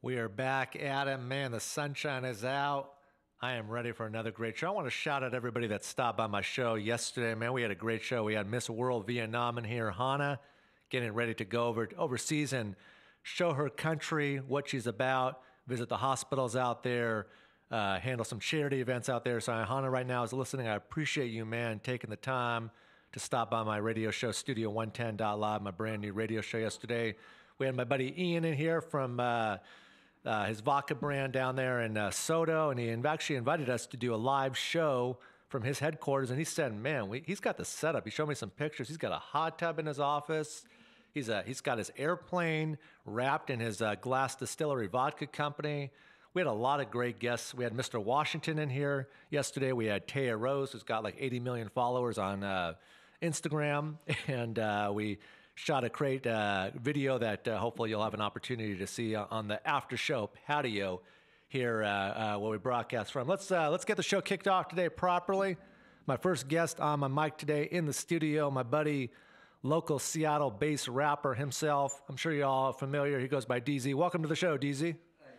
We are back at it. Man, the sunshine is out. I am ready for another great show. I want to shout out everybody that stopped by my show yesterday. Man, we had a great show. We had Miss World Vietnam in here, Hannah, getting ready to go overseas and show her country what she's about, visit the hospitals out there, handle some charity events out there. So Hannah right now is listening. I appreciate you, man, taking the time to stop by my radio show, Studio 110.live, my brand new radio show yesterday. We had my buddy Ian in here from his vodka brand down there in Soto, and he actually invited us to do a live show from his headquarters. And he said, man, he's got the setup. He showed me some pictures. He's got a hot tub in his office. He's got his airplane wrapped in his glass distillery vodka company. We had a lot of great guests. We had Mr. Washington in here yesterday. We had Taya Rose, who's got like 80 million followers on Instagram. And we shot a great video that hopefully you'll have an opportunity to see on the after show patio here where we broadcast from. Let's get the show kicked off today properly. My first guest on my mic today in the studio, my buddy, local Seattle-based rapper himself. I'm sure you're all familiar. He goes by DZ. Welcome to the show, DZ. Hey,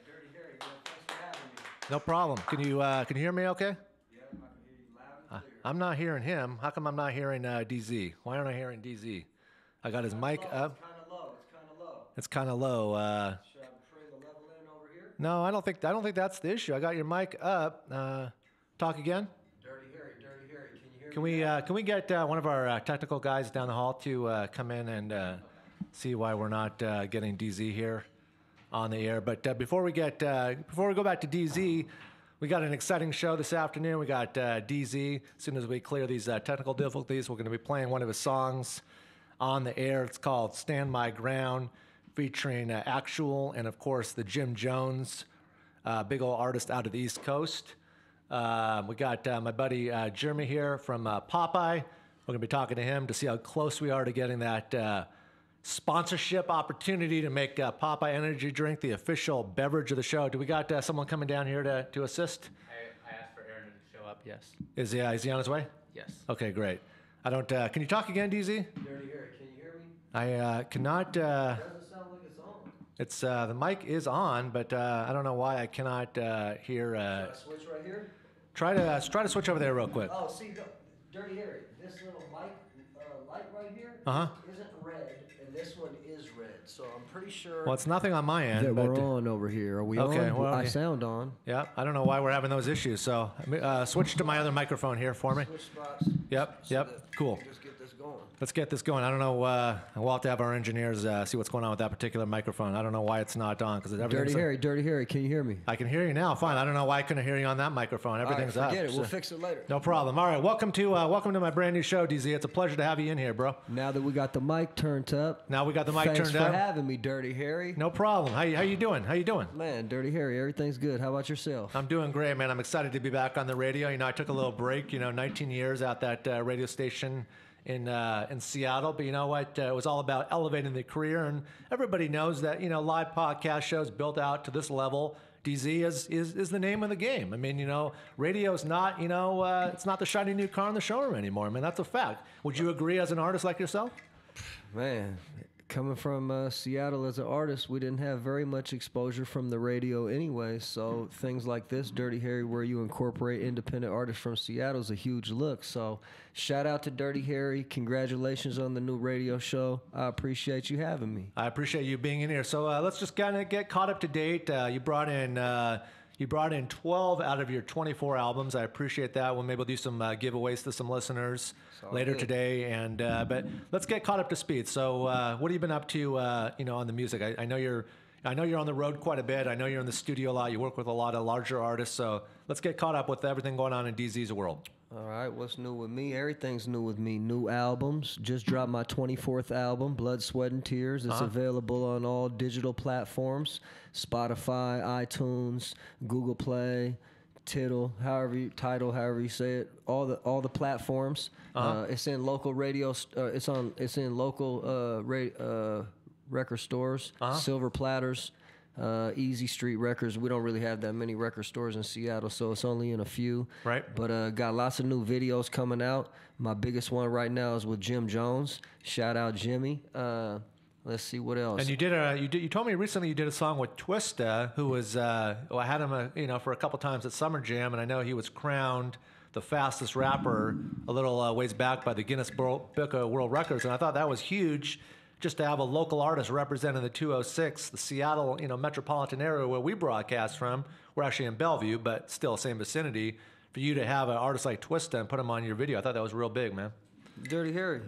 Dirty Harry, thanks for having me. No problem. Can you hear me okay? Yeah, I can hear you loud and clear. I'm not hearing him. How come I'm not hearing DZ? Why aren't I hearing DZ? I got his mic up. It's kind of low. It's kind of low. Should I bring the level in over here? No, I don't think that's the issue. I got your mic up. Talk again. Dirty Harry, can you hear me? Can we get one of our technical guys down the hall to come in and see why we're not getting DZ here on the air? But before we go back to DZ, we got an exciting show this afternoon. We got DZ. As soon as we clear these technical difficulties, we're going to be playing one of his songs on the air. It's called Stand My Ground, featuring Actual and, of course, the Jim Jones, big old artist out of the East Coast. We got my buddy Jeremy here from Popeye. We're going to be talking to him to see how close we are to getting that sponsorship opportunity to make Popeye Energy Drink the official beverage of the show. Do we got someone coming down here to assist? I asked for Aaron to show up, yes. Is he on his way? Yes. Okay, great. I don't. Can you talk again, DZ? Dirty Harry, can you hear me? I cannot. It doesn't sound like it's on. It's the mic is on, but I don't know why I cannot hear. Should I switch right here? Try to switch over there real quick. Oh, see, Dirty Harry, this little mic light right here isn't red, and this one is red. So I'm pretty sure. Well, it's nothing on my end. That we're on over here. Are we okay, on? well, I sound on. Yeah, I don't know why we're having those issues. So switch to my other microphone here for me. Switch spots. Yep. Cool. Just get this going. Let's get this going. I don't know. We'll have to have our engineers see what's going on with that particular microphone. I don't know why it's not on because Dirty Harry, can you hear me? I can hear you now. Fine. I don't know why I couldn't hear you on that microphone. Everything's all right, up. Forget it. We'll fix it later. No problem. All right. Welcome to my brand new show, DZ. It's a pleasure to have you in here, bro. Now that we got the mic turned up. Thanks for having me, Dirty Harry. No problem. How you doing? Man, Dirty Harry, everything's good. How about yourself? I'm doing great, man. I'm excited to be back on the radio. I took a little break, 19 years at that radio station in Seattle. But you know what? It was all about elevating the career. And everybody knows that, live podcast shows built out to this level, DZ is the name of the game. I mean, radio is not, it's not the shiny new car in the showroom anymore. I mean, that's a fact. Would you agree as an artist like yourself? Man, coming from Seattle as an artist, we didn't have very much exposure from the radio anyway. So things like this, Dirty Harry, where you incorporate independent artists from Seattle, is a huge look. So shout out to Dirty Harry. Congratulations on the new radio show. I appreciate you having me. I appreciate you being in here. So let's just kind of get caught up to date. You brought in 12 out of your 24 albums. I appreciate that. Maybe we'll do some giveaways to some listeners later today. And but let's get caught up to speed. So what have you been up to? On the music. I know you're on the road quite a bit. I know you're in the studio a lot. You work with a lot of larger artists. So let's get caught up with everything going on in DZ's world. All right, what's new with me? Everything's new with me. New albums. Just dropped my 24th album, Blood, Sweat, and Tears. It's available on all digital platforms, Spotify, iTunes, Google Play, Tidal, however you say it. All the platforms. It's in local radio. It's in local record stores. Silver Platters. Easy Street Records. We don't really have that many record stores in Seattle, so it's only in a few. Right. But got lots of new videos coming out. My biggest one right now is with Jim Jones. Shout out Jimmy. Let's see what else. And you told me recently you did a song with Twista, who was I had him for a couple times at Summer Jam, and I know he was crowned the fastest rapper a little ways back by the Guinness Book of World Records, and I thought that was huge, just to have a local artist representing the 206, the Seattle metropolitan area where we broadcast from. We're actually in Bellevue, but still same vicinity. For you to have an artist like Twista and put him on your video, I thought that was real big, man. Dirty Harry,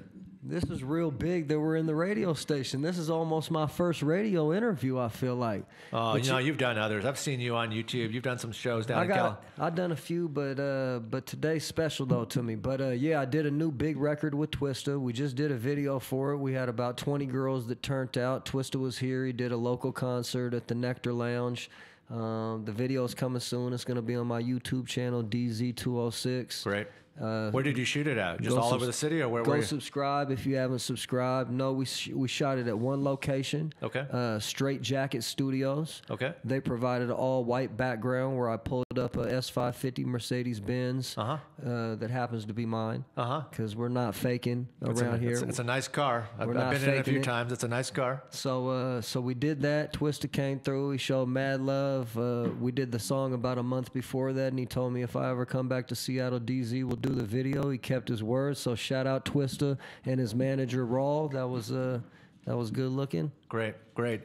this is real big that we're in the radio station. This is almost my first radio interview, I feel like. Oh, you've done others. I've seen you on YouTube. You've done some shows down in California. I've done a few, but today's special, though, to me. But, yeah, I did a new big record with Twista. We just did a video for it. We had about 20 girls that turned out. Twista was here. He did a local concert at the Nectar Lounge. The video's coming soon. It's going to be on my YouTube channel, DZ206. Great. Where did you shoot it at? Just all over the city, or where were you? Go subscribe if you haven't subscribed. No, we shot it at one location. Okay. Straight Jacket Studios. Okay. They provided an all-white background where I pulled up a S550 Mercedes-Benz that happens to be mine. Because we're not faking around here. It's a nice car. I've been in it a few times. It's a nice car. So we did that. Twista came through. He showed mad love. We did the song about a month before that, and he told me if I ever come back to Seattle, DZ, we'll do the video. He kept his word. So shout out Twista and his manager Raw. That was good looking. Great.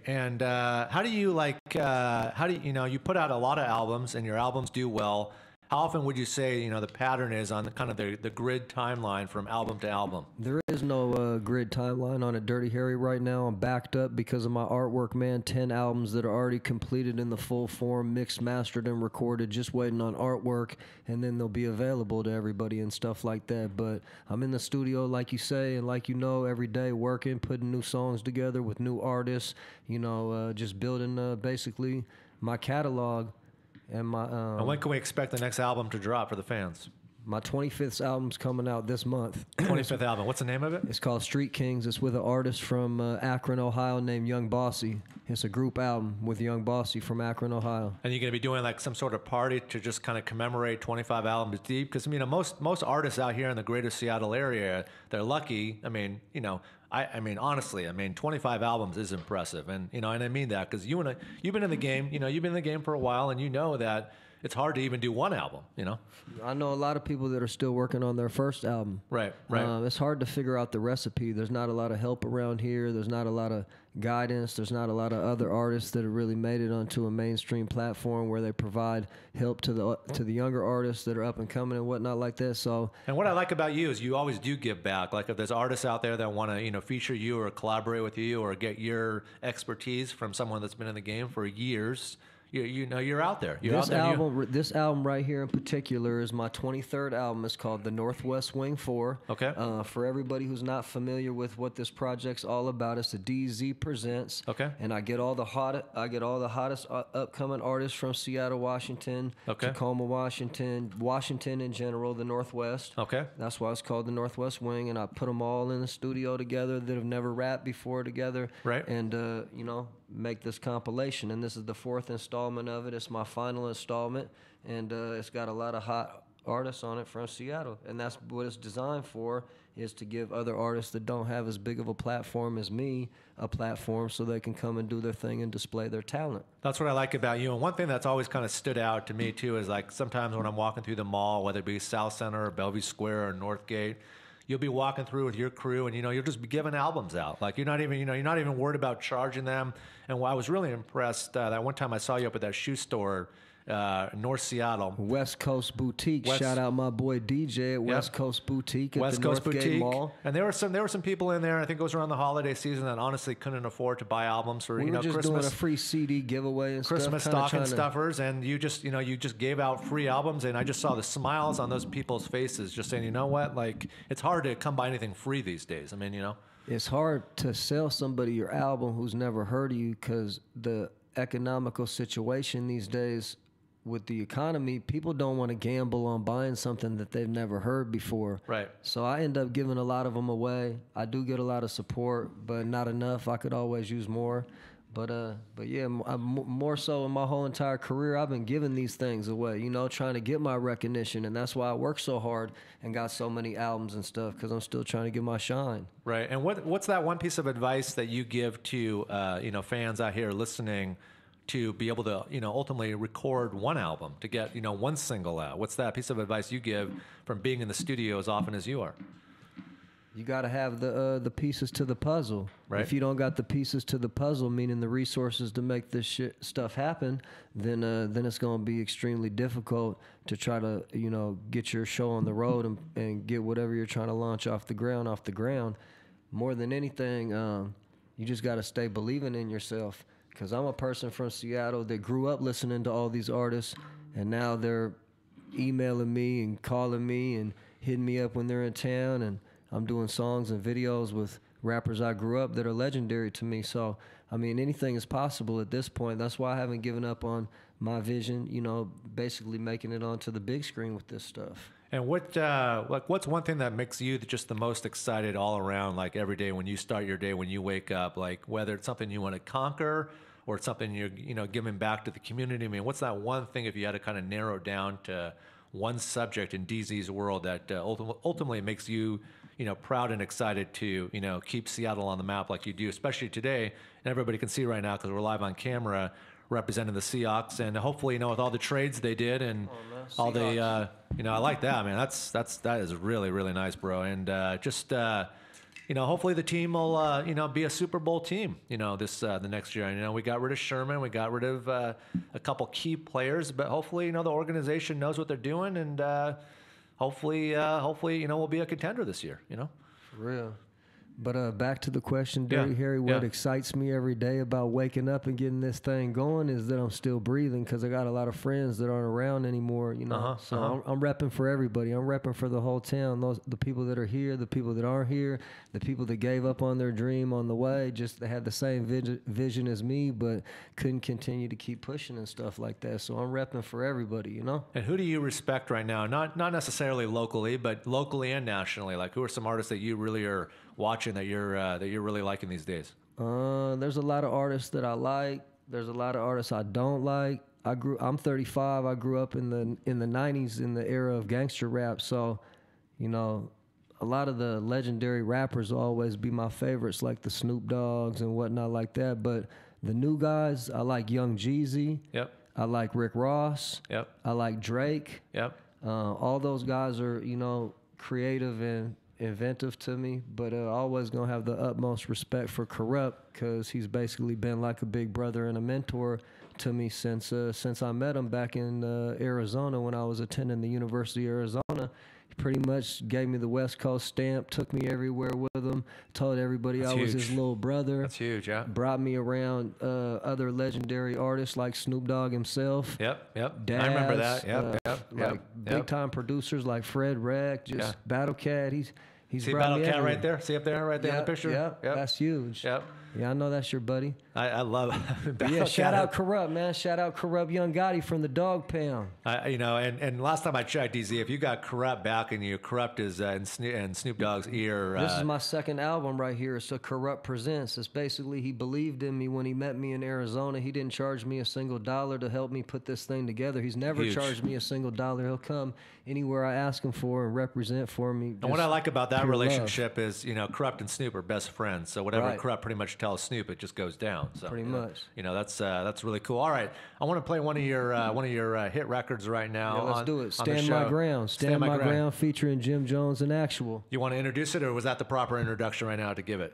And how do you you put out a lot of albums and your albums do well. How often would you say, the pattern is on the kind of the grid timeline from album to album? There is no grid timeline on it, Dirty Harry. Right now, I'm backed up because of my artwork, man. 10 albums that are already completed in the full form, mixed, mastered, and recorded, just waiting on artwork, and then they'll be available to everybody and stuff like that. But I'm in the studio, like you say, and like every day, working, putting new songs together with new artists, just building basically my catalog. And and when can we expect the next album to drop for the fans? My 25th album's coming out this month. 25th album. What's the name of it? It's called Street Kings. It's with an artist from Akron, Ohio named Young Bossy. It's a group album with Young Bossy from Akron, Ohio. And you're going to be doing like some sort of party to just kind of commemorate 25 albums deep? Because, most artists out here in the greater Seattle area, they're lucky. Honestly, 25 albums is impressive. And, and I mean that because you've been in the game, you've been in the game for a while, and that it's hard to even do one album, I know a lot of people that are still working on their first album. Right. It's hard to figure out the recipe. There's not a lot of help around here. There's not a lot of guidance. There's not a lot of other artists that have really made it onto a mainstream platform where they provide help to the younger artists that are up and coming and whatnot like that. So, and what I like about you is you always do give back. Like if there's artists out there that want to feature you or collaborate with you or get your expertise from someone that's been in the game for years, you're out there. This album right here in particular is my 23rd album. It's called The Northwest Wing 4. Okay. For everybody who's not familiar with what this project's all about, it's a DZ Presents. Okay. And I get all the hottest upcoming artists from Seattle, Washington, Tacoma, Washington in general, the Northwest. Okay. That's why it's called The Northwest Wing, and I put them all in the studio together that have never rapped before together. Right. And make this compilation, and this is the 4th installment of it. It's my final installment, and it's got a lot of hot artists on it from Seattle, and that's what it's designed for, is to give other artists that don't have as big of a platform as me a platform so they can come and do their thing and display their talent. That's what I like about you. And one thing that's always kind of stood out to me too is like sometimes when I'm walking through the mall, whether it be South Center or Bellevue Square or Northgate, you'll be walking through with your crew, and you'll just be giving albums out. Like you're not even worried about charging them. And I was really impressed that one time I saw you up at that shoe store, North Seattle, West Coast Boutique. Shout out my boy DJ at West Coast Boutique at the Northgate Mall. And there were some people in there. I think it was around the holiday season that honestly couldn't afford to buy albums for we were just Christmas. Doing a free CD giveaway and Christmas stuff. stocking stuffers, and you just gave out free albums, and I just saw the smiles on those people's faces, just saying, you know what, like it's hard to come by anything free these days. It's hard to sell somebody your album who's never heard of you because the economical situation these days. With the economy, people don't want to gamble on buying something that they've never heard before. Right. So I end up giving a lot of them away. I do get a lot of support, but not enough. I could always use more. But yeah, more so in my whole entire career, I've been giving these things away, you know, trying to get my recognition, and that's why I work so hard and got so many albums and stuff, because I'm still trying to get my shine. Right. And what's that one piece of advice that you give to fans out here listening to be able to ultimately record one album, to get one single out? What's that piece of advice you give from being in the studio as often as you are? You got to have the pieces to the puzzle. Right. If you don't got the pieces to the puzzle, meaning the resources to make this stuff happen, then it's going to be extremely difficult to try to get your show on the road and get whatever you're trying to launch off the ground. More than anything, you just got to stay believing in yourself. Because I'm a person from Seattle that grew up listening to all these artists, and now they're emailing me and calling me and hitting me up when they're in town, and I'm doing songs and videos with rappers I grew up that are legendary to me. So, I mean, anything is possible at this point. That's why I haven't given up on my vision, basically making it onto the big screen with this stuff. And what's one thing that makes you just the most excited all around, like every day when you start your day, when you wake up, like whether it's something you want to conquer or it's something you're giving back to the community? I mean, what's that one thing, if you had to kind of narrow it down to one subject in DZ's world, that ultimately makes you proud and excited to keep Seattle on the map like you do, especially today, and everybody can see right now because we're live on camera representing the Seahawks, and hopefully with all the trades they did and all the I like that, man. That is really, really nice, bro. And hopefully the team will be a Super Bowl team the next year. We got rid of Sherman, we got rid of a couple key players, but hopefully the organization knows what they're doing, and hopefully we'll be a contender this year. For real. But back to the question, Dirty Harry, what excites me every day about waking up and getting this thing going is that I'm still breathing, because I got a lot of friends that aren't around anymore, I'm repping for everybody. I'm repping for the whole town, the people that are here, the people that aren't here, the people that gave up on their dream on the way, just they had the same vision as me, but couldn't continue to keep pushing and stuff like that. So I'm repping for everybody, And who do you respect right now? Not necessarily locally, but locally and nationally. Like, who are some artists that you really are watching that you're really liking these days? There's a lot of artists that I like. There's a lot of artists I don't like. I'm 35. I grew up in the 90s, in the era of gangster rap. So, a lot of the legendary rappers will always be my favorites, like the Snoop Dogs and whatnot like that. But the new guys, I like Young Jeezy. Yep. I like Rick Ross. Yep. I like Drake. Yep. All those guys are, creative and inventive to me, but always gonna have the utmost respect for Corrupt, because he's basically been like a big brother and a mentor to me since I met him back in Arizona when I was attending the University of Arizona. He pretty much gave me the West Coast stamp, took me everywhere with him, told everybody I was his little brother. That's huge, yeah. Brought me around other legendary artists like Snoop Dogg himself. Yep. Daz, I remember that. Big time producers like Fred Wreck, Battle Cat. He's See brought Battle me Cat everywhere. right there? See up there, right there in the picture? Yep, that's huge. Yep. Yeah, I know that's your buddy. I love Yeah, shout out Corrupt, man. Shout out Corrupt Young Gotti from the Dog Pound. And last time I checked, DZ, if you got Corrupt backing you, Corrupt is in Snoop Dogg's ear. This is my second album right here. So Corrupt Presents. It's basically, he believed in me when he met me in Arizona. He didn't charge me a single dollar to help me put this thing together. He's never charged me a single dollar. He'll come anywhere I ask him for and represent for me. And what I like about that relationship is, Corrupt and Snoop are best friends. So whatever Corrupt pretty much tells Snoop, it just goes down. So pretty much. That's really cool. All right, I want to play one of your hit records right now. Yeah, let's do it. Stand My Ground. Stand My Ground featuring Jim Jones and Actual. You want to introduce it, or was that the proper introduction right now to give it?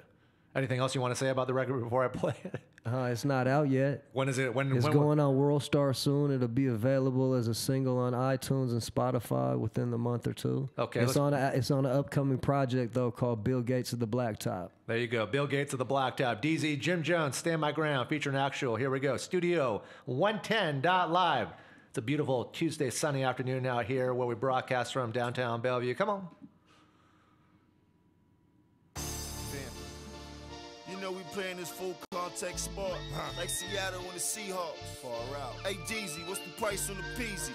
Anything else you want to say about the record before I play it? It's not out yet. When is it? It's going on World Star soon. It'll be available as a single on iTunes and Spotify within the month or two. Okay. It's on an upcoming project, though, called Bill Gates of the Blacktop. There you go. Bill Gates of the Blacktop. DZ, Jim Jones, Stand My Ground, featuring Actual. Here we go. Studio 110.live. It's a beautiful Tuesday sunny afternoon out here where we broadcast from downtown Bellevue. Come on. We playing this full contact sport, like Seattle and the Seahawks. Far out. Hey, DZ, what's the price on the Peasies?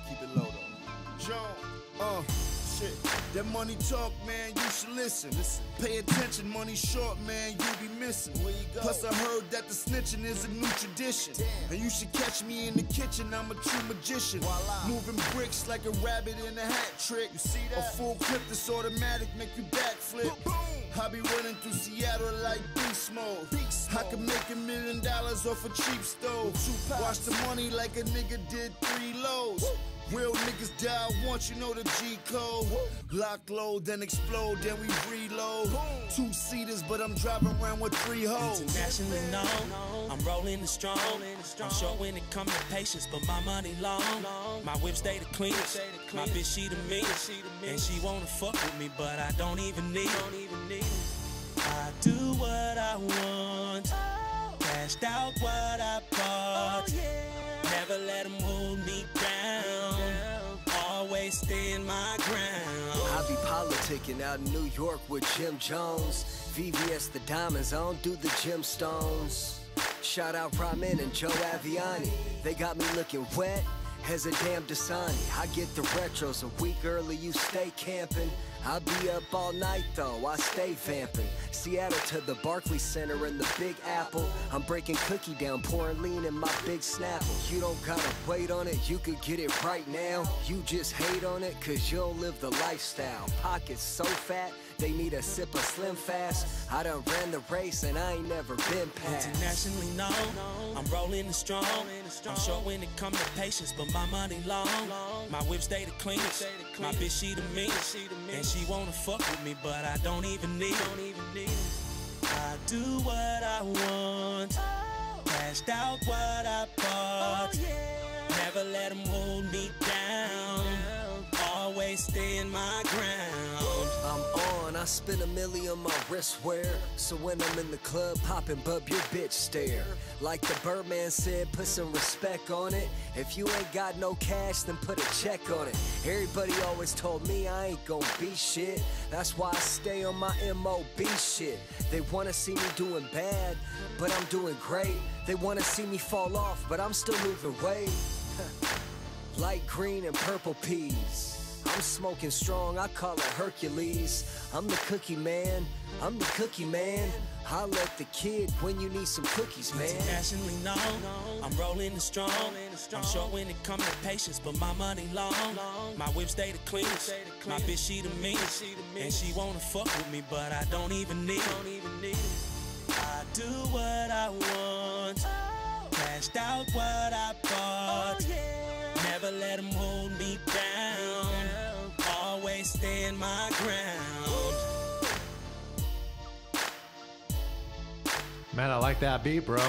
Keep it low, though. John, Shit, that money talk, man, you should listen. Pay attention, money short, man, you be missing. Plus I heard that the snitching is a new tradition. And you should catch me in the kitchen, I'm a true magician. Moving bricks like a rabbit in a hat trick. You see that? A full clip that's automatic, make you backflip. I be running through Seattle like beast mode. I can make $1 million off a cheap stove. Watch the money like a nigga did 3 lows. Real niggas die once, you know the G code. Lock, load, then explode, then we reload. 2-seaters, but I'm driving around with 3 hoes. Internationally known, I'm rolling the strong. I'm short when it comes to patience, but my money long. My whip stay the cleanest. My bitch, she the meanest. And she wanna fuck with me, but I don't even need it. I do what I want. Cashed out what I bought. Never let them hold me down. Always stand my ground. I be politicking out in New York with Jim Jones. VVS the diamonds, I don't do the gemstones. Shout out Ramen and Joe Aviani. They got me looking wet as a damn Dasani. I get the retros a week early, you stay camping. I'll be up all night though, I stay vamping. Seattle to the Barclays Center and the Big Apple. I'm breaking cookie down, pouring lean in my big Snapple. You don't gotta wait on it, you could get it right now. You just hate on it, cause you don't live the lifestyle. Pockets so fat, they need a sip of Slim Fast. I done ran the race and I ain't never been past. Internationally known, I'm rolling the strong. I'm short when it comes to patience, but my money long. My whip stay the cleanest. My bitch, she the meanest. And she wanna fuck with me, but I don't even need it. I do what I want. Cashed out what I bought. Never let them hold me down. Always stand my ground. I'm on, I spend $1 million on my wristwear. So when I'm in the club popping, bub, your bitch stare. Like the Birdman said, put some respect on it. If you ain't got no cash, then put a check on it. Everybody always told me I ain't gon' be shit. That's why I stay on my MOB shit. They wanna see me doing bad, but I'm doing great. They wanna see me fall off, but I'm still moving weight. Light green and purple peas. I'm smoking strong, I call it Hercules. I'm the cookie man, I'm the cookie man. Holla at the kid when you need some cookies, man. Internationally known, I'm rolling the strong. I'm short when it comes to patience, but my money long. My whip stay the cleanest. My bitch, she the meanest. And she wanna fuck with me, but I don't even need it. I do what I want. Cashed out what I bought. Never let them hold me down. Always stand my ground. Man, I like that beat, bro.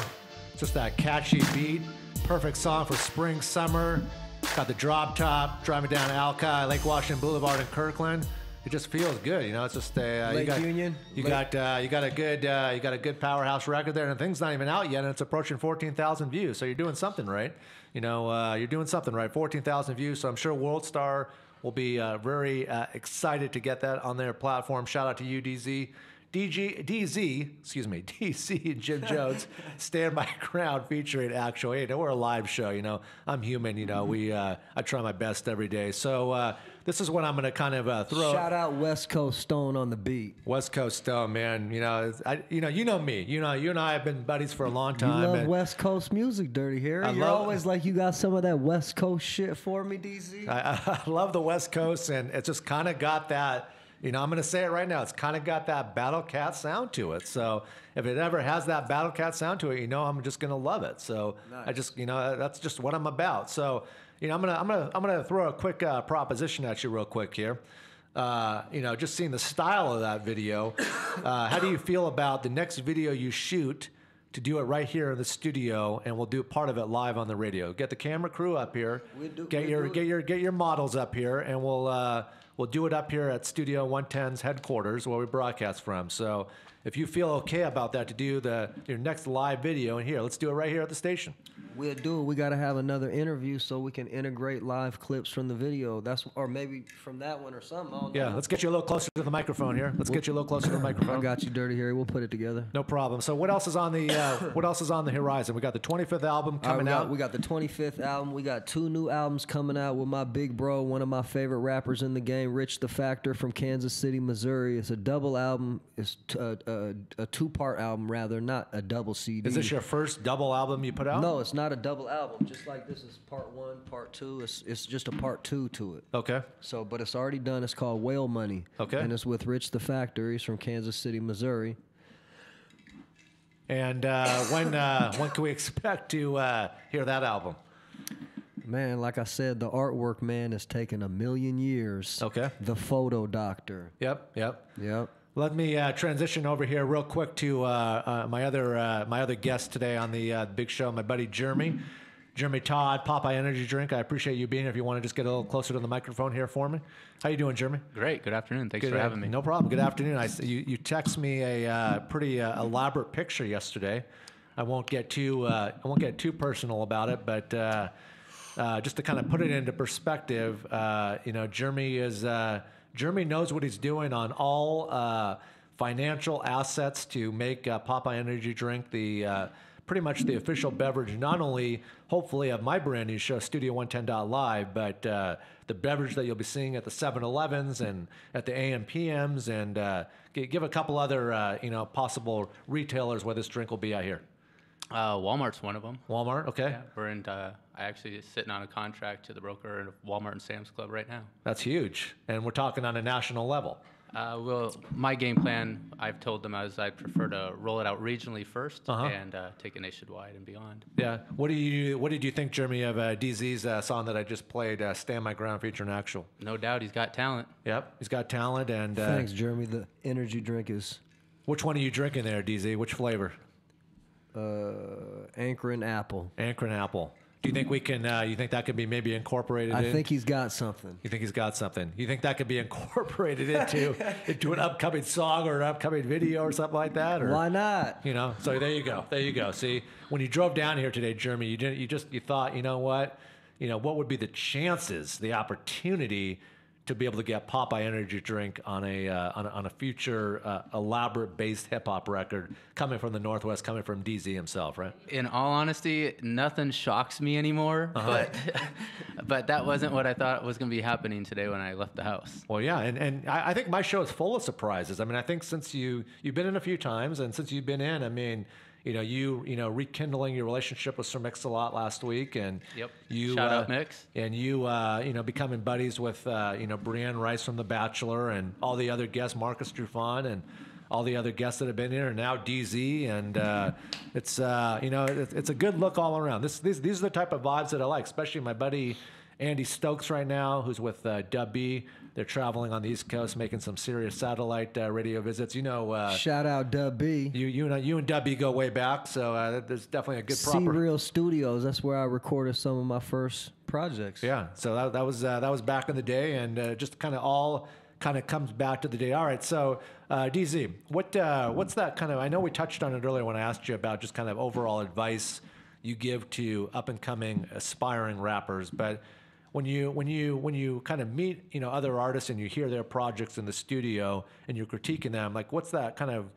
Just that catchy beat. Perfect song for spring, summer. Got the drop top, driving down Alki, Lake Washington Boulevard in Kirkland. It just feels good, you know. It's just a Lake Union. You got a good powerhouse record there, and the thing's not even out yet, and it's approaching 14,000 views. So you're doing something right. You know, you're doing something right. 14,000 views. So I'm sure World Star will be very excited to get that on their platform. Shout out to you, DZ. DC and Jim Jones, Stand My Ground featuring Actual 8. We're a live show, you know. I'm human, you know. I try my best every day. So this is what I'm going to kind of throw. Shout out West Coast Stone on the beat. West Coast Stone, man. You know, you know me. You know, you and I have been buddies for a long time. You love West Coast music, Dirty Harry. You're always like, you got some of that West Coast shit for me, DZ. I love the West Coast, and it's just kind of got that. You know, I'm going to say it right now. It's kind of got that Battle Cat sound to it. So if it ever has that Battle Cat sound to it, you know, I'm just going to love it. So nice. I just, you know, that's just what I'm about. So, you know, I'm gonna throw a quick proposition at you real quick here. You know, just seeing the style of that video. How do you feel about the next video you shoot to do it right here in the studio, and we'll do part of it live on the radio? Get the camera crew up here. Get your models up here, and we'll do it up here at Studio 110's headquarters where we broadcast from. So if you feel okay about that, to do your next live video, and here, let's do it right here at the station. We'll do it. We got to have another interview so we can integrate live clips from the video. Or maybe from that one or something. Yeah, let's get you a little closer to the microphone here. Let's get you a little closer to the microphone. I got you, Dirty Harry. We'll put it together. No problem. So what else is on the horizon? We got the 25th album coming out. We got the 25th album. We got 2 new albums coming out with my big bro, one of my favorite rappers in the game, named Rich the Factor from Kansas City, Missouri. It's a double album. It's a two-part album, rather, not a double CD. Is this your first double album you put out? No, it's not a double album. Just like this is part 1, part 2. It's just a part 2 to it. Okay. So, but it's already done. It's called Whale Money. Okay. And it's with Rich the Factor. He's from Kansas City, Missouri. And when can we expect to hear that album? Man, like I said, the artwork, man, is taking a million years. Okay. The Photo Doctor. Yep. Yep. Let me transition over here real quick to my other guest today on the big show, my buddy Jeremy Todd, Popeye Energy Drink. I appreciate you being here. If you want to just get a little closer to the microphone here for me. How you doing, Jeremy? Great. Good afternoon. Thanks for having me. No problem. Good afternoon. You text me a pretty elaborate picture yesterday. I won't get too personal about it, but just to kind of put it into perspective, Jeremy knows what he's doing on all financial assets to make Popeye Energy Drink the pretty much the official beverage, not only hopefully of my brand new show, Studio 110.live, but the beverage that you'll be seeing at the 7-Elevens and at the AM/PMs, and give a couple other possible retailers where this drink will be out here. Walmart's one of them. Walmart, okay. Yeah, we're in. I actually sitting on a contract to the broker at Walmart and Sam's Club right now. That's huge, and we're talking on a national level. Well, my game plan, I've told them, is I prefer to roll it out regionally first and take it nationwide and beyond. Yeah. What did you think, Jeremy, of DZ's song that I just played, "Stand My Ground" featuring Actual? No doubt, he's got talent. Yep, he's got talent. And thanks, Jeremy. The energy drink is. Which one are you drinking there, DZ? Which flavor? Anchor and Apple. Anchor and Apple. Do you think we can? You think that could be maybe incorporated? I think he's got something. You think he's got something? You think that could be incorporated into an upcoming song or an upcoming video or something like that? Or, why not? So there you go. There you go. See, when you drove down here today, Jeremy, you thought, you know what? What would be the chances, the opportunity to be able to get Popeye Energy Drink on a future elaborate based hip hop record coming from the Northwest, coming from DZ himself, right? In all honesty, nothing shocks me anymore. But that wasn't what I thought was going to be happening today when I left the house. Well, yeah, and I think my show is full of surprises. I mean, I think since you've been in a few times, and since you've been in, I mean, rekindling your relationship with Sir Mix-a-Lot last week, and Shout out Mix, and becoming buddies with Brienne Rice from The Bachelor, and all the other guests, Marcus Trufant, and all the other guests that have been here, and now DZ, and it's a good look all around. These are the type of vibes that I like, especially my buddy Andy Stokes right now, who's with Dub B. They're traveling on the East Coast, making some serious satellite radio visits. Shout out Dub B. You and Dub B go way back, so there's definitely a good proper. C-Real Studios. That's where I recorded some of my first projects. Yeah, so that was back in the day, and just kind of all comes back to the day. All right, so DZ, what's that kind of? I know we touched on it earlier when I asked you about just kind of overall advice you give to up and coming aspiring rappers, but when you kind of meet other artists and you hear their projects in the studio and you're critiquing them, like what's that kind of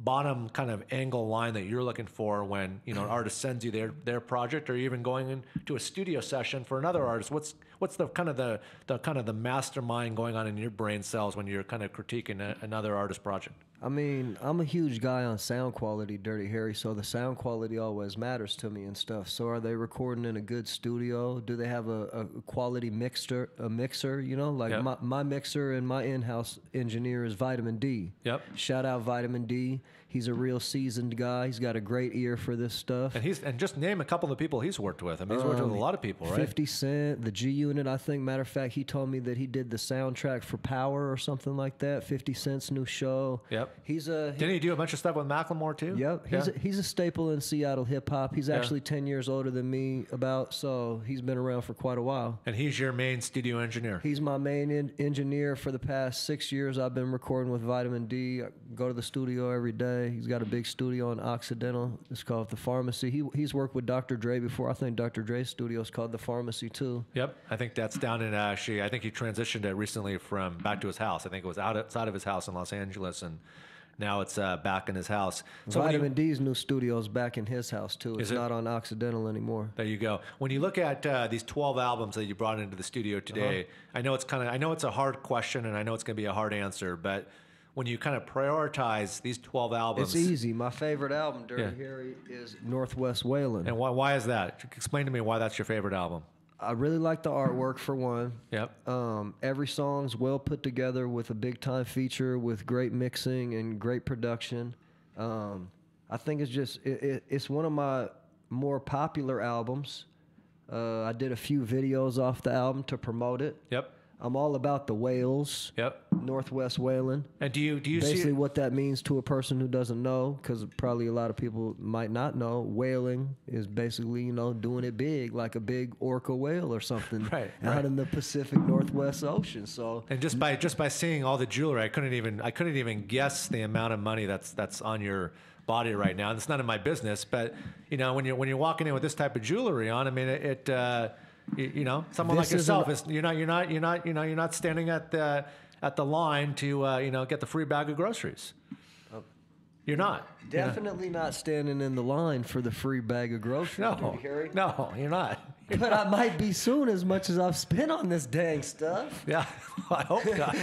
bottom kind of angle line that you're looking for when an artist sends you their project, or even going into a studio session for another artist? What's the kind of the mastermind going on in your brain cells when you're kind of critiquing another artist project? I mean, I'm a huge guy on sound quality, Dirty Harry, so the sound quality always matters to me and stuff. So are they recording in a good studio? Do they have a quality mixer? Like my mixer and my in-house engineer is Vitamin D. Yep. Shout out Vitamin D. He's a real seasoned guy. He's got a great ear for this stuff. And just name a couple of the people he's worked with. I mean, he's worked with a lot of people, right? 50 Cent, the G Unit, I think. Matter of fact, he told me that he did the soundtrack for Power or something like that. 50 Cent's new show. Yep. Didn't he do a bunch of stuff with Macklemore too? Yep. He's a staple in Seattle hip hop. He's actually 10 years older than me, so he's been around for quite a while. And he's your main studio engineer. He's my main engineer for the past 6 years. I've been recording with Vitamin D. I go to the studio every day. He's got a big studio in Occidental. It's called The Pharmacy. He's worked with Dr. Dre before. I think Dr. Dre's studio is called The Pharmacy too. Yep. I think that's down in I think he transitioned it recently back to his house. I think it was outside of his house in Los Angeles, and Now it's back in his house. So Vitamin D's new studio is back in his house too. It's it? not on Occidental anymore. There you go. When you look at these 12 albums that you brought into the studio today, I know it's a hard question and I know it's going to be a hard answer, but when you kind of prioritize these 12 albums, It's easy. My favorite album, Dirty Harry, is Northwest Waylon. And why is that? Explain to me why that's your favorite album. I really like the artwork for one. Yep. Every song's well put together with a big time feature, with great mixing and great production. I think it's just it's one of my more popular albums. I did a few videos off the album to promote it. Yep. I'm all about the whales. Yep. Northwest Waylon. And do you Basically see what that means to a person who doesn't know, because probably a lot of people might not know, whaling is basically, doing it big, like a big orca whale or something out in the Pacific Northwest Ocean. So, and just by seeing all the jewelry, I couldn't even guess the amount of money that's on your body right now. And it's none of my business, but when you're walking in with this type of jewelry on, I mean someone like yourself you're not standing at the line to get the free bag of groceries. You're not. Definitely not standing in the line for the free bag of groceries. No, no, you're not. But I might be soon, as much as I've spent on this dang stuff. Yeah, I hope not.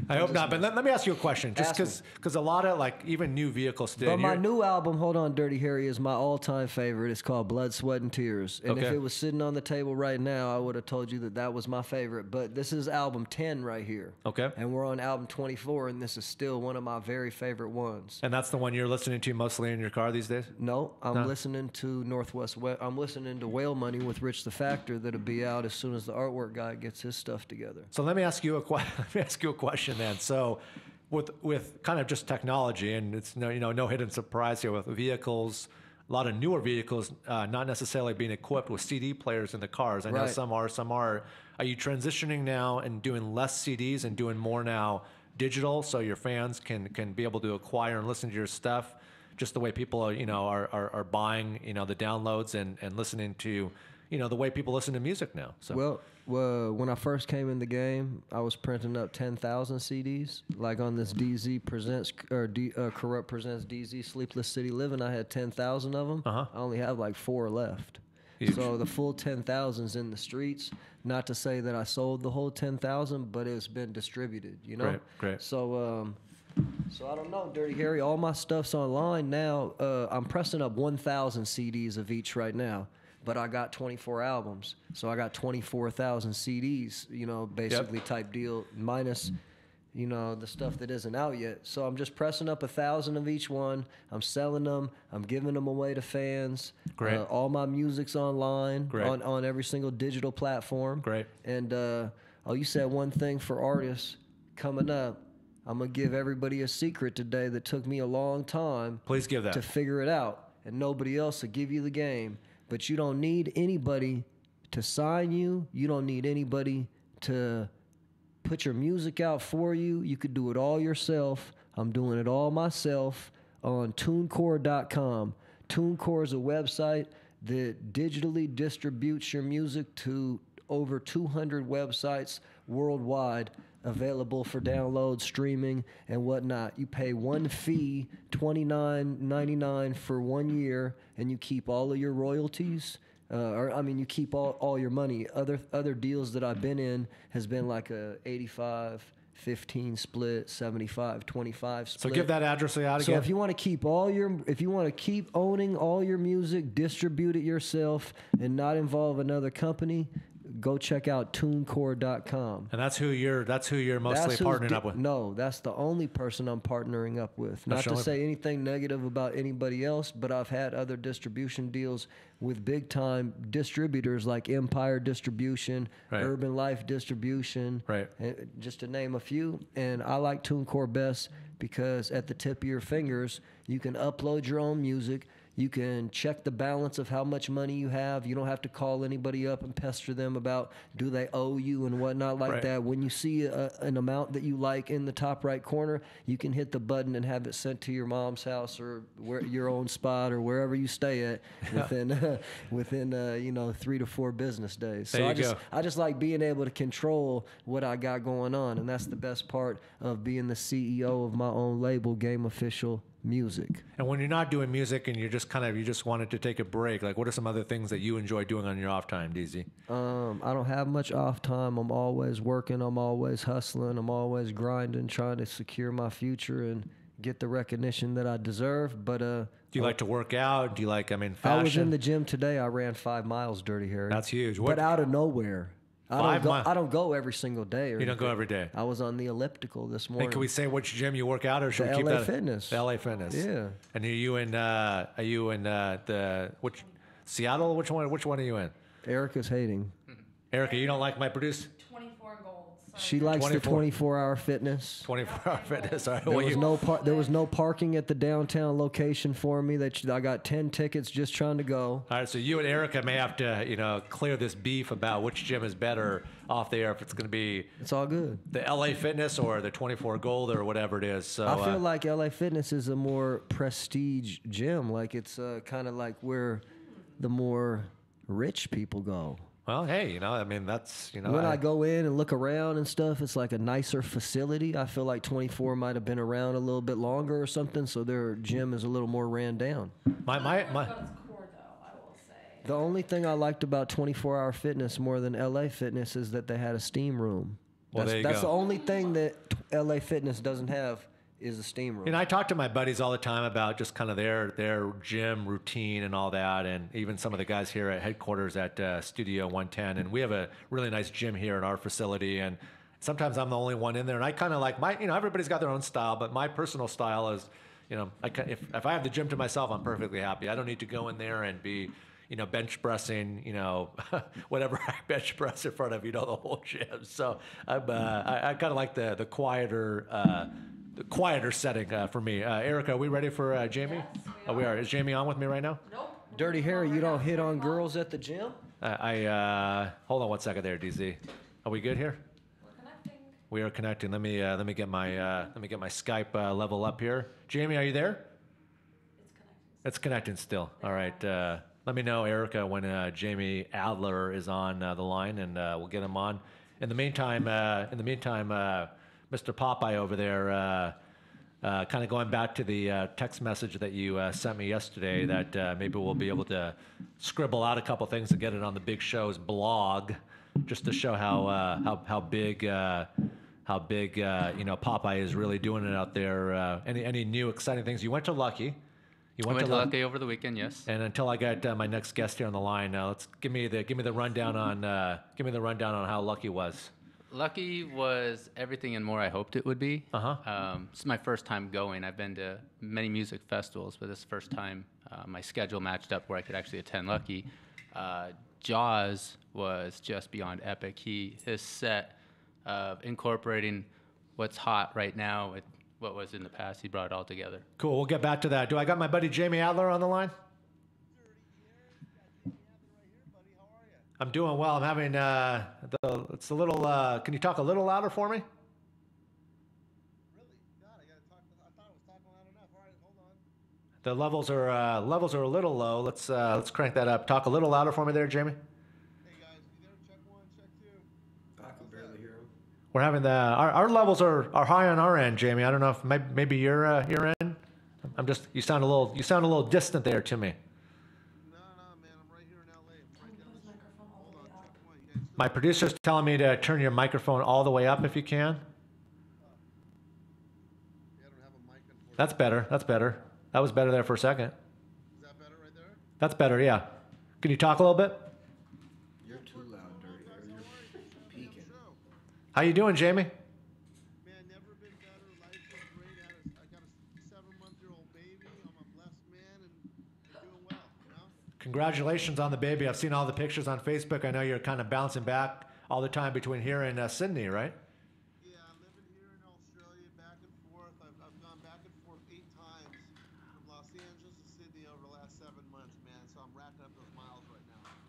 I hope not. But let me ask you a question, just because a lot of even new vehicles today. But my new album, hold on, Dirty Harry, is my all-time favorite. It's called Blood, Sweat, and Tears. And if it was sitting on the table right now, I would have told you that was my favorite. But this is album 10 right here. Okay. And we're on album 24, and this is still one of my very favorite ones. And that's the one you're listening to mostly in your car these days? No, I'm listening to I'm listening to Whale Money with Rich the Factor that'll be out as soon as the artwork guy gets his stuff together. So let me ask you a question then. So with kind of just technology, and it's no hidden surprise here with vehicles, a lot of newer vehicles not necessarily being equipped with CD players in the cars. I know some are. Are you transitioning now and doing less CDs and doing more now digital, so your fans can be able to acquire and listen to your stuff just the way people are buying the downloads and listening to the way people listen to music now? So when I first came in the game, I was printing up 10,000 CDs, like on this DZ presents Corrupt presents DZ Sleepless City Living. I had 10,000 of them. I only have like 4 left. Huge. So the full 10,000's in the streets. Not to say that I sold the whole 10,000, but it's been distributed. Great. So I don't know, Dirty Harry. All my stuff's online now. I'm pressing up 1,000 CDs of each right now. But I got 24 albums, so I got 24,000 CDs, basically type deal, minus, the stuff that isn't out yet. So I'm just pressing up 1,000 of each one. I'm selling them. I'm giving them away to fans. Great. All my music's online on every single digital platform. Great. And you said one thing for artists coming up. I'm gonna give everybody a secret today that took me a long time. Please give that to figure it out, and nobody else will give you the game. But you don't need anybody to sign you. You don't need anybody to put your music out for you. You could do it all yourself. I'm doing it all myself on TuneCore.com. TuneCore is a website that digitally distributes your music to over 200 websites worldwide, available for download, streaming, and whatnot. You pay one fee, $29.99 for 1 year, and you keep all of your royalties. You keep all your money. Other deals that I've been in has been like a 85-15 split, 75-25 split. So give that address out again. So if you want to keep owning all your music, distribute it yourself, and not involve another company, go check out TuneCore.com. And that's who you're mostly partnering up with. No, that's the only person I'm partnering up with. Not to say anything negative about anybody else, but I've had other distribution deals with big time distributors like Empire Distribution, Urban Life Distribution, just to name a few. And I like TuneCore best because at the tip of your fingers, you can upload your own music. You can check the balance of how much money you have. You don't have to call anybody up and pester them about do they owe you and whatnot like Right. that. When you see an amount that you like in the top right corner, you can hit the button and have it sent to your mom's house or your own spot or wherever you stay at within 3 to 4 business days. So I just like being able to control what I got going on, and that's the best part of being the CEO of my own label, Game Official Music. And when you're not doing music and you just wanted to take a break, like what are some other things that you enjoy doing on your off time, DZ? I don't have much off time. I'm always working. I'm always hustling. I'm always grinding, trying to secure my future and get the recognition that I deserve. But do you like to work out? Do you like, fashion? I was in the gym today. I ran 5 miles, Dirty Harry. That's huge. But out of nowhere. I don't go every single day. You don't go every day. I was on the elliptical this morning. And can we say which gym you work out, or should we keep LA that? Fitness. The LA Fitness. Yeah. And are you in which Seattle? Which one are you in? Erica's hating. Erica, you don't like my producer? 24 gold. She likes the 24-hour fitness. 24-hour fitness. All right. There was no parking at the downtown location for me. I got 10 tickets just trying to go. All right, so you and Erica may have to, clear this beef about which gym is better off the air. If it's going to be, it's all good. The LA Fitness or the 24 Gold or whatever it is. So I feel like LA Fitness is a more prestige gym. Like it's kind of like where the more rich people go. Well, hey, that's, When I go in and look around and stuff, it's like a nicer facility. I feel like 24 might have been around a little bit longer or something, so their gym is a little more ran down. Got its core, though, I will say. The only thing I liked about 24-hour fitness more than LA Fitness is that they had a steam room. Well, That's the only thing that LA Fitness doesn't have is a steam room. I talk to my buddies all the time about just kind of their gym routine and all that, and even some of the guys here at headquarters at Studio 110. And we have a really nice gym here at our facility, and sometimes I'm the only one in there. And I kind of like everybody's got their own style, but my personal style is, if I have the gym to myself, I'm perfectly happy. I don't need to go in there and be, bench pressing, whatever I bench press in front of, the whole gym. So I kind of like the quieter setting for me. Erica, are we ready for Jamie? Yes, we are. Is Jamie on with me right now? Nope. Dirty Harry, you don't hit on girls at the gym? Hold on one second there, DZ. Are we good here? We're connecting. We are connecting. Let me get my Skype level up here. Jamie, are you there? It's connecting. It's connecting still. All right. Let me know, Erica, when Jamie Adler is on the line, and we'll get him on. In the meantime, Mr. Popeye over there, kind of going back to the text message that you sent me yesterday, that maybe we'll be able to scribble out a couple things to get it on the Big Show's blog, just to show how big Popeye is really doing it out there. Any new exciting things? You went to Lucky. You went to Lucky over the weekend, yes. And until I got my next guest here on the line, let's give me the rundown on how Lucky was. Lucky was everything and more I hoped it would be. It's my first time going. I've been to many music festivals, but this is the first time my schedule matched up where I could actually attend Lucky. Jaws was just beyond epic. His set of incorporating what's hot right now with what was in the past, he brought it all together. Cool. We'll get back to that. Do I got my buddy Jamie Adler on the line? I'm doing well. I'm having it's a little. Can you talk a little louder for me? Really? God, I gotta talk. I thought I was talking loud enough. All right, hold on. The levels are a little low. Let's crank that up. Talk a little louder for me there, Jamie. Hey guys, you there? Check 1, check 2. I can barely hear him. We're having our levels are high on our end, Jamie. I don't know if maybe your end. You sound a little distant there to me. No, man, I'm right here in LA. I'm right down the street. Hold on, check 1. You guys. My producer's telling me to turn your microphone all the way up if you can. Yeah, I don't have a mic, unfortunately. That's better. That's better. That was better there for a second. Is that better right there? That's better, yeah. Can you talk a little bit? You're too loud, Dirty Harry. You're peaking. How you doing, Jamie? Man, never been better. Life is great. I got a 7-month-old baby. I'm a blessed man and doing well, Congratulations on the baby. I've seen all the pictures on Facebook. I know you're kind of bouncing back all the time between here and Sydney, right? Yeah, I'm living here in Australia, back and forth. I've gone back and forth 8 times from Los Angeles to Sydney over the last 7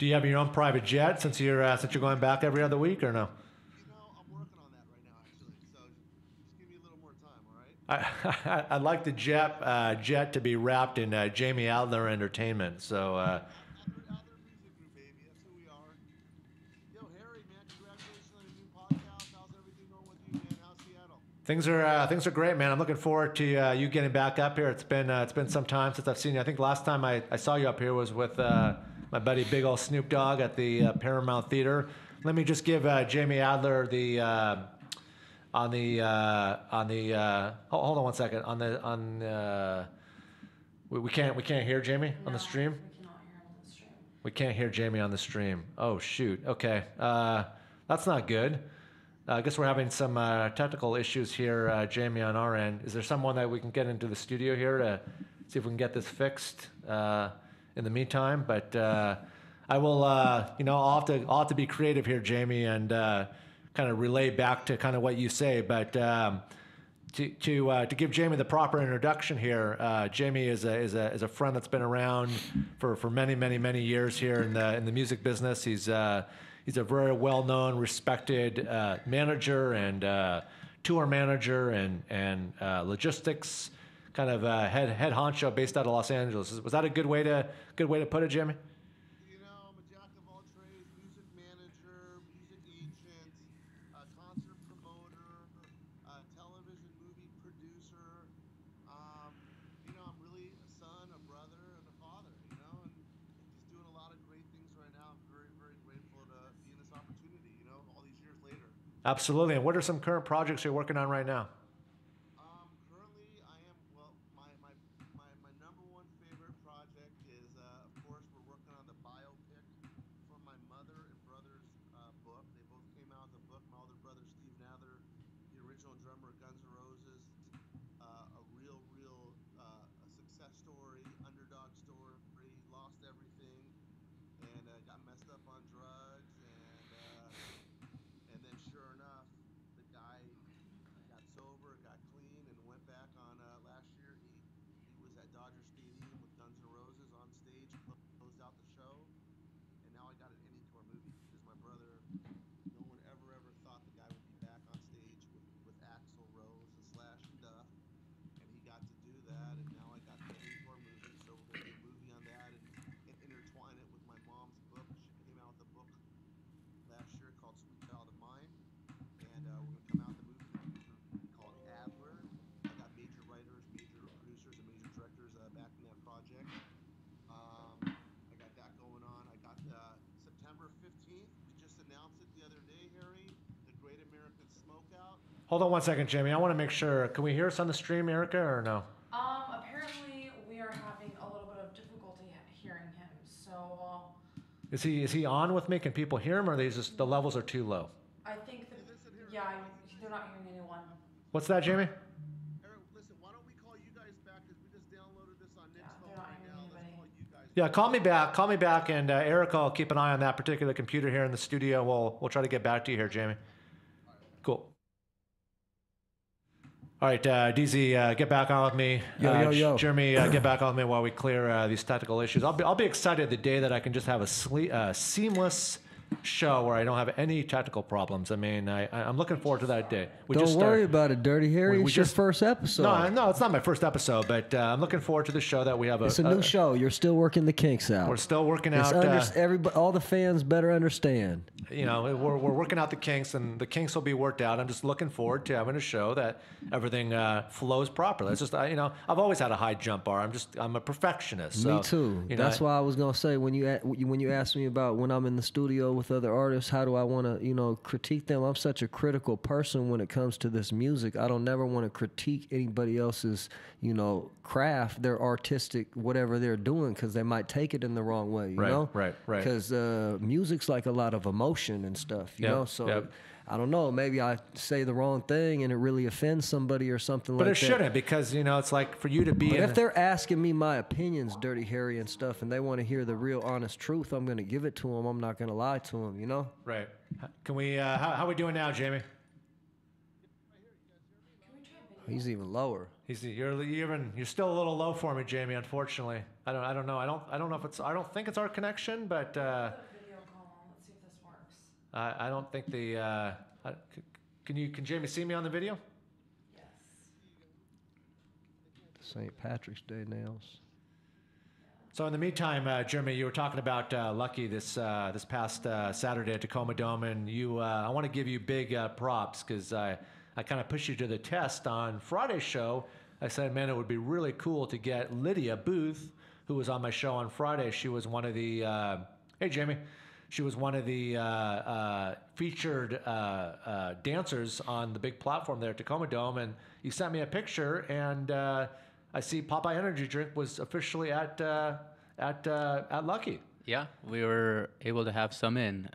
Do you have your own private jet since you're going back every other week, or no? You know, I'm working on that right now, actually. So just give me a little more time, all right? I'd like the jet to be wrapped in Jamie Adler Entertainment. So Adler Music Group, baby. That's who we are. Yo, Harry, man, congratulations on a new podcast. How's everything going with you, man? How's Seattle? things are great, man. I'm looking forward to you getting back up here. It's been some time since I've seen you. I think last time I saw you up here was with my buddy Big Ol' Snoop Dogg at the Paramount Theater. Let me just give Jamie Adler the on the hold on one second we can't hear Jamie on the stream. We cannot hear him on the stream. We can't hear Jamie on the stream. Oh shoot. Okay, that's not good. I guess we're having some technical issues here, Jamie, on our end. Is there someone that we can get into the studio here to see if we can get this fixed in the meantime? But I will, I'll have to be creative here, Jamie, and kind of relay back to kind of what you say. But to give Jamie the proper introduction here, Jamie is a friend that's been around for many years here in the music business. He's a very well-known, respected manager and tour manager and logistics kind of head honcho based out of Los Angeles. Was that a good way to put it, Jimmy? You know, I'm a jack of all trades, music manager, music agent, concert promoter, television movie producer. I'm really a son, a brother, and a father, and just doing a lot of great things right now. I'm very, very grateful to be in this opportunity, all these years later. Absolutely. And what are some current projects you're working on right now? Currently, I am, my number one favorite project is, of course, we're working on the biopic for my mother and brother's book. They both came out with a book. My older brother, Steve Nather, the original drummer of Guns N' Roses, a real success story, underdog story, lost everything, and got messed up on drugs, and then sure enough, the guy got sober, got clean, and went back on last year. He was at Dodger Stadium with Guns N' Roses on stage, closed out the show, and now I got an encore movie because my brother, no one ever thought the guy would be back on stage with Axl Rose and Slash and Duff, and he got to do that, and now I got the encore movie, so we're gonna do a movie on that and intertwine it with my mom's book. She came out with a book last year called Sweet Child of Mine, and we're gonna come out with a movie called Adler. I got major writers, major producers, and major directors backing that project. I got that going on. I got September 15th. We just announced it the other day, Harry. The Great American Smokeout. Hold on one second, Jamie. I want to make sure. Can we hear us on the stream, Erica, or no? Apparently we are having a little bit of difficulty hearing him. So Is he on with me? Can people hear him, or the levels are too low? I think that they're not hearing anyone. What's that, Jamie? Eric, listen, why don't we call you guys back because we just downloaded this on Nick's phone they're not right hearing now. Let's anybody. call you guys. Yeah, call me back, and Erica will keep an eye on that particular computer here in the studio. We'll try to get back to you here, Jamie. Cool. All right, DZ, get back on with me. Yo. Jeremy, get back on with me while we clear these technical issues. I'll be excited the day that I can just have a seamless show where I don't have any technical problems. I mean, I'm looking forward to that day. Don't worry about it, Dirty Harry. we It's your just- first episode. No, it's not my first episode, but I'm looking forward to the show that we have. It's a new show. You're still working the kinks out. We're still working It's out. all the fans better understand. We're working out the kinks, and the kinks will be worked out. I'm just looking forward to having a show that everything flows properly. It's just I've always had a high jump bar. I'm a perfectionist. So, Me too. That's why I was gonna say when you asked me about when I'm in the studio with other artists, how do I want to critique them? I'm such a critical person when it comes to this music. I don't never want to critique anybody else's craft, their artistic whatever they're doing, because they might take it in the wrong way. You know, right. Because music's like a lot of emotion and stuff. You know, so. I don't know. Maybe I say the wrong thing and it really offends somebody or something like that. But it shouldn't, because it's like for you to be. But if they're asking me my opinions, Dirty Harry and stuff, and they want to hear the real, honest truth, I'm going to give it to them. I'm not going to lie to them. Right. Can we? How are we doing now, Jamie? He's even lower. You're still a little low for me, Jamie. Unfortunately, I don't know. I don't know if it's. I don't think it's our connection, but. I don't think the. Can Jamie see me on the video? St. Patrick's Day nails. So in the meantime, Jeremy, you were talking about Lucky this past Saturday at Tacoma Dome, and I want to give you big props because I kind of pushed you to the test on Friday's show. I said, man, it would be really cool to get Lydia Booth, who was on my show on Friday. She was one of the hey Jamie, she was one of the featured dancers on the big platform there at Tacoma Dome, and you sent me a picture, and I see Popeye Energy Drink was officially at Lucky. Yeah, we were able to have some in.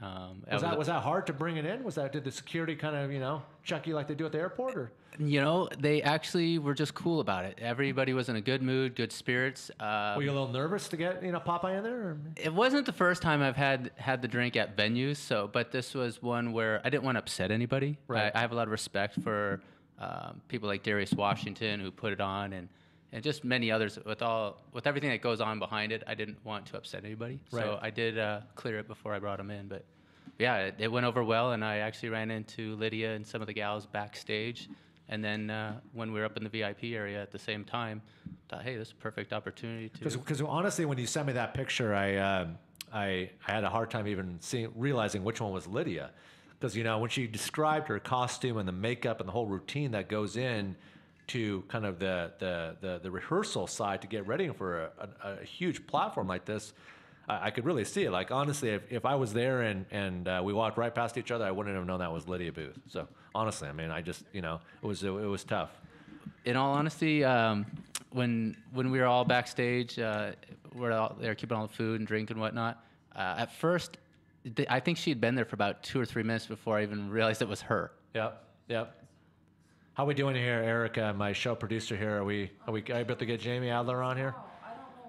Was that hard to bring it in? Did the security kind of check you like they do at the airport, or? They actually were just cool about it. Everybody was in a good mood, good spirits. Were you a little nervous to get Popeye in there? Or? It wasn't the first time I've had the drink at venues, but this was one where I didn't want to upset anybody. Right. I have a lot of respect for people like Darius Washington who put it on, and just many others. With everything that goes on behind it, I didn't want to upset anybody. Right. So I did clear it before I brought them in. But yeah, it went over well, and I actually ran into Lydia and some of the gals backstage. And then when we were up in the VIP area at the same time, thought, hey, this is a perfect opportunity to. Because honestly, when you sent me that picture, I had a hard time even realizing which one was Lydia. Because when she described her costume and the makeup and the whole routine that goes in to kind of the rehearsal side to get ready for a huge platform like this, I could really see it. Like, honestly, if I was there and we walked right past each other, I wouldn't have known that was Lydia Booth. So honestly, I mean, I just, it was tough. In all honesty, when we were all backstage, we're all there keeping all the food and drink and whatnot. At first, I think she'd been there for about 2 or 3 minutes before I even realized it was her. Yep. How we doing here, Erica, my show producer here? Are we able to get Jamie Adler on here?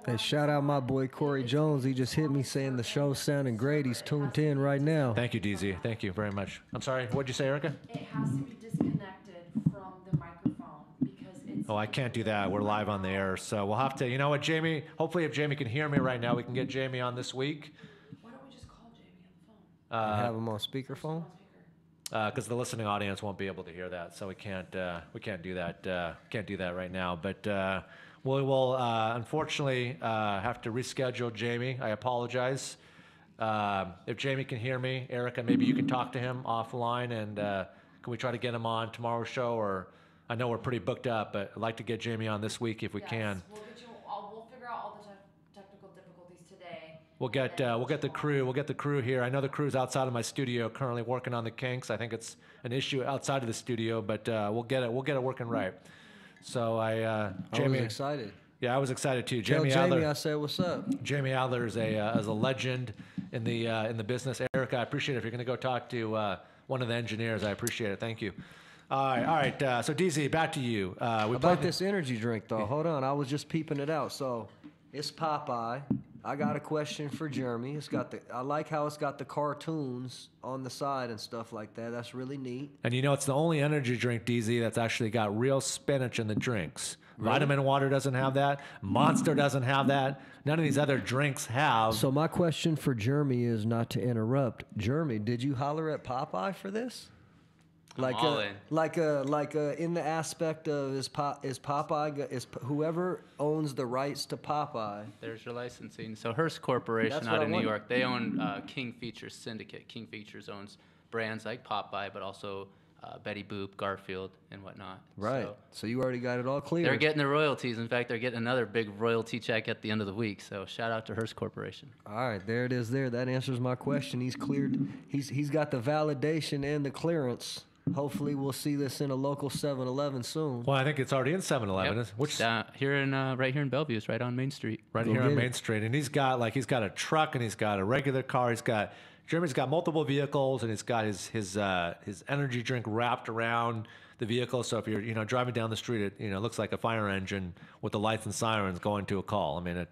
Hey, shout out my boy Corey Jones. He just hit me saying the show's sounding great. He's tuned in right now. Thank you, DZ. Thank you very much. I'm sorry, what'd you say, Erica? It has to be disconnected from the microphone because it's. Oh, I can't do that. We're live on the air. So we'll have to, you know what, Jamie? Hopefully if Jamie can hear me right now, we can get Jamie on this week. Why don't we just call Jamie on the phone? Have him on speakerphone? Because the listening audience won't be able to hear that, so we can't do that. Can't do that right now. But we will unfortunately have to reschedule Jamie. I apologize. If Jamie can hear me, Erica, maybe you can talk to him offline, and can we try to get him on tomorrow's show? Or I know we're pretty booked up, but I'd like to get Jamie on this week if we can. We'll get you. We'll figure out all the technical difficulties today. We'll get the crew. We'll get the crew here. I know the crew's outside of my studio currently working on the kinks. I think it's an issue outside of the studio, but we'll get it working right. So Jamie, I was excited. Yeah, I was excited too. Tell Jamie Jamie Adler. I said what's up. Jamie Adler is a legend in the business. Erica, I appreciate it. If you're going to go talk to one of the engineers, I appreciate it. Thank you. All right. So DZ, back to you. About this energy drink though. Hold on, I was just peeping it out. So it's Popeye. I got a question for Jeremy. I like how it's got the cartoons on the side and stuff like that. That's really neat. And it's the only energy drink, DZ, that's actually got real spinach in the drinks. Really? Vitamin Water doesn't have that. Monster doesn't have that. None of these other drinks have. So my question for Jeremy is, not to interrupt. Jeremy, did you holler at Popeye for this? Like in the aspect of is Popeye whoever owns the rights to Popeye. There's your licensing. So Hearst Corporation out of New York, they own King Features Syndicate. King Features owns brands like Popeye, but also Betty Boop, Garfield, and whatnot. Right. So you already got it all clear. They're getting the royalties. In fact, they're getting another big royalty check at the end of the week. So shout out to Hearst Corporation. All right, there it is. That answers my question. He's cleared. He's got the validation and the clearance. Hopefully, we'll see this in a local 7-Eleven soon. Well, I think it's already in 7-Eleven. Yep. Which right here in Bellevue, it's right on Main Street. Right here on Main Street, and he's got a truck, and he's got a regular car. Jeremy's got multiple vehicles, and he's got his energy drink wrapped around the vehicle. So if you're driving down the street, it looks like a fire engine with the lights and sirens going to a call. I mean,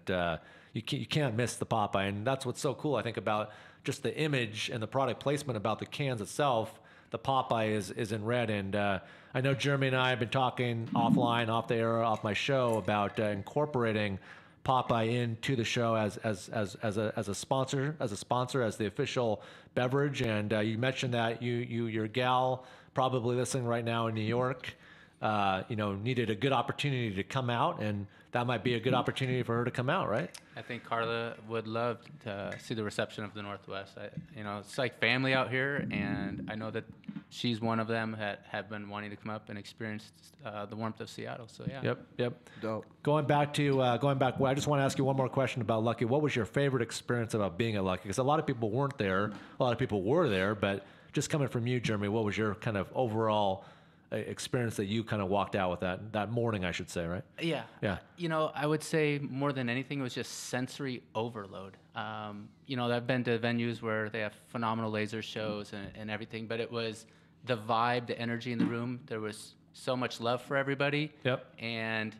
you can't miss the Popeye, and that's what's so cool, I think, about just the image and the product placement about the cans itself. The Popeye is in red, and I know Jeremy and I have been talking offline, off the air, off my show about incorporating Popeye into the show as a sponsor, as the official beverage. And you mentioned that your gal, probably listening right now in New York, needed a good opportunity to come out, and that might be a good opportunity for her to come out, right? I think Carla would love to see the reception of the Northwest. It's like family out here, and I know that she's one of them that have been wanting to come up and experience the warmth of Seattle. So yeah. Yep. Dope. Going back, I just want to ask you one more question about Lucky. What was your favorite experience about being at Lucky? Because a lot of people weren't there, a lot of people were there, but just coming from you, Jeremy, what was your kind of overall experience that you kind of walked out with that morning, I should say, right? Yeah. Yeah. I would say more than anything, it was just sensory overload. I've been to venues where they have phenomenal laser shows and everything, but it was the vibe, the energy in the room. There was so much love for everybody. Yep. And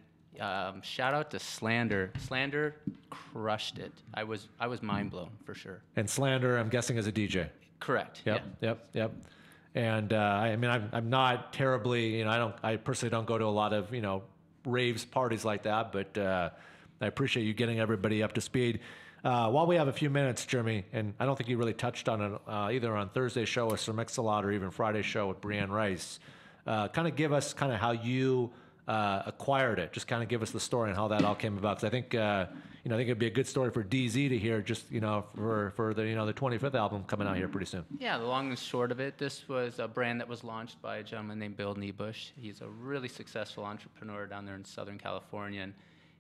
shout out to Slander. Slander crushed it. I was mind blown for sure. And Slander, I'm guessing, is a DJ. Correct. Yep. Yeah. Yep. And I'm not terribly, I personally don't go to a lot of, raves, parties like that, but I appreciate you getting everybody up to speed. While we have a few minutes, Jeremy, and I don't think you really touched on it either on Thursday's show with Sir Mix-a-Lot or even Friday's show with Brianne Rice. Kind of give us kind of how you acquired it. Just kind of give us the story and how that all came about. Because I think I think it'd be a good story for DZ to hear. Just for the the 25th album coming out here pretty soon. Yeah, the long and short of it, this was a brand that was launched by a gentleman named Bill Niebusch. He's a really successful entrepreneur down there in Southern California, and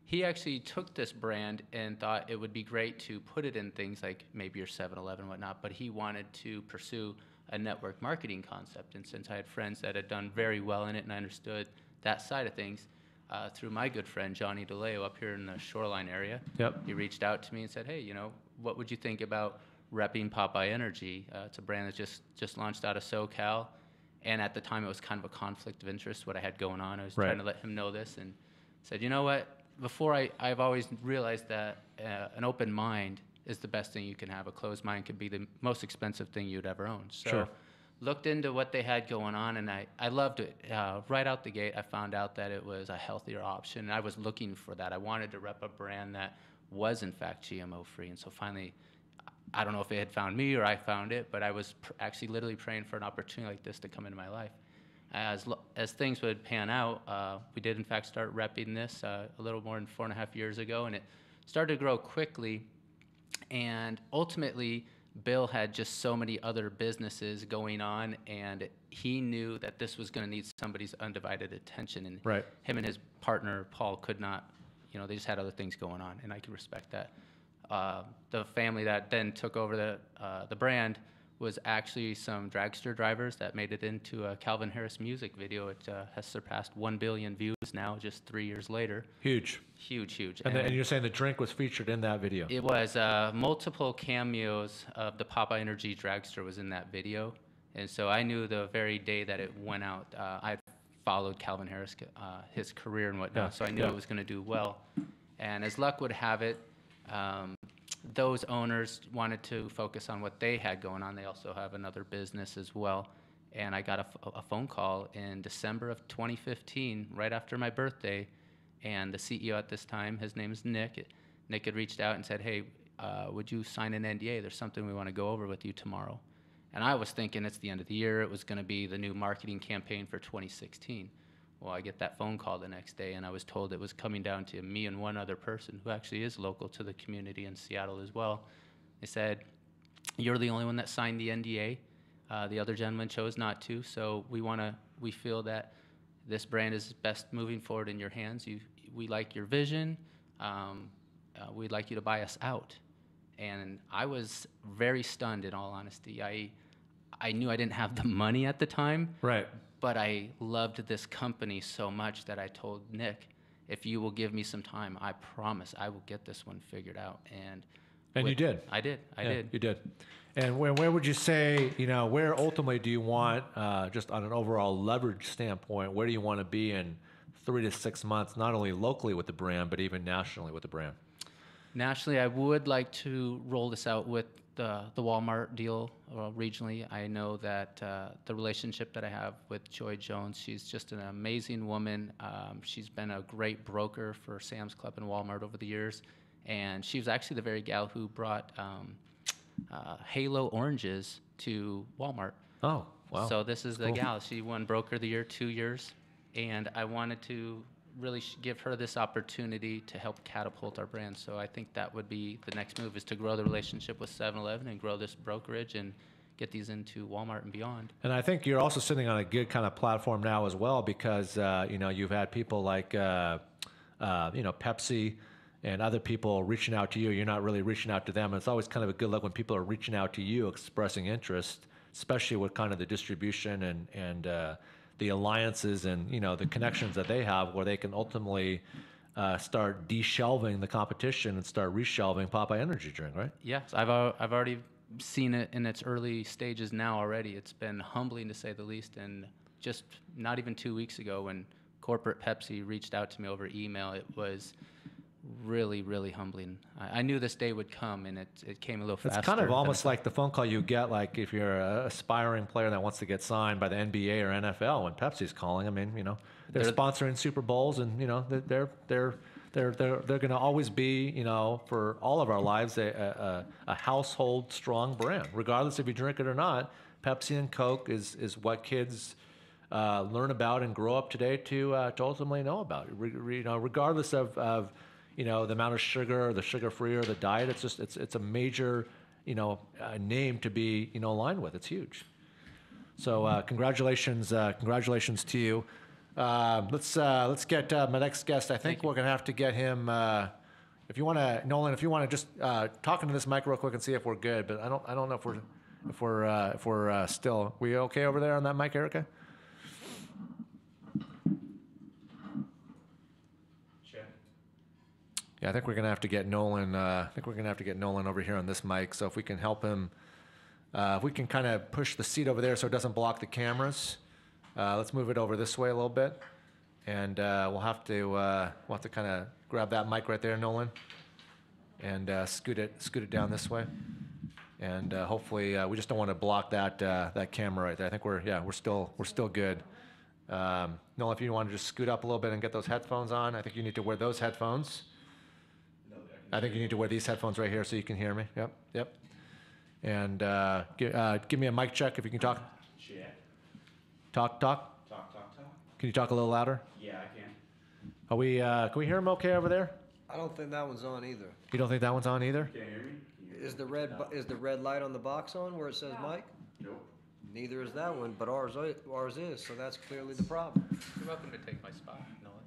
he actually took this brand and thought it would be great to put it in things like maybe your 7-Eleven and whatnot, but he wanted to pursue a network marketing concept. And since I had friends that had done very well in it and I understood that side of things, through my good friend Johnny DeLeo up here in the Shoreline area, Yep. he reached out to me and said, hey, what would you think about repping Popeye Energy? It's a brand that just launched out of SoCal, and at the time it was kind of a conflict of interest, what I had going on. I was trying to let him know this, and said, you know what? Before I've always realized that an open mind is the best thing you can have. A closed mind could be the most expensive thing you'd ever own. So Sure. Looked into what they had going on, and I loved it. Right out the gate, I found out that it was a healthier option, and I was looking for that. I wanted to rep a brand that was, in fact, GMO-free. And so finally, I don't know if it had found me or I found it, but I was actually literally praying for an opportunity like this to come into my life. As things would pan out, we did, in fact, start repping this a little more than 4.5 years ago, and it started to grow quickly. And ultimately, Bill had just so many other businesses going on, and he knew that this was going to need somebody's undivided attention. And Right. him and his partner, Paul, could not, they just had other things going on, and I could respect that. The family that then took over the brand was actually some dragster drivers that made it into a Calvin Harris music video. It has surpassed 1 billion views now, just 3 years later. Huge. Huge. And you're saying the drink was featured in that video. It was multiple cameos of the Popeye Energy dragster was in that video. And so I knew the very day that it went out, I had followed Calvin Harris, his career and whatnot, so I knew it was going to do well. And as luck would have it, those owners wanted to focus on what they had going on. They also have another business as well. And I got a phone call in December of 2015, right after my birthday. And the CEO at this time, his name is Nick. Nick had reached out and said, hey, would you sign an NDA? There's something we want to go over with you tomorrow. And I was thinking it's the end of the year. It was going to be the new marketing campaign for 2016. Well, I get that phone call the next day, and I was told it was coming down to me and one other person who actually is local to the community in Seattle as well. They said, you're the only one that signed the NDA. The other gentleman chose not to, so we feel that this brand is best moving forward in your hands. We like your vision. We'd like you to buy us out. And I was very stunned, in all honesty. I knew I didn't have the money at the time. Right. But I loved this company so much that I told Nick, if you will give me some time, I promise I will get this one figured out. And you did. I did. You did. And where would you say, where ultimately do you want, just on an overall leverage standpoint, where do you want to be in 3 to 6 months, not only locally with the brand, but even nationally with the brand? Nationally, I would like to roll this out with the Walmart deal regionally. I know that the relationship that I have with Joy Jones, she's just an amazing woman. She's been a great broker for Sam's Club and Walmart over the years. And she was actually the very gal who brought Halo oranges to Walmart. Oh, wow. So this is That's the cool. gal. She won Broker of the Year 2 years. And I wanted to really give her this opportunity to help catapult our brand. So I think that would be the next move, is to grow the relationship with 7-Eleven and grow this brokerage and get these into Walmart and beyond. And I think you're also sitting on a good kind of platform now as well, because you've had people like Pepsi and other people reaching out to you. You're not really reaching out to them. And it's always kind of a good look when people are reaching out to you, expressing interest, especially with kind of the distribution and the alliances and the connections that they have, where they can ultimately start de-shelving the competition and start reshelving Popeye Energy Drink, right? Yes, I've already seen it in its early stages now already. It's been humbling, to say the least. And just not even 2 weeks ago, when corporate Pepsi reached out to me over email, it was really, really humbling. I knew this day would come, and it came a little faster. It's kind of almost like the phone call you get, like if you're an aspiring player that wants to get signed by the NBA or NFL when Pepsi's calling. I mean, they're sponsoring Super Bowls, and they're going to always be, for all of our lives, a household strong brand, regardless if you drink it or not. Pepsi and Coke is what kids learn about and grow up today to ultimately know about. Regardless of the amount of sugar, or the sugar-free, or the diet. It's a major, name to be, aligned with. It's huge. So congratulations to you. Let's get my next guest. I think we're gonna have to get him. If you want to, Nolan, if you want to just talk into this mic real quick and see if we're good. But I don't know if we're still. We okay over there on that mic, Erica? Yeah, I think we're gonna have to get Nolan. Over here on this mic. So if we can help him, if we can kind of push the seat over there so it doesn't block the cameras. Let's move it over this way a little bit, and we'll have to kind of grab that mic right there, Nolan, and scoot it down this way, and hopefully we just don't want to block that camera right there. I think we're still good. Nolan, if you want to just scoot up a little bit and get those headphones on, I think you need to wear those headphones. I think you need to wear these headphones right here so you can hear me. Yep. And give me a mic check if you can talk. Check. Talk. Talk. Can you talk a little louder? Yeah, I can. Are we? Can we hear him okay over there? I don't think that one's on either. You don't think that one's on either? Can you hear me? Is the red light on the box on where it says mic? Nope. Neither is that one, but ours is, so that's clearly the problem. You're welcome to take my spot, Nolan.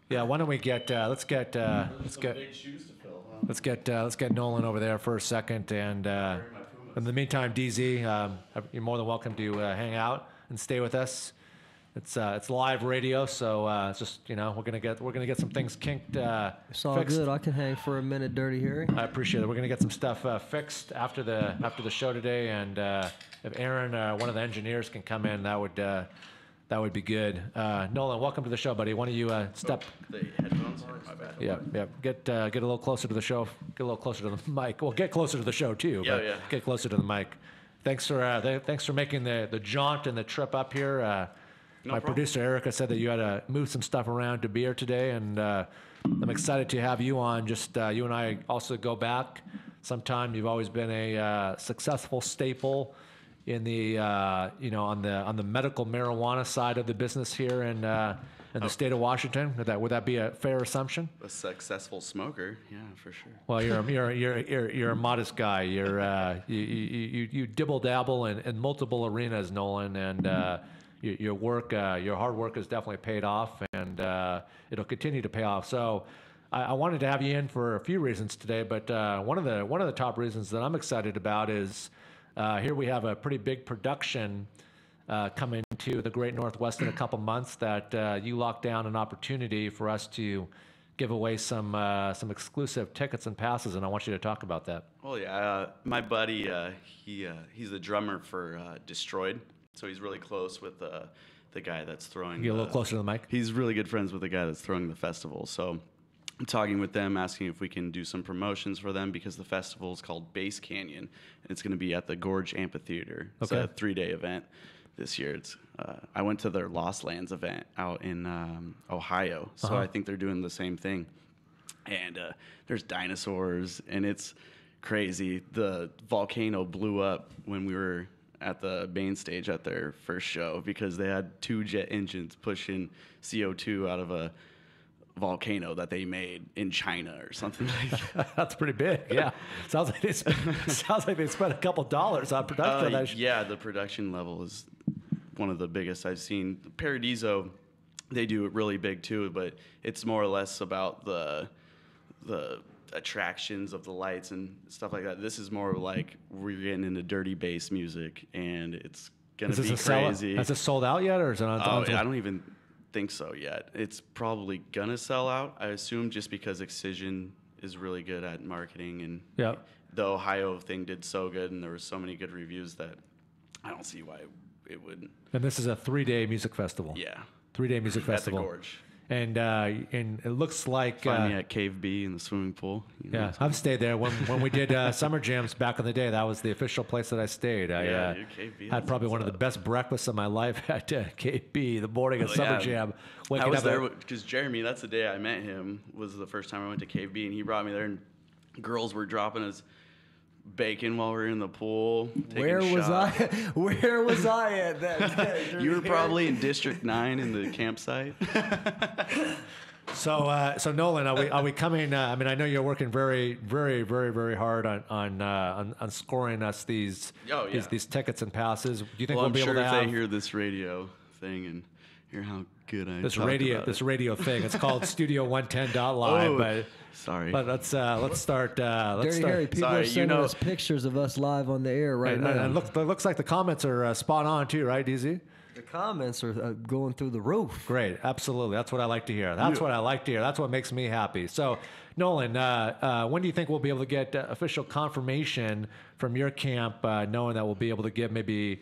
Yeah. Why don't we get? Let's get. Big shoes to fill, huh? Let's get Nolan over there for a second, and in the meantime, DZ, you're more than welcome to hang out and stay with us. It's live radio, so it's just we're gonna get some things kinked. It's all fixed. good. I can hang for a minute, Dirty Harry. I appreciate it. We're gonna get some stuff fixed after the show today, and if Aaron, one of the engineers, can come in, that would be good. Nolan, welcome to the show, buddy. Why don't you step? The headphones? My bad. Yeah. Get a little closer to the show. Get a little closer to the mic. Well, get closer to the show too. Yeah, but yeah. Get closer to the mic. Thanks for making the jaunt and the trip up here. No My problem. producer Erica said that you had to move some stuff around to be here today, and I'm excited to have you on. Just you and I also go back sometime. You've always been a successful staple in the on the medical marijuana side of the business here in the state of Washington. Would that be a fair assumption? A successful smoker, yeah, for sure. Well, you're a modest guy. You dibble dabble in multiple arenas, Nolan, and your hard work has definitely paid off, and it'll continue to pay off. So I wanted to have you in for a few reasons today, but one of the top reasons that I'm excited about is here we have a pretty big production coming to the Great Northwest in a couple months that you locked down an opportunity for us to give away some exclusive tickets and passes, and I want you to talk about that. Well, yeah, my buddy, he's the drummer for Destroyed, so he's really close with the guy that's throwing. Get a little closer to the mic. He's really good friends with the guy that's throwing the festival. So I'm talking with them, asking if we can do some promotions for them because the festival is called Base Canyon, and it's going to be at the Gorge Amphitheater. It's a 3-day event this year. It's I went to their Lost Lands event out in Ohio, so I think they're doing the same thing. And there's dinosaurs, and it's crazy. The volcano blew up when we were at the main stage at their first show because they had 2 jet engines pushing CO2 out of a volcano that they made in China or something like that. That's pretty big. Yeah, sounds like they spent a couple dollars on production. Of that yeah, the production level is one of the biggest I've seen. Paradiso, they do it really big too, but it's more or less about the attractions of the lights and stuff like that. This is more like we're getting into dirty bass music, and it's gonna be crazy. Has it sold out yet, or is it on? I don't even think so yet. It's probably gonna sell out, I assume, just because Excision is really good at marketing, and the Ohio thing did so good, and there were so many good reviews that I don't see why it wouldn't. And this is a 3-day music festival. Yeah, 3-day music festival at the Gorge. And it looks like find me at Cave B in the swimming pool. Yeah, I've stayed there when we did summer jams back in the day. That was the official place that I stayed. I had probably one of the best breakfasts of my life at Cave B the morning of summer jam. I was there because Jeremy. That's the day I met him. Was the first time I went to Cave B, and he brought me there. And girls were dropping us bacon while we were in the pool. Where was I? Where was I at that day? You were probably in District 9 in the campsite. So Nolan, are we coming? I mean, I know you're working very, very, very, very hard on scoring us these tickets and passes. Do you think we'll be able to have? I'm sure if they hear this radio thing and hear how good I this talk radio about this it. radio thing. It's called Studio110.live. Oh, sorry. But let's start. Dirty Harry, people are sending us pictures of us live on the air right now. And it looks like the comments are spot on too, right, DZ? The comments are going through the roof. Great, absolutely. That's what I like to hear. That's what makes me happy. So, Nolan, when do you think we'll be able to get official confirmation from your camp, knowing that we'll be able to give maybe,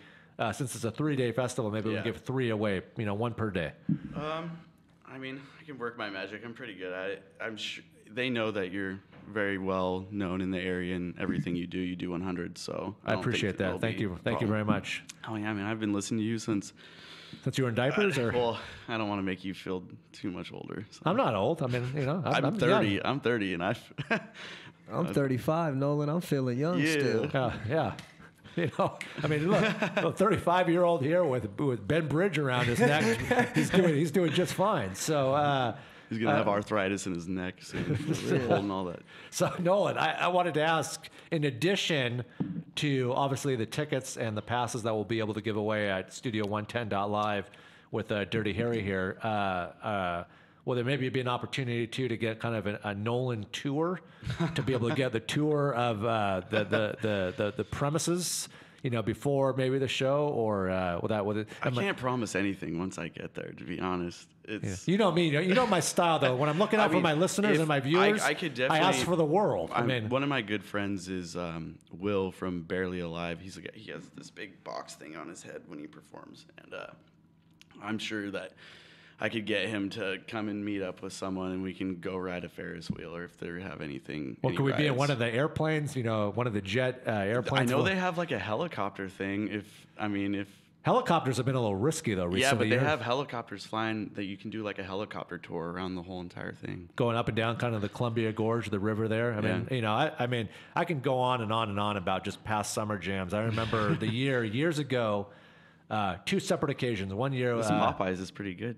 since it's a 3-day festival, maybe we'll give 3 away, 1 per day? I mean, I can work my magic. I'm pretty good at it. I'm sure they know that you're very well known in the area, and everything you do 100. So I appreciate that. Thank you very much. Oh yeah, I mean, I've been listening to you since you were in diapers, or? Well, I don't want to make you feel too much older. So. I'm not old. I mean, I'm 30. Young. I'm 30, and I'm 35, Nolan. I'm feeling young still. Yeah. I mean, look, a 35-year-old here with Ben Bridge around his neck, he's doing just fine. So he's gonna have arthritis in his neck soon, holding all that. So Nolan, I wanted to ask, in addition to obviously the tickets and the passes that we'll be able to give away at Studio110.live with Dirty Harry here, well, there maybe be an opportunity too to get kind of a Nolan tour, to be able to get the tour of the premises, before maybe the show, or I can't promise anything once I get there. To be honest, it's you know me, you know my style though. When I'm looking out for my listeners and my viewers, I could definitely. I ask for the world. One of my good friends is Will from Barely Alive. He has this big box thing on his head when he performs, and I'm sure that I could get him to come and meet up with someone, and we can go ride a Ferris wheel, or if they have anything. Well, could we be in one of the airplanes? One of the jet airplanes. I know they have like a helicopter thing. If helicopters have been a little risky though recently. Yeah, but they have helicopters flying that you can do like a helicopter tour around the whole entire thing, going up and down kind of the Columbia Gorge, the river there. I mean, I can go on and on and on about just past summer jams. I remember years ago, 2 separate occasions. One year, Popeyes is pretty good.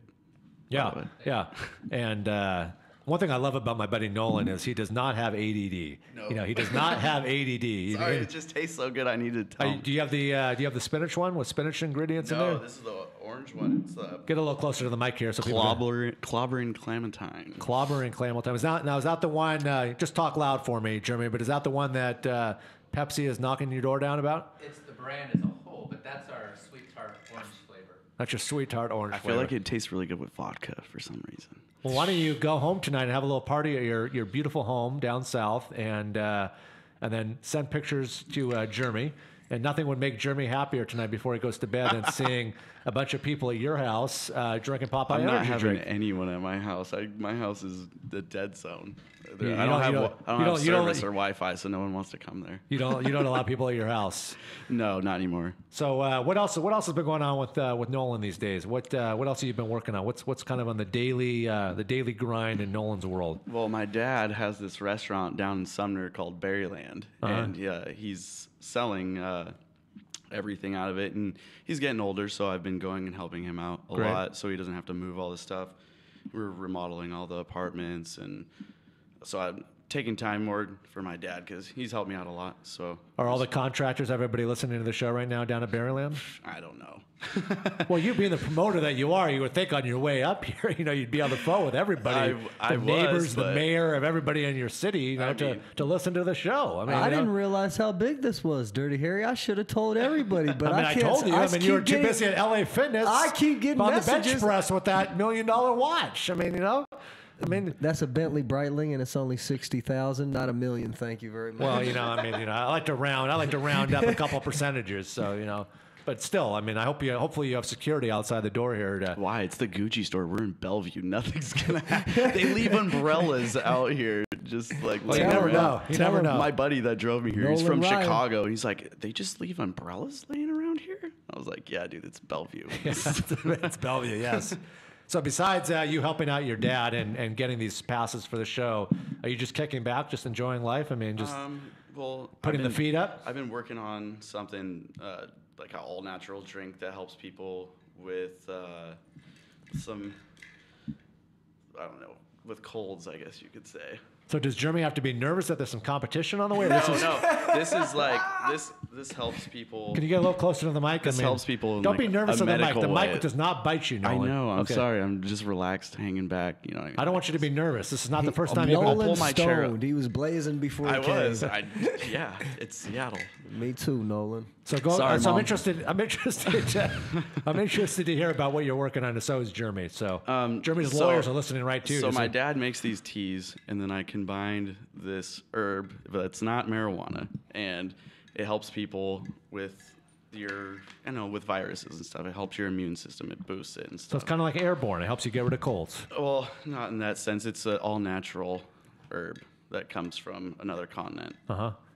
Yeah. And one thing I love about my buddy Nolan is he does not have ADD. No. He does not have ADD. Sorry, it just tastes so good. I need to tell him. Do you have the spinach one with spinach ingredients in there? No, this is the orange one. It's get a little closer to the mic here, so clobbering clementine. Clobbering clementine. Is that the one? Just talk loud for me, Jeremy. But is that the one that Pepsi is knocking your door down about? It's the brand as a whole, but that's our sweet tart orange flavor. That's your sweet tart orange flavor. I feel like it tastes really good with vodka for some reason. Well, why don't you go home tonight and have a little party at your beautiful home down south, and then send pictures to Jeremy, And nothing would make Jeremy happier tonight before he goes to bed than seeing a bunch of people at your house drinking Popeye I'm not energy having drink. anyone at my house. My house is the dead zone. You I don't have you don't- service or Wi-Fi, so no one wants to come there. You don't allow people at your house. No, not anymore. So what else has been going on with Nolan these days? What else have you been working on? What's kind of on the daily grind in Nolan's world? Well, my dad has this restaurant down in Sumner called Berryland, and he's selling everything out of it. And he's getting older, so I've been going and helping him out a lot, so he doesn't have to move all this stuff. We're remodeling all the apartments, and so I'm taking time more for my dad because he's helped me out a lot. So Are all the contractors, everybody listening to the show right now down at Berryland? I don't know. Well, you being the promoter that you are, you would think on your way up here, you'd be on the phone with everybody, I the neighbors, was, the but- mayor, of everybody in your city, to listen to the show. I mean, I didn't realize how big this was, Dirty Harry. I should have told everybody, but I can't. told you. I mean, you were too busy at LA Fitness. I keep getting on messages. the bench press with that $1 million watch. I mean, That's a Bentley Breitling, and it's only 60,000, not $1 million. Thank you very much. well, I like to round up a couple percentages. So, but still, hopefully you have security outside the door here. Why? It's the Gucci store. We're in Bellevue. Nothing's gonna happen. They leave umbrellas out here, just like. Well, you laying never around. know. You never know. My buddy that drove me here, he's Nolan from Ryan. Chicago. He's like, they just leave umbrellas laying around here. I was like, yeah, dude, it's Bellevue. It's Bellevue, yes. So besides you helping out your dad and getting these passes for the show, are you just kicking back, just enjoying life? I mean, just putting the feet up? I've been working on something like an all-natural drink that helps people with some, I don't know, with colds, I guess you could say. So does Jeremy have to be nervous that there's some competition on the way? No. This is like this helps people. Can you get a little closer to the mic? This helps people in Don't be like nervous a of the mic. medical The way. mic does not bite you, I Nolan. know. I'm Okay. sorry. I'm just relaxed, hanging back. You know what I mean? I don't want you to be nervous. This is not the first time you've Nolan pull my chair up. stoned. He was blazing before he I came. was. Yeah, it's Seattle. Me too, Nolan. So go. Sorry, so I'm Mom. interested. I'm interested to hear about what you're working on. And so is Jeremy. So Jeremy's so- lawyers are listening right too. So my dad makes these teas, and then I combined this herb that's not marijuana, and it helps people with with viruses and stuff. It helps your immune system. It boosts it and So stuff. it's kind of like airborne. It helps you get rid of colds. Well, not in that sense. It's an all-natural herb that comes from another continent.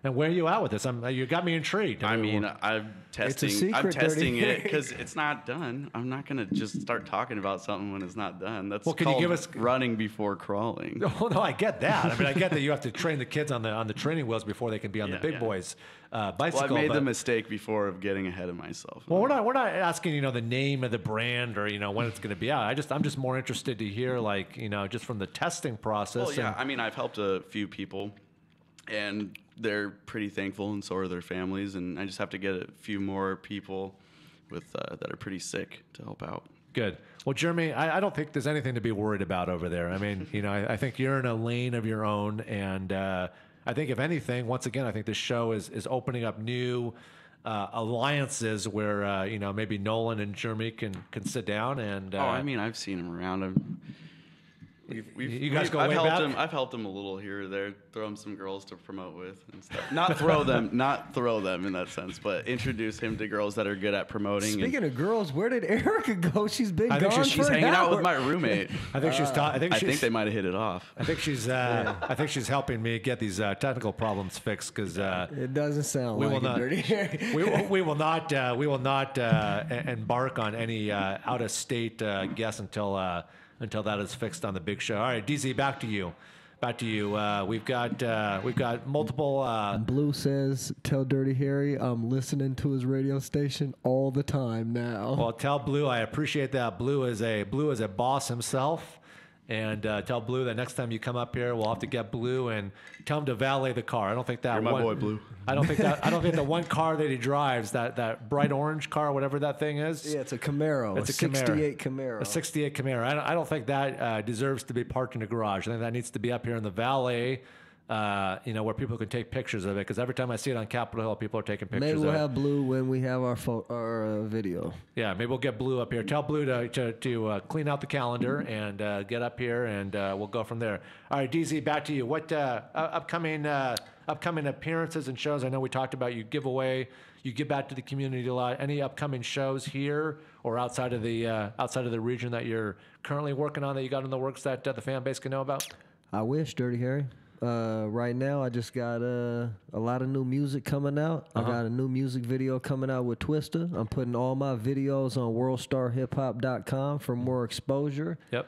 And where are you at with this? You got me intrigued. I mean, I'm testing. secret, I'm testing Dirty. it because it's not done. I'm not gonna just start talking about something when it's not done. That's Well, can you called give us- running before crawling. Oh no, I get that. I get that you have to train the kids on the training wheels before they can be on the Yeah, big yeah. boys Well, bicycle. I've made but- the mistake before of getting ahead of myself. Well, we're not asking the name of the brand or when it's going to be out. I'm just more interested to hear just from the testing process. Well, yeah. I mean, I've helped a few people, and they're pretty thankful, and so are their families. And I just have to get a few more people with that are pretty sick to help out. Good. Well, Jeremy, I don't think there's anything to be worried about over there. I mean, I think you're in a lane of your own, and I think if anything, once again, I think this show is opening up new alliances where maybe Nolan and Jeremy can sit down and. I mean, I've seen him around. You guys go I've way helped back? him. I've helped him a little here or there. Throw him some girls to promote with and stuff. Not throw them in that sense, but introduce him to girls that are good at promoting. Speaking of girls, where did Erica go? She's been I think gone she's for hanging an out with hour. my roommate. I think she's. I think they might have hit it off. I think she's. I think she's helping me get these technical problems fixed because. It doesn't sound We like will it, not. Dirty Harry. We will not. We will not embark on any out of state guests until that is fixed on the big show. All right, DZ, back to you. We've got multiple. Blue says, tell Dirty Harry I'm listening to his radio station all the time now. Well, tell Blue I appreciate that. Blue is a boss himself. And tell Blue that next time you come up here, we'll have to get Blue and tell him to valet the car. I don't think that You're my boy, Blue. I don't think the one car that he drives, that bright orange car, whatever that thing is. Yeah, it's a Camaro. It's a 68 Camaro. A 68 Camaro. I don't think that deserves to be parked in a garage. I think that needs to be up here in the valet where people can take pictures of it. Because every time I see it on Capitol Hill, people are taking pictures Maybe of we'll it. have Blue when we have our video. Yeah, maybe we'll get Blue up here. Tell Blue to clean out the calendar and get up here, and we'll go from there. All right, DZ, back to you. What upcoming appearances and shows? I know we talked about you give back to the community a lot. Any upcoming shows here or outside of the region that you're currently working on that you got in the works that the fan base can know about? I wish, Dirty Harry. Right now, I just got a lot of new music coming out. I got a new music video coming out with Twista. I'm putting all my videos on worldstarhiphop.com for more exposure. Yep.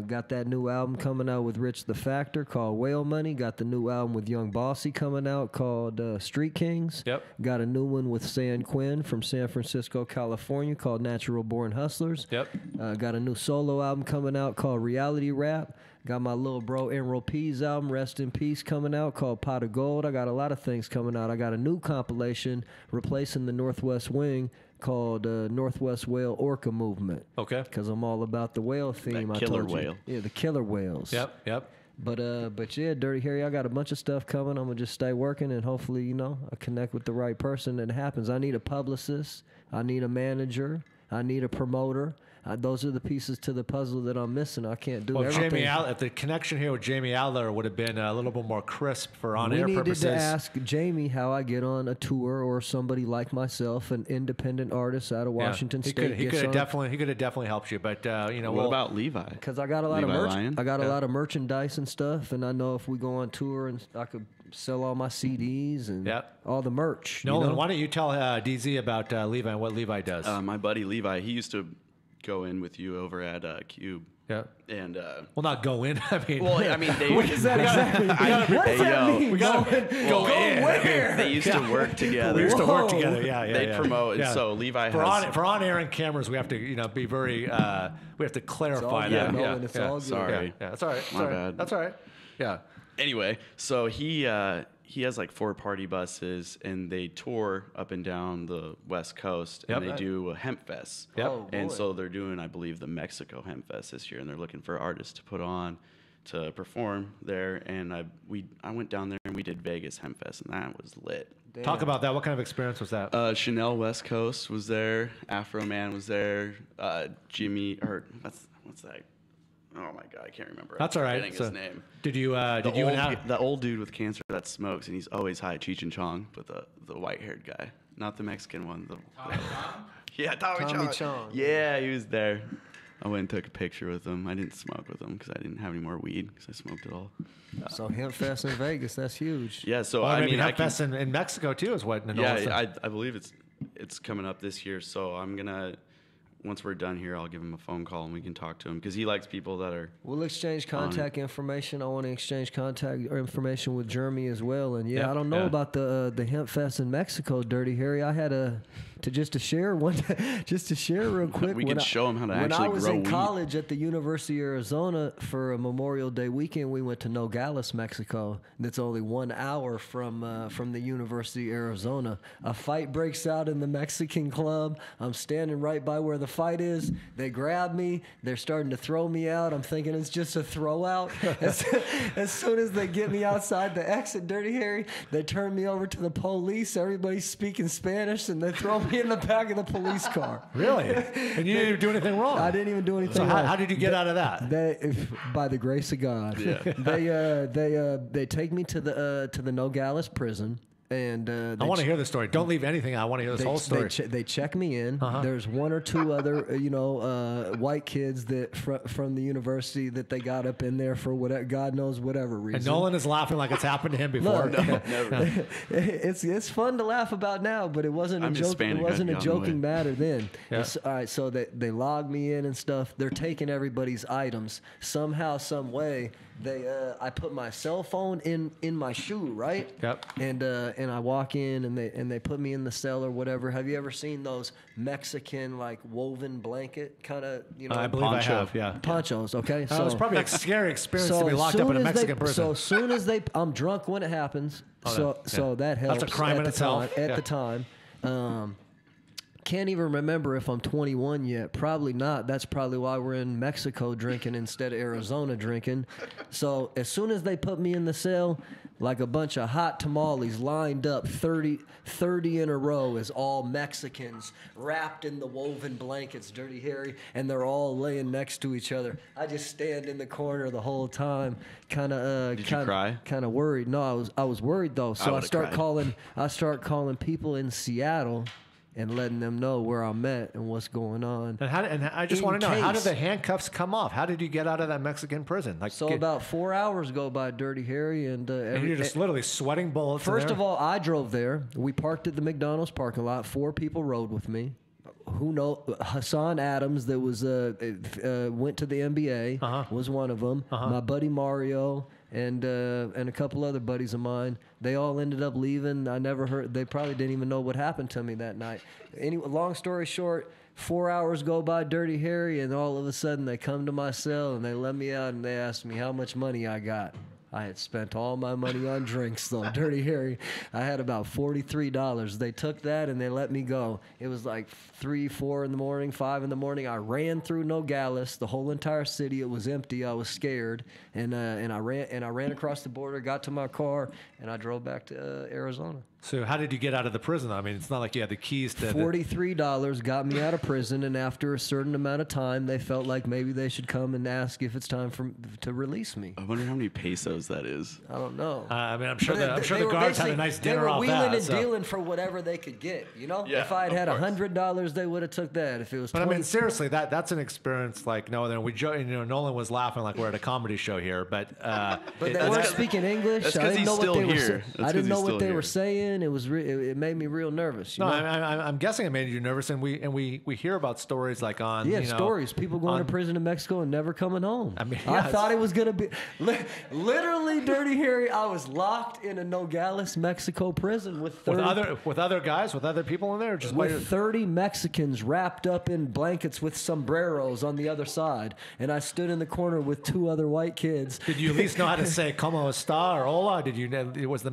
Got that new album coming out with Rich the Factor called Whale Money. Got the new album with Young Bossy coming out called Street Kings. Yep. Got a new one with San Quinn from San Francisco, California called Natural Born Hustlers. Yep. Got a new solo album coming out called Reality Rap. Got my little bro Emerald P's album, Rest in Peace, coming out called Pot of Gold. I got a lot of things coming out. I got a new compilation replacing the Northwest Wing called Northwest Whale Orca Movement. Okay. Because I'm all about the whale theme. That I killer told you. whale. Yeah, the killer whales. Yep. But yeah, Dirty Harry, I got a bunch of stuff coming. I'm going to just stay working and hopefully, I connect with the right person and it happens. I need a publicist. I need a manager. I need a promoter. Those are the pieces to the puzzle that I'm missing. I can't do everything. If the connection here with Jamie Adler would have been a little bit more crisp for on-air purposes. We purposes. needed to ask Jamie how I get on a tour, or somebody like myself, an independent artist out of Washington State. He could have definitely helped you, but what about Levi? Because I got a lot of Lion? I got a lot of merchandise and stuff, and I know if we go on tour, and I could sell all my CDs and all the merch. Nolan, why don't you tell DZ about Levi and what Levi does? My buddy Levi, he used to go in with you over at Cube. Yeah. And well, not go in. I mean, they. What is that exactly? What does that mean? We gotta go in. Where? They used to work together. We used to work together. Yeah. They promote, and so Levi has for on-air and cameras. We have to, be very. We have to clarify that. It's all good. Sorry. Yeah, that's all right. My bad. That's all right. Yeah. Anyway, so he has like 4 party buses, and they tour up and down the West Coast, and they do a hemp fest. Yep. Oh, And boy. so they're doing, I believe, the Mexico Hemp Fest this year, and they're looking for artists to put on to perform there. And I went down there and we did Vegas Hemp Fest, and that was lit. Damn. Talk about that. What kind of experience was that? Chanel West Coast was there. Afro Man was there. Jimmy, or what's that? Oh my God, I can't remember. That's all right. I'm forgetting his name. Did you? The old dude with cancer that smokes, and he's always high, Cheech and Chong, but the white-haired guy, not the Mexican one. Tommy Chong? Yeah, Tommy Tommy Chong. Chong. Yeah, he was there. I went and took a picture with him. I didn't smoke with him because I didn't have any more weed because I smoked it all. So Hemp Fest in Vegas, that's huge. Yeah, so Well, I mean, Hemp Fest in Mexico too is what? I believe it's coming up this year. So I'm gonna. Once we're done here, I'll give him a phone call and we can talk to him because he likes people that are. We'll exchange contact information. I want to exchange contact information with Jeremy as well. And I don't know about the Hemp Fest in Mexico, Dirty Harry. I had to share real quick. We could show him how to actually grow When I was in weed. college at the University of Arizona for a Memorial Day weekend, we went to Nogales, Mexico. That's only 1 hour from the University of Arizona. A fight breaks out in the Mexican club. I'm standing right by where the fight is. They grab me. They're starting to throw me out. I'm thinking it's just a throw out. As soon as they get me outside the exit, Dirty Harry, they turn me over to the police. Everybody's speaking Spanish, and they throw me in the back of the police car. Really? And you didn't even do anything wrong. I didn't even do anything So wrong. how did you get out of that? By the grace of God. Yeah. They take me to the Nogales prison. And I want to hear the story. Don't leave anything out. I want to hear this whole story. They check me in. There's 1 or 2 other, white kids that from the university that they got up in there for whatever, God knows whatever reason. And Nolan is laughing like it's happened to him before. Look, Never. It's fun to laugh about now, but it wasn't I'm a joke. Hispanic, It wasn't a I'd gone away. joking matter then. Yeah. All right, so they log me in and stuff. They're taking everybody's items somehow, some way. I put my cell phone in my shoe, right? Yep. And I walk in and they put me in the cell or whatever. Have you ever seen those Mexican like woven blanket kind of I believe Poncho. I have. Yeah. ponchos? Okay, It was probably a scary experience to be as locked up soon in a as Mexican prison. So as soon as I'm drunk when it happens. So that helps. That's a crime at in the itself. Time, at Yeah. the time. Can't even remember if I'm 21 yet. Probably not. That's probably why we're in Mexico drinking instead of Arizona drinking. So as soon as they put me in the cell, like a bunch of hot tamales lined up 30 in a row as all Mexicans wrapped in the woven blankets, Dirty Harry, and they're all laying next to each other. I just stand in the corner the whole time, kind of Did you cry? Kind of worried. No, I was worried though. So I start calling people in Seattle and letting them know where I'm at and what's going on. And I just want to know, how did the handcuffs come off? How did you get out of that Mexican prison? About 4 hours go by, Dirty Harry, and you're just literally sweating bullets. First of all, I drove there. We parked at the McDonald's parking lot. 4 people rode with me. Who know? Hassan Adams, that was went to the NBA, was one of them. My buddy Mario. And a couple other buddies of mine, they all ended up leaving. I never heard. They probably didn't even know what happened to me that night. Anyway, long story short, 4 hours go by, Dirty Harry, and all of a sudden they come to my cell and they let me out and they asked me how much money I got. I had spent all my money on drinks, though. Dirty Harry, I had about $43. They took that and they let me go. It was like 3, 4 in the morning, 5 in the morning. I ran through Nogales, the whole entire city. It was empty. I was scared, and I ran across the border, got to my car, and I drove back to Arizona. So how did you get out of the prison? I mean, it's not like you had the keys to... $43 got me out of prison, and after a certain amount of time, they felt like maybe they should come and ask if it's time to release me. I wonder how many pesos that is. I don't know. I mean, I'm sure the guards had a nice dinner off that. They were wheeling and dealing for whatever they could get, you know? Yeah, if I had $100, they would have took that. If it was But I mean, seriously, that's an experience like no other. Nolan was laughing like we're at a comedy show here, but they weren't speaking English. That's because he's still here. I didn't know what they were saying. It was it made me real nervous. No, I'm guessing it made you nervous, and we hear about stories like on stories people going to prison in Mexico and never coming home. I mean, I thought it was gonna be literally, Dirty Harry. I was locked in a Nogales, Mexico prison with 30, with other guys, with other people in there, just with 30 Mexicans wrapped up in blankets with sombreros on the other side, and I stood in the corner with 2 other white kids. Did you at least know how to say "Como está" or "Hola"? Did you? It was the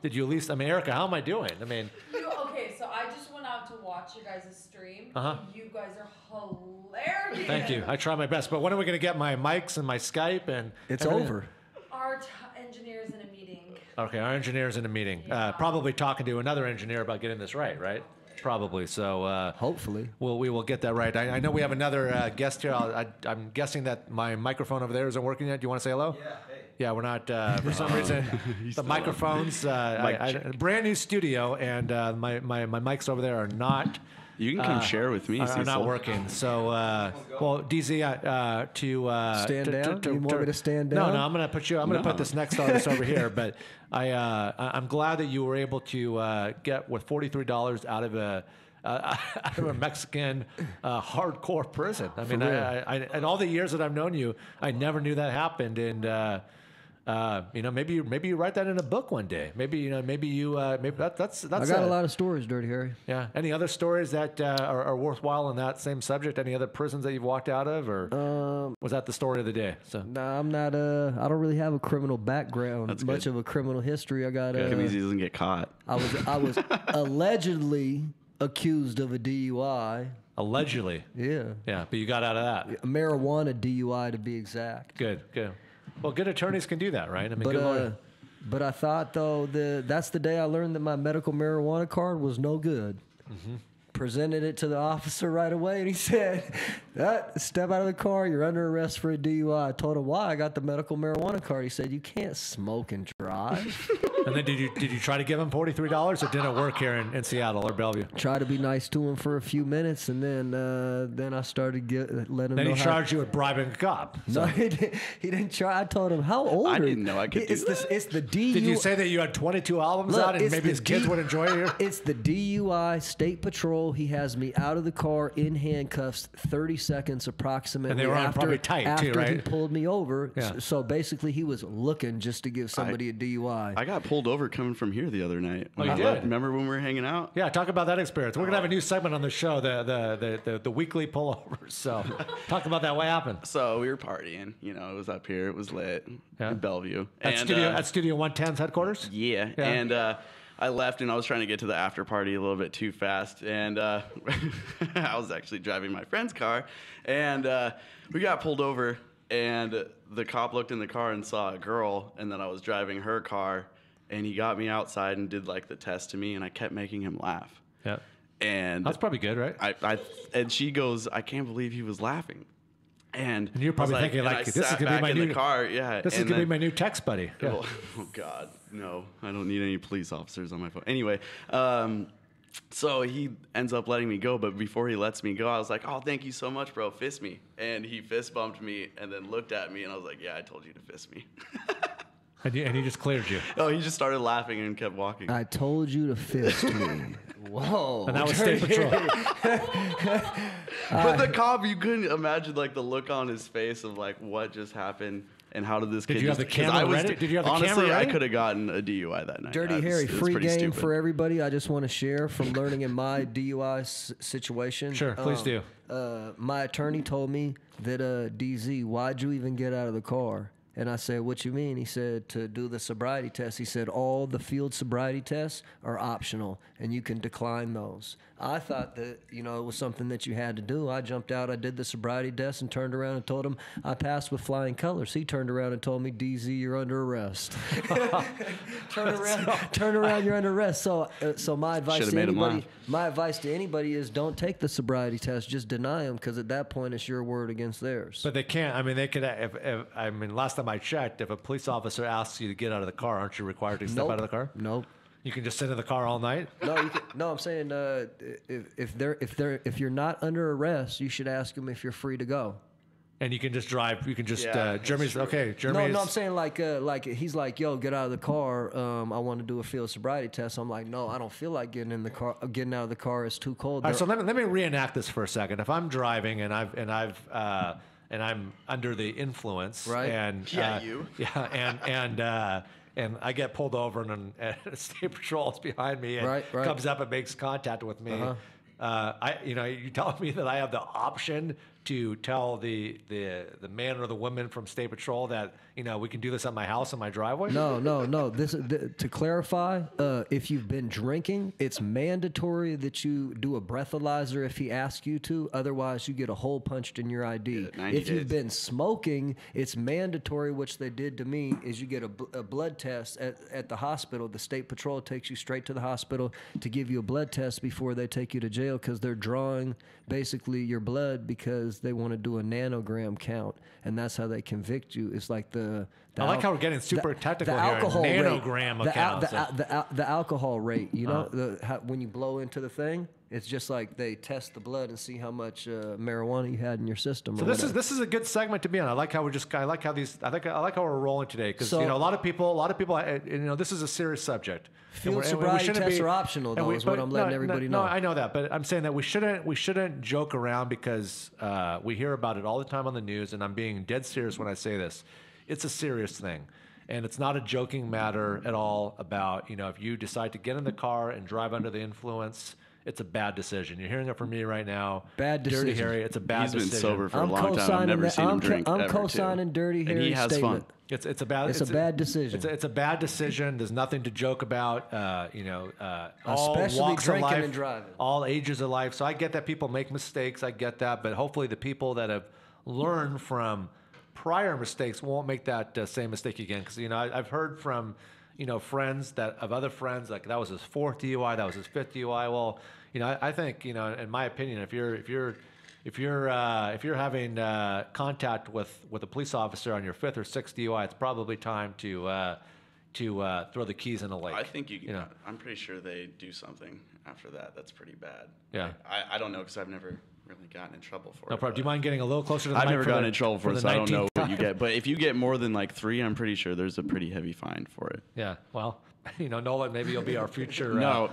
Did you at least? I mean, Erica, how am I doing? I mean, okay, so I just went out to watch you guys' stream. You guys are hilarious. Thank you. I try my best, but when are we going to get my mics and my Skype and? It's everything? over. Our engineer's in a meeting. Okay, our engineer's in a meeting. Probably talking to another engineer about getting this right? Probably. So hopefully we will get that right. I know we have another guest here. I'm guessing that my microphone over there isn't working yet. Do you want to say hello? Yeah, hey. Yeah, we're not, for some reason, the microphones, brand new studio, and my mics over there are not. You can come share with me. Are not working. So, well, DZ, to stand down. Do you want me to stand down? No, I'm gonna put you. I'm gonna put this next artist over here. But I'm glad that you were able to get $43 out of a Mexican hardcore prison. I mean, I in all the years that I've known you, I never knew that happened, and. Maybe you write that in a book one day. Maybe that's. I got a lot of stories, Dirty Harry. Yeah. Any other stories that are worthwhile in that same subject? Any other prisons that you've walked out of, or was that the story of the day? So. Nah, I'm not. I don't really have a criminal background. That's much good. of a criminal history. I got. It means he doesn't get caught. I was allegedly accused of a DUI. Allegedly. Yeah. Yeah, but you got out of that. A marijuana DUI to be exact. Good. Well, good attorneys can do that, right? I mean, good lawyer. But I thought, though, that's the day I learned that my medical marijuana card was no good. Mm-hmm. Presented it to the officer right away, and he said, step out of the car, you're under arrest for a DUI. I told him why. I got the medical marijuana card. He said, you can't smoke and drive. And then did you try to give him $43, or didn't it work here in Seattle or Bellevue? Try to be nice to him for a few minutes, and then I started letting him know. Then he charged you with bribing a cop. So. No, he didn't try. I told him, how old I are you? didn't know I could do that. It's the DUI. Did you say that you had 22 albums out and maybe his kids would enjoy it here? It's the DUI State Patrol. He has me out of the car in handcuffs, 30 seconds approximately. And they were on probably tight too, right? After he pulled me over. Yeah. So basically he was looking just to give somebody a DUI. I got pulled over coming from here the other night. Oh, you did? Remember when we were hanging out? Yeah, talk about that experience. We're gonna have a new segment on the show, the weekly pullovers. So, talk about that. What happened? So we were partying. It was up here. It was lit in Bellevue. At Studio 110's headquarters. Yeah. And I left and I was trying to get to the after party a little bit too fast, and I was actually driving my friend's car, and we got pulled over, and the cop looked in the car and saw a girl, and then I was driving her car, and he got me outside and did like the test to me, and I kept making him laugh. Yeah. And that's probably good, right? And she goes, I can't believe he was laughing. And you're probably thinking like, this is gonna be my new car. Yeah, this is gonna be my new text buddy. Yeah. Well, oh God, no! I don't need any police officers on my phone. Anyway, so he ends up letting me go. But before he lets me go, I was like, "Oh, thank you so much, bro. Fist me." And he fist bumped me, and then looked at me, and I was like, "Yeah, I told you to fist me." And he just cleared you. Oh, he just started laughing and kept walking. I told you to fist me. Whoa. And that was State Patrol. But the cop, you couldn't imagine like the look on his face of like what just happened and how did this kid Did you have the camera ready? Did you have the honestly, camera ready? I could have gotten a DUI that night. Dirty Harry, free game for everybody. I just want to share from learning in my DUI situation. Sure, please do. My attorney told me that, DZ, why'd you even get out of the car? And I said, what you mean? He said, to do the sobriety test. He said, all the field sobriety tests are optional, and you can decline those. I thought that, it was something that you had to do. I jumped out, I did the sobriety test, and turned around and told him I passed with flying colors. He turned around and told me, DZ, you're under arrest. Turn around, you're under arrest. So my advice to anybody is don't take the sobriety test. Just deny them, because at that point, it's your word against theirs. But they can't. I mean, they could. Last time I checked, if a police officer asks you to get out of the car, aren't you required to step out of the car? Nope. You can just sit in the car all night. No, you can, no. I'm saying if you're not under arrest, you should ask them if you're free to go. And you can just drive. You can just. Jeremy's okay. No, I'm saying like he's like, yo, get out of the car. I want to do a field sobriety test. I'm like, no, I don't feel like getting in the car. Getting out of the car is too cold. All right, so let me reenact this for a second. If I'm driving and I'm under the influence, right? And and I get pulled over and State Patrol is behind me and comes up and makes contact with me. You telling me that I have the option to tell the man or the woman from State Patrol that we can do this at my house in my driveway? No. This to clarify. If you've been drinking, it's mandatory that you do a breathalyzer if he asks you to. Otherwise, you get a hole punched in your ID. If you've been smoking, it's mandatory, which they did to me, is you get a blood test at the hospital. The State Patrol takes you straight to the hospital to give you a blood test before they take you to jail, because they're drawing basically your blood because they want to do a nanogram count, and that's how they convict you. It's like I like how we're getting super technical the here. Alcohol Nanogram rate, accounts. The alcohol rate, when you blow into the thing, it's just like they test the blood and see how much marijuana you had in your system. So this is a good segment to be on. I like how we're rolling today, because a lot of people this is a serious subject. Field sobriety tests are optional, though, is what I'm letting everybody know. No, I know that, but I'm saying that we shouldn't joke around, because we hear about it all the time on the news, and I'm being dead serious when I say this. It's a serious thing, and it's not a joking matter at all. About if you decide to get in the car and drive under the influence, it's a bad decision. You're hearing it from me right now. Bad decision. Dirty Harry, it's a bad decision. He's been sober for a long time. I've never seen him drink I'm ever, co-signing Dirty Harry's and he has statement. fun. It's a bad decision. It's a bad decision. There's nothing to joke about. All especially walks drinking of life, and driving. all ages of life. So I get that people make mistakes. I get that, but hopefully the people that have learned from prior mistakes won't make that same mistake again. Because I've heard from friends of other friends, like that was his 4th DUI, that was his 5th DUI. Well, I think in my opinion, if you're having contact with a police officer on your 5th or 6th DUI, it's probably time to throw the keys in the lake. I think I'm pretty sure they do something after that. That's pretty bad. Yeah. I don't know, because I've never really gotten in trouble for it. No problem. Do you mind getting a little closer to the mic? I've never gotten in trouble for it, so I don't know what you time? get. But if you get more than like 3, I'm pretty sure there's a pretty heavy fine for it. Yeah. Well, Nolan, maybe you'll be our future. No.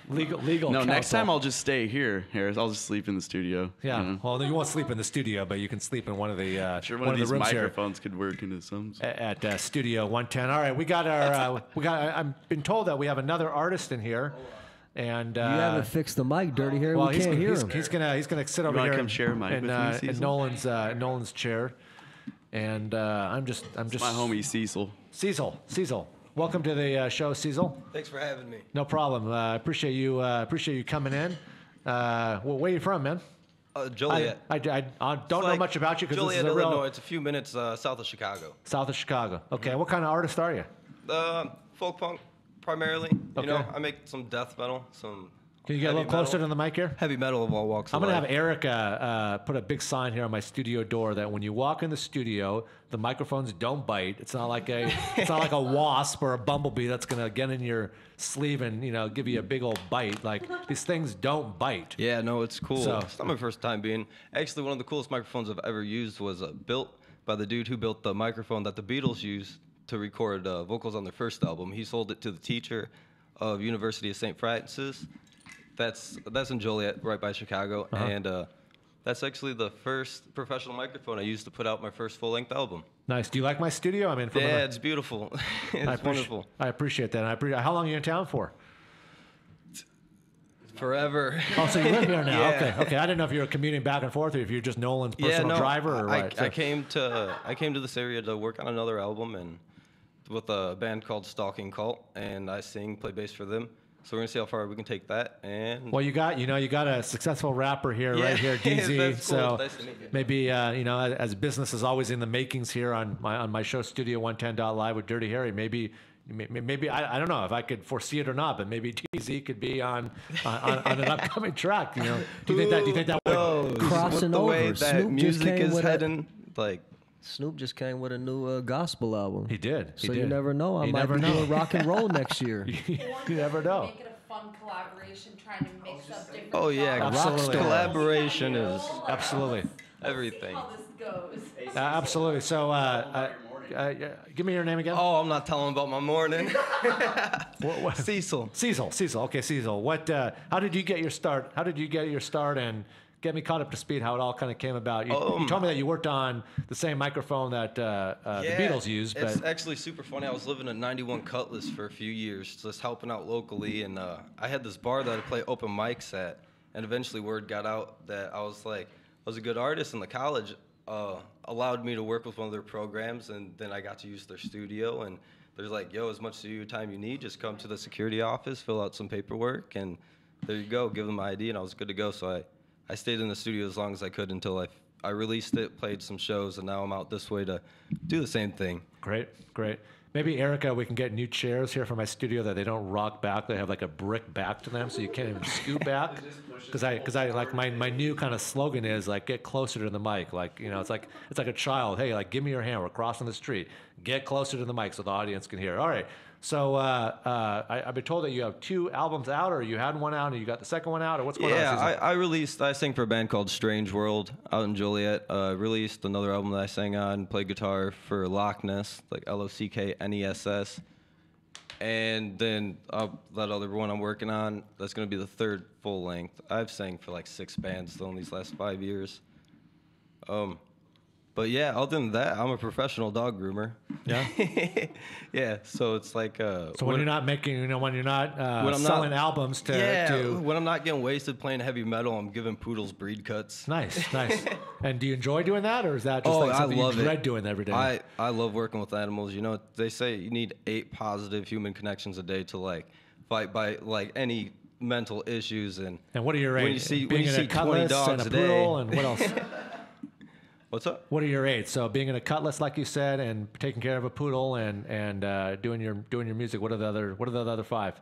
Legal. No, counsel. next time I'll just stay here, Harris. I'll just sleep in the studio. Yeah. Well, you won't sleep in the studio, but you can sleep in one of the sure, one of these the rooms microphones could work into some at Studio 110. All right, we got our I've been told that we have another artist in here. And you haven't fixed the mic, Dirty Harry. Well, we can't hear him. He's gonna sit over here come share a mic with me, in Nolan's chair. And I'm just my homie Cecil. Cecil. Welcome to the show, Cecil. Thanks for having me. No problem. Appreciate you coming in. Well, where are you from, man? Joliet. I don't know much about you because this is Joliet, a real Illinois. It's a few minutes south of Chicago. South of Chicago. Okay. What kind of artist are you? Folk punk, primarily. Okay. You know, I make some death metal, some. Can you get a little closer to the mic here? Heavy metal of all walks I'm of going to life. have Erica put a big sign here on my studio door that when you walk in the studio, the microphones don't bite. It's not like a wasp or a bumblebee that's going to get in your sleeve and give you a big old bite. Like these things don't bite. Yeah, no, it's cool. So- It's not my first time being. Actually, one of the coolest microphones I've ever used was built by the dude who built the microphone that the Beatles used to record vocals on their first album. He sold it to the teacher of University of St. Francis. That's in Joliet, right by Chicago, and that's actually the first professional microphone I used to put out my first full-length album. Nice. Do you like my studio? I mean, It's beautiful. It's wonderful. I appreciate that. How long are you in town for? Forever. Oh, so you live here now? Yeah. Okay. I didn't know if you were commuting back and forth or if you're just Nolan's personal driver or what. I came to this area to work on another album and with a band called Stalking Cult, and I play bass for them. So we're gonna see how far we can take that. And Well, you got a successful rapper here, Yeah. right here, DZ. That's cool. So Nice to meet you. maybe as business is always in the makings here on my show Studio 110.live with Dirty Harry. Maybe I don't know if I could foresee it or not, but maybe DZ could be on an upcoming track. Do you think that would Crossing the over. way that Snoop just music came is with heading, like. Snoop just came with a new gospel album. He did. So you never know. I You might never be know. doing rock and roll next year. You never know. Make it a fun collaboration, trying to mix up different. Oh yeah, genres. Absolutely. collaboration is Absolutely. everything. How this goes. Absolutely. So give me your name again. Oh, I'm not telling about my morning. What? Cecil. Cecil. Okay, Cecil. What? How did you get your start? And get me caught up to speed how it all kind of came about. You told me that you worked on the same microphone that the Beatles used. It's But actually super funny. I was living at 91 Cutlass for a few years, just helping out locally, and I had this bar that I play open mics at, and eventually word got out that I was a good artist, and the college allowed me to work with one of their programs, and then I got to use their studio, and there's as much time you need, just come to the security office, fill out some paperwork, and there you go, give them my ID, and I was good to go. So I stayed in the studio as long as I could until I released it, played some shows, and now I'm out this way to do the same thing. great. Maybe Erica, we can get new chairs here for my studio that they don't rock back. They have like a brick back to them, so you can't even scoot back. Because I like my new kind of slogan is get closer to the mic. It's like a child. Hey, give me your hand. We're crossing the street. Get closer to the mic so the audience can hear. All right. So I've been told that you have 2 albums out, or you had one out and you got the second one out, or what's going on? Yeah, I sang for a band called Strange World out in Joliet. Released another album that I sang on, played guitar for Loch Ness, Lockness. And then that other one I'm working on, that's going to be the 3rd full length. I've sang for 6 bands though in these last 5 years. But yeah, other than that, I'm a professional dog groomer. Yeah. Yeah, so it's So when you're not making, when you're not selling albums to when I'm not getting wasted playing heavy metal, I'm giving poodles breed cuts. Nice. And do you enjoy doing that, or is that just something you dread doing every day? I love working with animals. They say you need 8 positive human connections a day to fight by any mental issues. And what are your 8? When you see being in 20 a cutlass dogs and a day, poodle, and what else? What's up? What are your 8? So being in a cutlass, like you said, and taking care of a poodle, and doing your music. What are the other 5?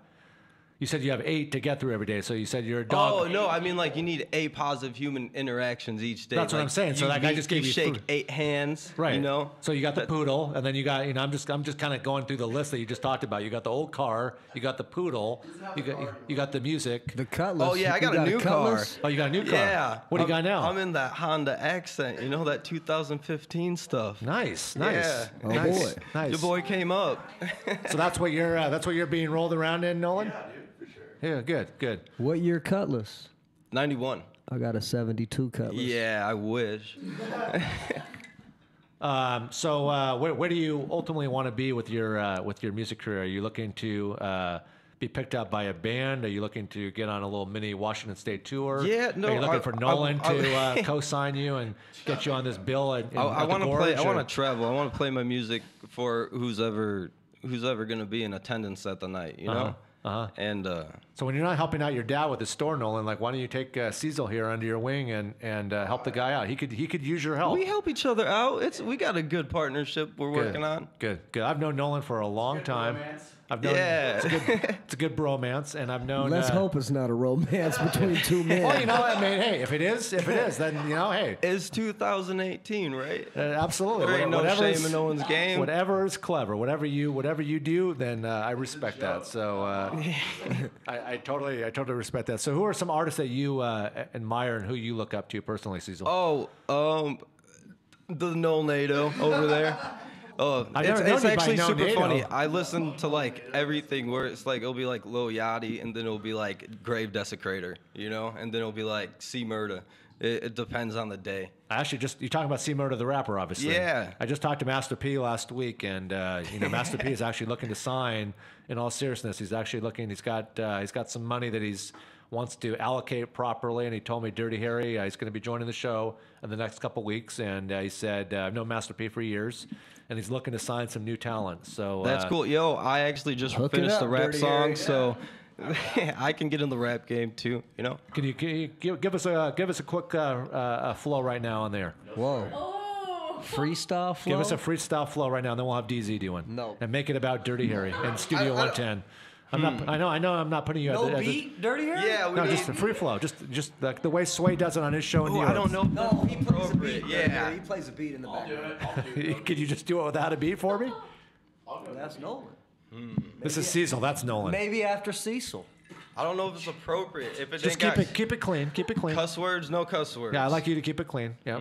You said you have 8 to get through every day. So you said you're a dog. Oh no, I mean you need 8 positive human interactions each day. That's what I'm saying. So I just gave you shake food. 8 hands. Right. So you got the poodle, and then you got I'm just kind of going through the list that you just talked about. You got the old car, you got the poodle, you got the music. The Cutlass. Oh yeah, I got a new car. Oh, you got a new car. Yeah. What do you got now? I'm in that Honda Accent. That 2015 stuff. Nice. Yeah. Oh boy. Nice. Your boy came up. So that's what you're being rolled around in, Nolan? Yeah, dude, for sure. Yeah, good. What year Cutlass? 91. I got a 72 Cutlass. Yeah, I wish. So where do you ultimately want to be with your music career? Are you looking to be picked up by a band? Are you looking to get on a little mini Washington State tour? Yeah, no. Are you looking for Nolan to co-sign you and get you on this bill? I want to play. I want to travel. I want to play my music for who's ever who's ever gonna be in attendance at the night, you know. And so when you're not helping out your dad with the store, Nolan, like why don't you take Cecil here under your wing and help the guy out? He could use your help. we help each other out. We got a good partnership we're working on. Good. I've known Nolan for a long time. I've known it's a good bromance, and I've known. Let's hope it's not a romance between two men. Well, you know, I mean, hey, if it is, then you know, hey, It's 2018, right? absolutely. There ain't no Whatever shame in no one's game. Whatever is clever, whatever you do, then I respect that. So I totally respect that. So who are some artists that you admire and who you look up to personally, Cecil? The Nolnado over there. Oh, it's actually super funny. I listen to like everything where it's like it'll be like Lil Yachty and then it'll be like Grave Desecrator, you know, and then it'll be like C Murda. It depends on the day. Actually, you're talking about C Murda the rapper, obviously. Yeah. I just talked to Master P last week, and you know, Master P is actually looking to sign. In all seriousness, he's actually looking. He's got some money that he's wants to allocate properly, and he told me Dirty Harry he's going to be joining the show in the next couple weeks, and he said I've known Master P for years, and he's looking to sign some new talent. So that's cool. Yo, I actually just finished the rap song, so I can get in the rap game too. You know? Can you give us a quick flow right now on there? Whoa. Freestyle flow? Give us a freestyle flow right now, and then we'll have DZ doing. No. And make it about Dirty Harry and Studio 110. I know. I'm not putting you. No beat, Dirty Harry? Yeah, no, just a free flow. Just like the way Sway does it on his show in New York. I don't know. No, he plays a beat. Yeah. He plays a beat in the back. Could you just do it without a beat for me? That's Nolan. This is Cecil. That's Nolan. Maybe after Cecil. I don't know if it's appropriate. If it Just ain't keep it clean. Keep it clean. cuss words, no cuss words. Yeah, I like you to keep it clean. Yeah.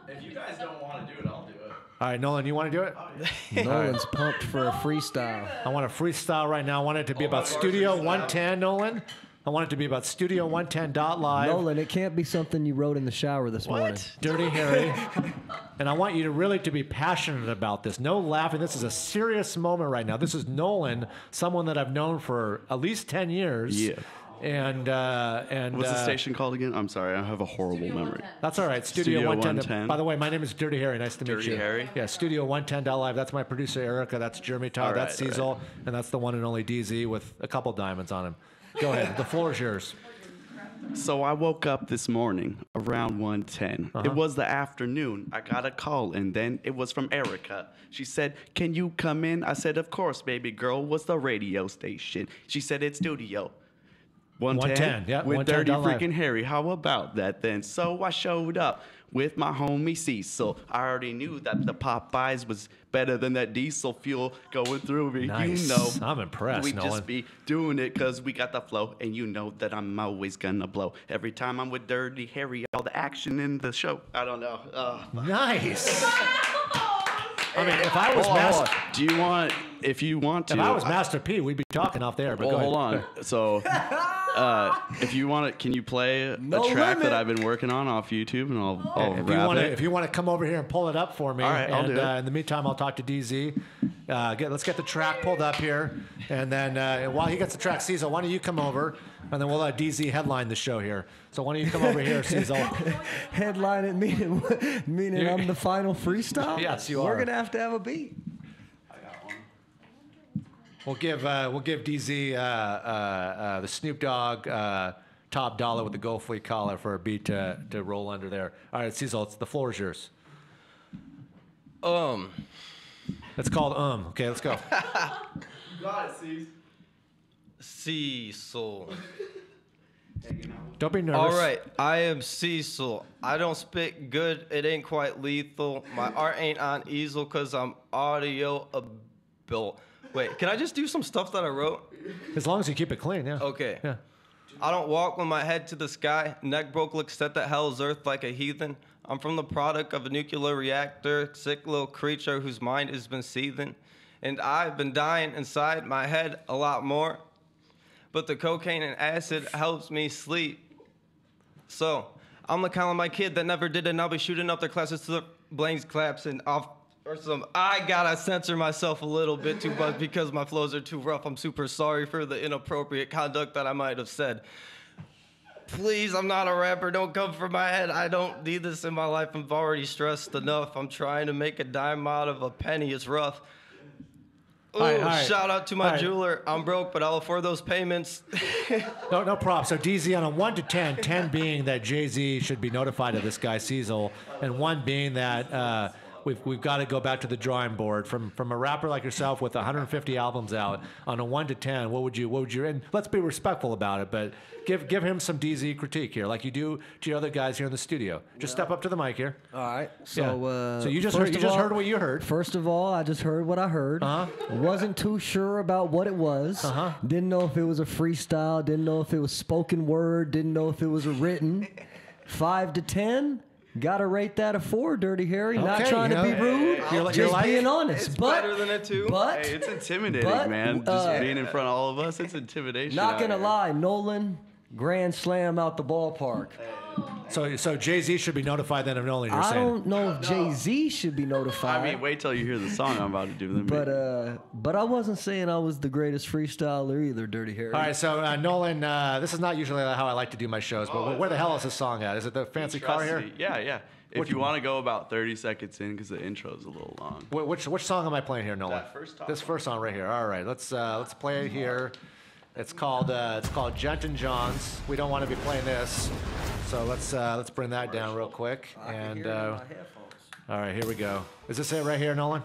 If you guys don't want to do it, I'll do it. All right, Nolan, you want to do it? Nolan's pumped for a freestyle. I want a freestyle right now. I want it to be about Studio 110, Nolan. I want it to be about Studio 110.live. Nolan, it can't be something you wrote in the shower this morning. Dirty Harry. And I want you to really to be passionate about this. No laughing. This is a serious moment right now. This is Nolan, someone that I've known for at least 10 years. Yeah. And What's the station called again? I'm sorry, I have a horrible memory. That's all right. Studio 110. By the way, my name is Dirty Harry. Nice to meet you. Dirty Harry? Yeah, Studio 110.live. That's my producer, Erica. That's Jeremy Todd. That's Cecil. And that's the one and only DZ with a couple diamonds on him. Go ahead. The floor is yours. So I woke up this morning around 1:10. It was the afternoon. I got a call, and then it was from Erica. She said, "Can you come in?" I said, "Of course, baby girl. What's the radio station?" She said, "It's Studio 110, yeah, with 110 Dirty live. freaking Harry. How about that then?" So I showed up with my homie Cecil. I already knew that the Popeyes was better than that diesel fuel going through me. Nice. You know, I'm impressed, we Nolan. just be doing it because we got the flow, and you know that I'm always gonna blow. Every time I'm with Dirty Harry, all the action in the show. I don't know. Nice. I mean, if I was Master, Do you want? If you want to, if I was Master P, we'd be talking off there. But well, go ahead. hold on. So, if you want it, can you play a track that I've been working on off YouTube, and I'll rap it? If you want to come over here and pull it up for me, All right, I'll do it. In the meantime, I'll talk to DZ. Let's get the track pulled up here, and then while he gets the track, Cecil, why don't you come over, and then we'll let DZ headline the show here. So why don't you come over here, Cecil? Headline it meaning I'm the final freestyle? Yes, you We're are. going to have a beat. We'll give DZ the Snoop Dogg top dollar with the Gold Fleet collar for a beat to roll under there. All right, Cecil, the floor is yours. It's called Okay, let's go. You got it, Cecil. Don't be nervous. All right, I am Cecil. I don't spit good. It ain't quite lethal. My art ain't on easel because I'm audio built. Wait, can I just do some stuff that I wrote? As long as you keep it clean, yeah. Okay. Yeah. I don't walk with my head to the sky. Neck broke, look set that hell's earth like a heathen. I'm from the product of a nuclear reactor, sick little creature whose mind has been seething. And I've been dying inside my head a lot more. But the cocaine and acid helps me sleep. So, I'm the kind of my kid that never did it, and I'll be shooting up their classes to the blanks claps and off or some. I gotta censor myself a little bit too much because my flows are too rough. I'm super sorry for the inappropriate conduct that I might have said. Please, I'm not a rapper. Don't come for my head. I don't need this in my life. I'm already stressed enough. I'm trying to make a dime out of a penny. It's rough. Ooh, All right. shout out to my jeweler. I'm broke, but I'll afford those payments. No problem. So DZ on a 1 to 10, 10 being that Jay-Z should be notified of this guy Cecil, and 1 being that we've got to go back to the drawing board. From a rapper like yourself with 150 albums out, on a 1 to 10, what would you? And let's be respectful about it, but give him some DZ critique here, like you do to your other guys here in the studio. Just step up to the mic here. All right. So, so you just heard what you heard. First of all, I just heard what I heard. Wasn't too sure about what it was. Didn't know if it was a freestyle. Didn't know if it was spoken word. Didn't know if it was a written. 5 to 10. Gotta rate that a 4, Dirty Harry. Not trying to be rude. Just being honest. It's but, better than a 2. But Hey, it's intimidating, man. Just being in front of all of us, it's intimidation. not gonna out here. lie, Nolan, grand slam out the ballpark. So Jay-Z should be notified then of Nolan, you're I saying. don't know if Jay-Z should be notified. I mean, wait till you hear the song I'm about to do. But I wasn't saying I was the greatest freestyler either, Dirty Harry. All right, so Nolan, this is not usually how I like to do my shows, but where the hell is this song at? Is it the fancy car here? Yeah. If you want to go about 30 seconds in, because the intro is a little long. Which song am I playing here, Nolan? That first This first song right here. All right, let's play it here. It's called Gent and John's. We don't want to be playing this, so let's bring that down real quick. And all right, here we go. Is this it right here, Nolan?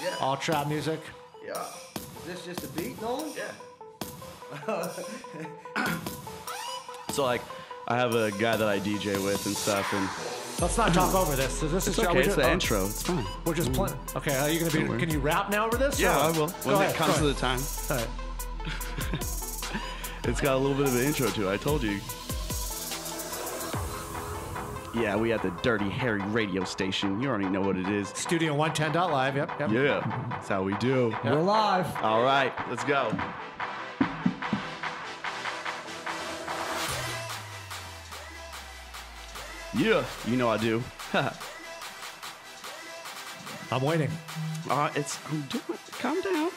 Yeah. All trap music. Yeah. Is this just a beat, Nolan? Yeah. So like, I have a guy that I DJ with and stuff, and Let's not talk over this. So this it's is okay. It's the intro. It's fine. We're just playing. Okay, are you gonna be? Can you rap now over this? Yeah, or? I will. Go When ahead, it comes go to the ahead. time. All right. It's got a little bit of an intro to it. I told you. Yeah, we at the Dirty Harry radio station. You already know what it is. Studio 110.live. Yep. Yeah, that's how we do. We're live. All right, let's go. Yeah, you know I do. I'm waiting. I'm doing it. Calm down.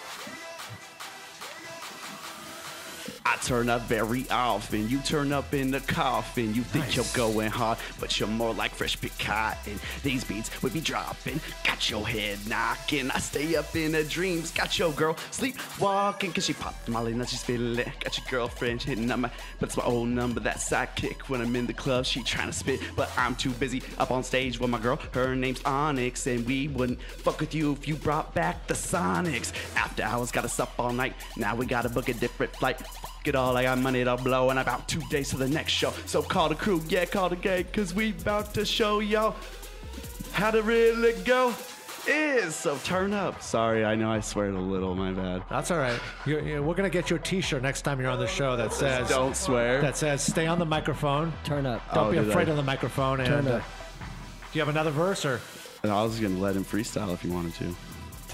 I turn up very often. You turn up in the coffin. You think you're going hard, but you're more like fresh picked cotton. These beats we be dropping. Got your head knocking. I stay up in her dreams. Got your girl sleepwalking. Cause she popped Molly, now she's feeling it. Got your girlfriend hitting on but it's my old number, that sidekick. When I'm in the club, she trying to spit, but I'm too busy up on stage with my girl. Her name's Onyx, and we wouldn't fuck with you if you brought back the Sonics. After hours, got us up all night. Now we gotta book a different flight. Get all, I got money to blow, and about 2 days to the next show. So call the crew, yeah, call the gang, cause we about to show y'all how to really go is. So turn up. Sorry, I know I sweared a little, my bad. That's all right. We're gonna get you a T-shirt next time you're on the show that says Don't swear. That says stay on the microphone. Turn up. Don't be did afraid I? of the microphone. And Turn up. do you have another verse or And I was gonna let him freestyle if you wanted to.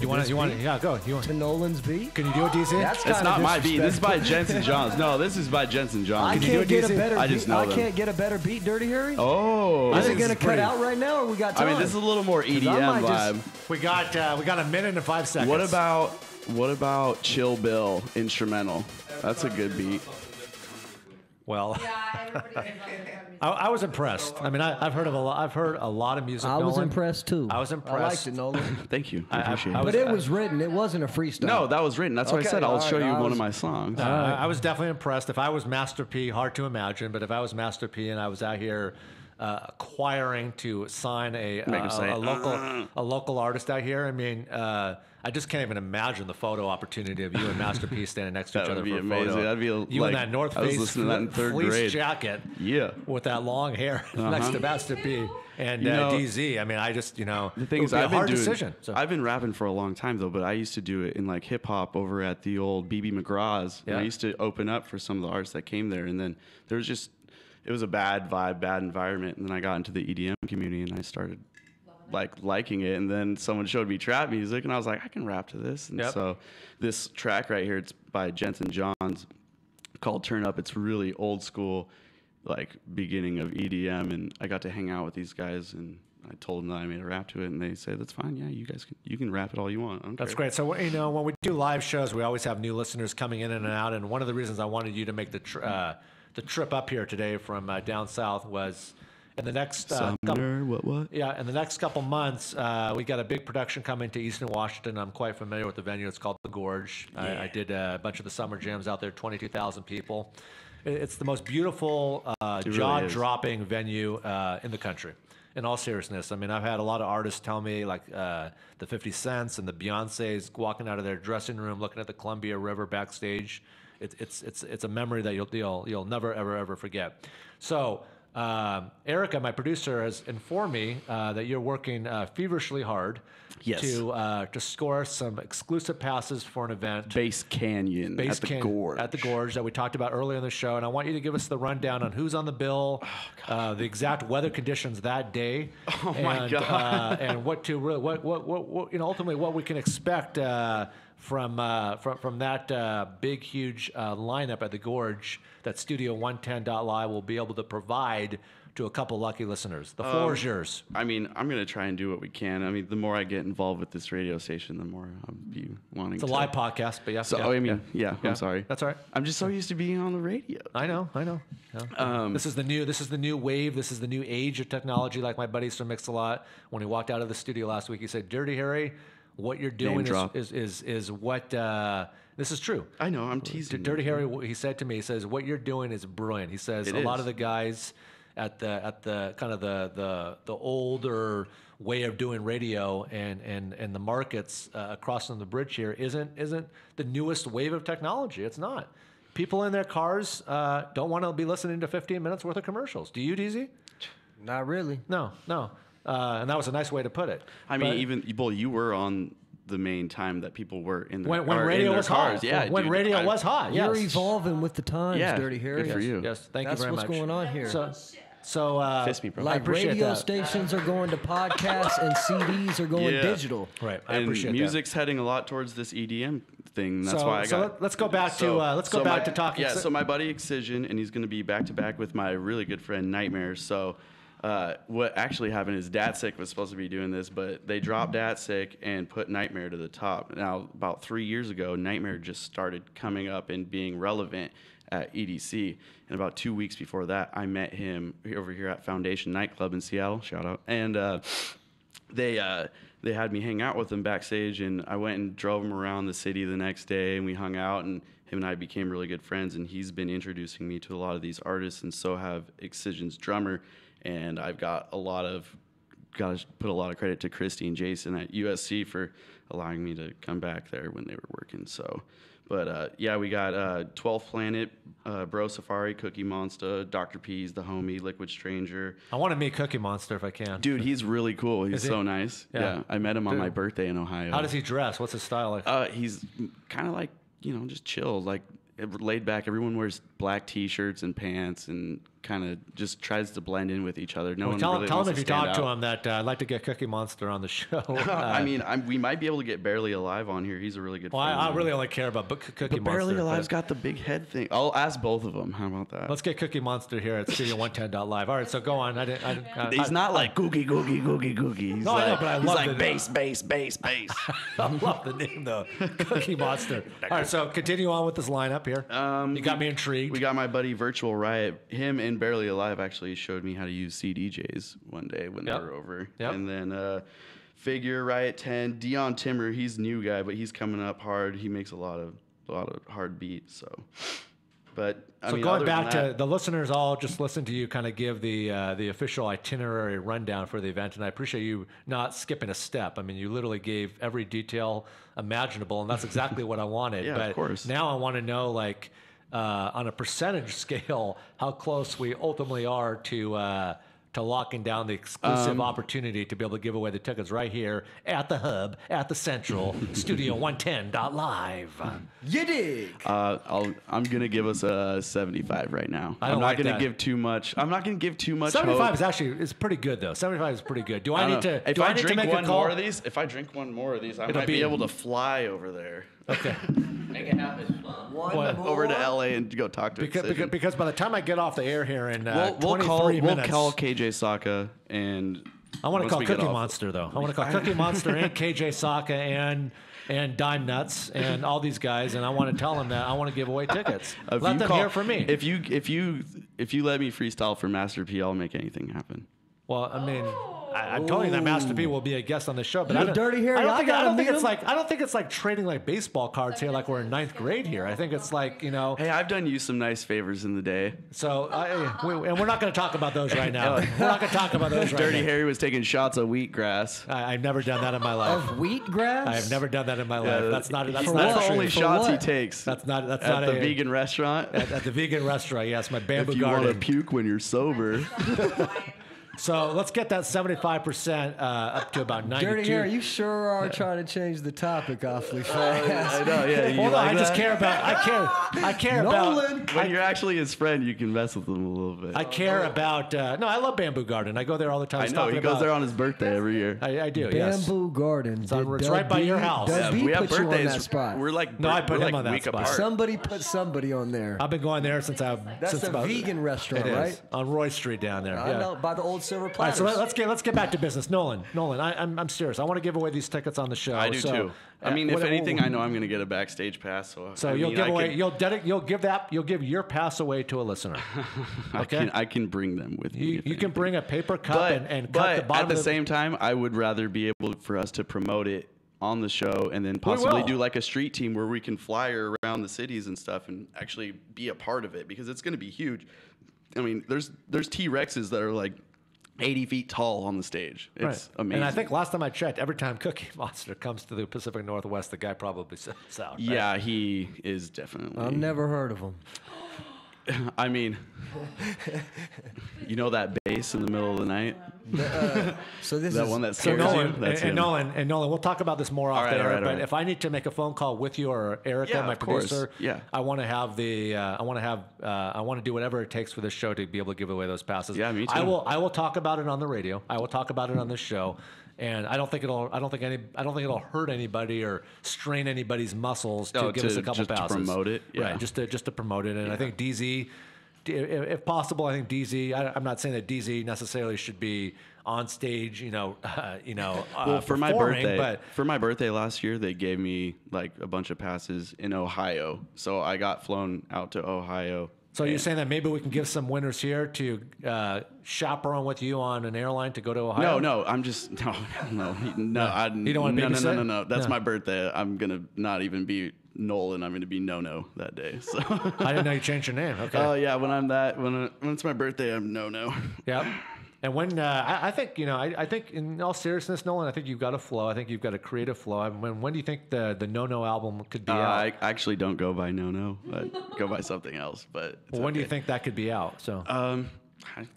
you want to? Yeah, go. To Nolan's beat? Can you do it, DC? That's It's kinda not my beat. This is by disrespectful. Jensen Johns. No, this is by Jensen Johns. I Can you do can't it, get a DC? better I beat. just know I them. can't get a better beat, Dirty Harry? Oh, Is it this gonna is cut pretty- out right now, or we got I time? mean, this is a little more EDM might vibe. just- We got a minute and 5 seconds. What about Chill Bill instrumental? That's a good beat. Well, Yeah, everybody is on the I was impressed. I mean, I've heard a lot of music. I was Nolan. impressed too. I was I liked impressed. it, Nolan. Thank you. I appreciate I it. was- But it was written. It wasn't a freestyle. No, that was written. That's what I Okay, said. I'll all show right, you I one was- of my songs. I was definitely impressed. If I was Master P, hard to imagine, but if I was Master P and I was out here acquiring to sign a local artist out here, I mean, I just can't even imagine the photo opportunity of you and Master P standing next to each That other would be for a amazing. photo. That'd be you like, in that North I was Face listening to that in third fleece grade. jacket, Yeah. with that long hair next to Master P and You know, DZ. I mean, I just The it thing would is, be a I've been hard doing, decision. So. I've been rapping for a long time though, but I used to do it in like hip hop over at the old BB McGraw's. And Yeah. I used to open up for some of the artists that came there, and then there was it was a bad vibe, bad environment, and then I got into the EDM community and I started liking it, and then someone showed me trap music, and I was like, I can rap to this. And Yep. so this track right here, it's by Jensen Johns, called Turn Up. It's really old school, like beginning of EDM, and I got to hang out with these guys, and I told them that I made a rap to it, and they said, that's fine, yeah, you can rap it all you want. I don't That's care." great. So, when we do live shows, we always have new listeners coming in and out. And one of the reasons I wanted you to make the trip up here today from down south was in the next what? In the next couple months, we got a big production coming to Eastern Washington. I'm quite familiar with the venue. It's called The Gorge. I did a bunch of the summer jams out there, 22,000 people. It's the most beautiful, jaw-dropping venue in the country. In all seriousness, I mean, I've had a lot of artists tell me, like the 50 Cents and the Beyoncés, walking out of their dressing room, looking at the Columbia River backstage. It's a memory that you'll never ever forget. So Erica, my producer, has informed me that you're working feverishly hard to score some exclusive passes for an event. Base Canyon at the Gorge. At the Gorge that we talked about earlier in the show. And I want you to give us the rundown on who's on the bill, the exact weather conditions that day. Oh, my God. And what ultimately what we can expect from that big, huge lineup at the Gorge that Studio 110.live will be able to provide to a couple lucky listeners. The floor is yours. I mean, I'm going to try and do what we can. I mean, the more I get involved with this radio station, the more I'll be wanting to. It's a live podcast, but I'm sorry. That's all right. I'm just so used to being on the radio. I know. Yeah. This is the new wave. This is the new age of technology. Like my buddies from Mix-a-Lot, when he walked out of the studio last week, he said, "Dirty Harry, what you're doing is what this is true." I know, I'm teasing. Dirty Harry, he said to me, he says, "What you're doing is brilliant." He says a lot of the guys at the kind of the older way of doing radio and the markets across from the bridge here isn't the newest wave of technology. It's not. People in their cars don't want to be listening to 15 minutes worth of commercials. Do you, DZ? Not really. No. And that was a nice way to put it. I mean, you were on the main time that people were in their when radio was cars. Hot. Yeah, when radio was hot. Yes. You're evolving with the times, Dirty Harry. Good for you. Yes, thank you very much. That's what's going on here. So Fist me, bro. Like radio stations are going to podcasts and CDs are going digital. Right. I and appreciate music's heading a lot towards this EDM thing. That's why I got. Let's go back to talking. Yeah. So my buddy Excision, and he's going to be back to back with my really good friend Nightmare. So. What actually happened is Datsick was supposed to be doing this, but they dropped Datsick and put Nightmare to the top. Now, about 3 years ago, Nightmare just started coming up and being relevant at EDC. And about 2 weeks before that, I met him over here at Foundation Nightclub in Seattle. Shout out. And they had me hang out with them backstage, and I went and drove him around the city the next day, and we hung out, and him and I became really good friends. And he's been introducing me to a lot of these artists, and so have Excision's drummer. And I've got to put a lot of credit to Christy and Jason at USC for allowing me to come back there when they were working. So, but we got 12th Planet, Bro Safari, Cookie Monster, Dr. P's, The Homie, Liquid Stranger. I want to meet Cookie Monster if I can. Dude, he's really cool. He's so nice. Yeah. I met him on my birthday in Ohio. How does he dress? What's his style like? He's kind of like, just chill, like laid back. Everyone wears black T-shirts and pants and kind of just tries to blend in with each other. Tell him if you talk to him that I'd like to get Cookie Monster on the show. I mean, we might be able to get Barely Alive on here. He's a really good friend. I really only care about Cookie Monster. Barely Alive's got the big head thing. I'll ask both of them. How about that? Let's get Cookie Monster here at Studio 110.live. All right, so go on. He's not like googie. He's I know, but I love like bass. I love the name though, Cookie Monster. All right, so continue on with this lineup here. You got me intrigued. We got my buddy Virtual Riot. Him and Barely Alive actually showed me how to use CDJs one day when they were over. Yep. And then Figure, Riot 10, Dion Timmer. He's a new guy, but he's coming up hard. He makes a lot of hard beats. So, but I mean, going back to the listeners, all just listen to you kind of give the official itinerary rundown for the event, and I appreciate you not skipping a step. I mean, you literally gave every detail imaginable, and that's exactly what I wanted. Yeah, but of course. Now I want to know, like, on a percentage scale, how close we ultimately are to locking down the exclusive opportunity to be able to give away the tickets right here at the Hub, at the Central, Studio 110.live. You dig? I'm gonna give us a 75 right now. I'm not gonna give too much. I'm not gonna give too much. 75 hope. is pretty good though. 75 is pretty good. Do I need to? If I I need to drink make one a call? more of these, I might be able to fly over there. Okay. Make it happen. Over to LA and go talk to Excision. Because by the time I get off the air here in we'll 23 minutes, we'll call KJ Saka and I want to Once call we get Cookie off- Monster though. I want to call Cookie Monster and KJ Saka and Dime Nuts and all these guys, and I want to tell them that I want to give away tickets. If Let you them call- hear from me. If you let me freestyle for Master P, I'll make anything happen. Well, I mean, I'm telling you that Master P will be a guest on the show, but I don't, Dirty Harry, I don't think, I I don't think gotta it's meet like I don't think it's like trading like baseball cards here, like we're in ninth grade here. I think it's like Hey, I've done you some nice favors in the day. So and we're not going to talk about those right now. We're not going to talk about those right Dirty now. Harry was taking shots of wheatgrass. I've never done that in my life. Of wheatgrass? I've never done that in my life. That's not. That's That's not the true. only For shots he what? takes. That's not. That's at not the a vegan restaurant. At the vegan restaurant, yes, my bamboo If you want to garden. puke when you're sober. So let's get that 75% up to about 92. Dirty Harry, you sure are trying to change the topic awfully fast. I know, yeah. You Hold on, like I just that? care about. I care Nolan. about. When you're actually his friend, you can mess with him a little bit. I care about. No, I love Bamboo Garden. I go there all the time. I He's know. talking He goes about- there on his birthday every year. I do. Yes. Bamboo Garden. It's on- Did it's Doug right by B- your house. Doug B we have put you on birthdays. that spot. We're like No, I put we're him like on that week spot. apart. Somebody put somebody on there. I've been going there since That's since a about, vegan restaurant, It is, right? on Roy Street down there. I yeah. know, by the old silver All right, platters. so let's get back to business. Nolan, I'm serious. I want to give away these tickets on the show. I do so, too. I mean, if what- anything, I know I'm going to get a backstage pass. So you'll mean, give I away. can- You'll give your pass away to a listener. Okay. I can bring them with me. You if can anything. bring a paper cup and cut the but bottom at the of the same time, I would rather be able for us to promote it on the show and then possibly will. do like a street team where we can fly around the cities and stuff and actually be a part of it because it's going to be huge. I mean, there's T-Rexes that are like 80 feet tall on the stage. It's amazing. And I think last time I checked, every time Cookie Monster comes to the Pacific Northwest, the guy probably sells out. Right? Yeah, he is definitely. I've never heard of him. I mean, you know that bass in the middle of the night? So this That is one that So scares Nolan, you? That's and him. Nolan, we'll talk about this more off right, there. all right, all but right. if I need to make a phone call with you or Erica, Yeah, my of course. producer, Yeah. I want to have I want to do whatever it takes for this show to be able to give away those passes. Yeah, me too. I will talk about it on the radio. I will talk about it on this show. And I don't think it'll hurt anybody or strain anybody's muscles to No, give to- us a couple just to passes. promote it, yeah. Right, just to promote it. And I think DZ, if possible, I think DZ. I'm not saying that DZ necessarily should be on stage, Well, for my performing, birthday, but for my birthday last year, they gave me like a bunch of passes in Ohio. So I got flown out to Ohio. so you're saying that maybe we can give some winners here to chaperone with you on an airline to go to Ohio? No, I'm just no. You don't want to babysit? No. That's No. my birthday. I'm gonna not even be Nolan. I'm gonna be No that day. So. I didn't know you changed your name. Okay. Oh yeah, when it's my birthday, I'm No. Yep. And when I think I think in all seriousness, Nolan, I think you've got a flow. I think you've got a creative flow. I mean, when do you think the No album could be out? I actually don't go by No. I go by something else. But it's When do you okay. think that could be out? So.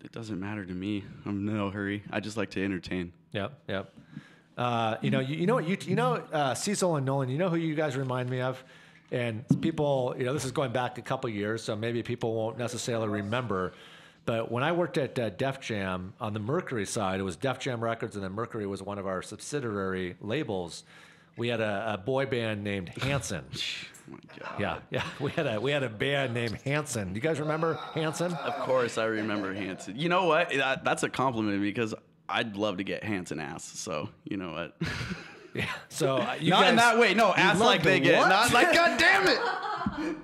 It doesn't matter to me. I'm in no hurry. I just like to entertain. Yep. Cecil and Nolan. You know who you guys remind me of, and people. This is going back a couple years, so maybe people won't necessarily remember. But when I worked at Def Jam on the Mercury side, it was Def Jam Records, and then Mercury was one of our subsidiary labels. We had a boy band named Hanson. Oh my God. Yeah. We had a band named Hanson. You guys remember Hanson? Of course, I remember Hanson. You know what? That's a compliment because I'd love to get Hanson ass. So you know what? Yeah. So you Not guys, in that way. No, ass love like they the get. what? Not like God damn it.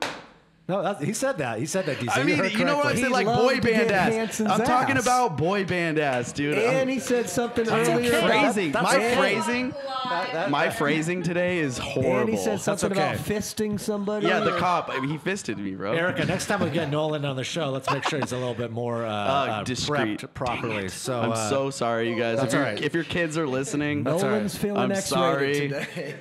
No, he said that. He said that. DC. I mean, heard you know what? I correctly. said like loved boy to band get ass. Hanson's I'm talking ass. about boy band ass, dude. And he said something earlier okay. about Phrasing. That's My okay. phrasing. My phrasing today is horrible. And he said something okay. about fisting somebody. Yeah, the or- cop. He fisted me, bro. Erica, next time we get Nolan on the show, let's make sure he's a little bit more Discreet. prepped properly. So I'm so sorry, you guys. that's If, all right. if your kids are listening, all right. Nolan's feeling I'm X-rated sorry. today.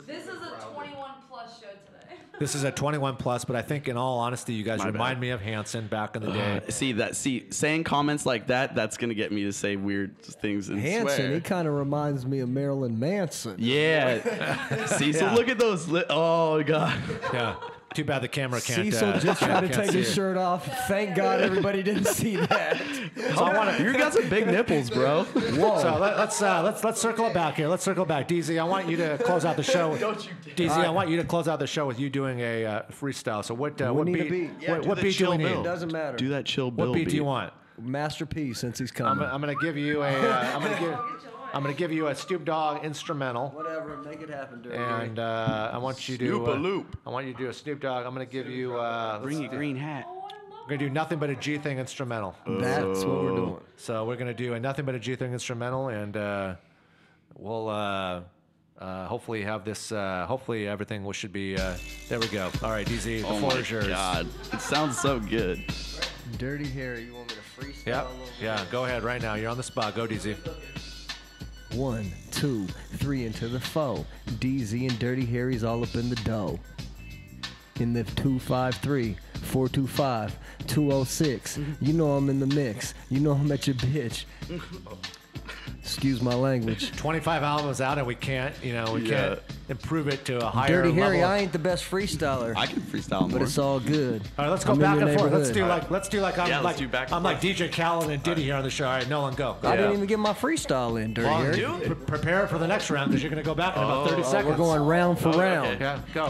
This is a 21 plus show today. this is a 21 plus, but I think in all honesty, you guys My remind bad. me of Hanson back in the day. Saying comments like that's gonna get me to say weird things and Hanson, swear. he kind of reminds me of Marilyn Manson. Yeah. See, so Yeah. look at those. Oh god. Yeah. Too bad the camera can't. Cecil just tried to can't take see his it. shirt off. Thank God everybody didn't see that. So I want to. You got some big nipples, bro. Whoa. So let's circle it back here. Let's circle back. DZ, I want you to close out the show. Don't you DZ, I want you to close out the show with you doing a freestyle. So what We need a beat? beat. Yeah, what do the beat do chill we need? bill. It doesn't matter. Do that chill bill What beat do you want? masterpiece since he's coming. I'm gonna give you a. I'm gonna give you a Snoop Dogg instrumental. Whatever, make it happen, Dirty. And I want you to. Snoop-a-loop. I want you to do a Snoop Dogg. I'm gonna give you. Bring your green hat. We're gonna do Nothing But a G Thing instrumental. That's what we're doing. So we're gonna do a Nothing But a G Thing instrumental, and we'll hopefully have this. Hopefully everything should be. There we go. All right, DZ, the floor is yours. Oh my God, it sounds so good. Dirty Harry, you want me to freestyle? Yep. Yeah, go ahead right now. You're on the spot. Go, DZ. 1, 2, 3 into the 4. DZ and Dirty Harry's all up in the dough. In the 253, 425, 206. You know I'm in the mix. You know I'm at your bitch. Excuse my language. 25 albums out, and we can't improve it to a higher Dirty level. Harry, I ain't the best freestyler. I can freestyle more. But it's all good. All right, let's go I'm in back your and forth. Let's neighborhood. do like Yeah, let's do back and I'm like forth. DJ Khaled and Diddy here on the show. All right, Nolan, go. I didn't even get my freestyle in, Dirty Harry. Prepare for the next round because you're going to go back in about 30 seconds. We're going round for round. okay. Yeah, go.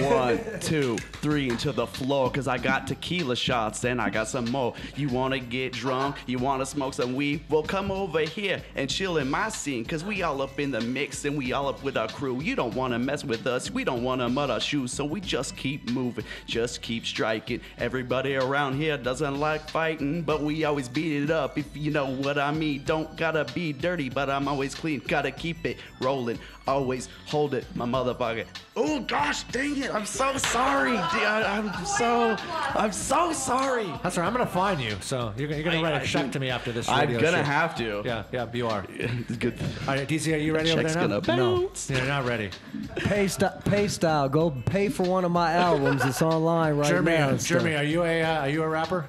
1, 2, 3 into the floor, cause I got tequila shots and I got some more. You wanna get drunk, you wanna smoke some weed, well come over here and chill in my scene, cause we all up in the mix and we all up with our crew. You don't wanna mess with us, we don't wanna mud our shoes, so we just keep moving, just keep striking. Everybody around here doesn't like fighting, but we always beat it up, if you know what I mean. Don't gotta be dirty, but I'm always clean, gotta keep it rolling. Always hold it, my motherfucker. Oh gosh, dang it! I'm so sorry. I'm so sorry. That's right. I'm going to fine you. So you're going to write a check to me after this radio I'm gonna show. have to. Yeah, you are. It's good. All right, DC, are you ready over Check's there now? gonna bounce. No, you're not ready. Pay style. Go pay for one of my albums. It's online right now. and stuff. Jeremy, are you a rapper?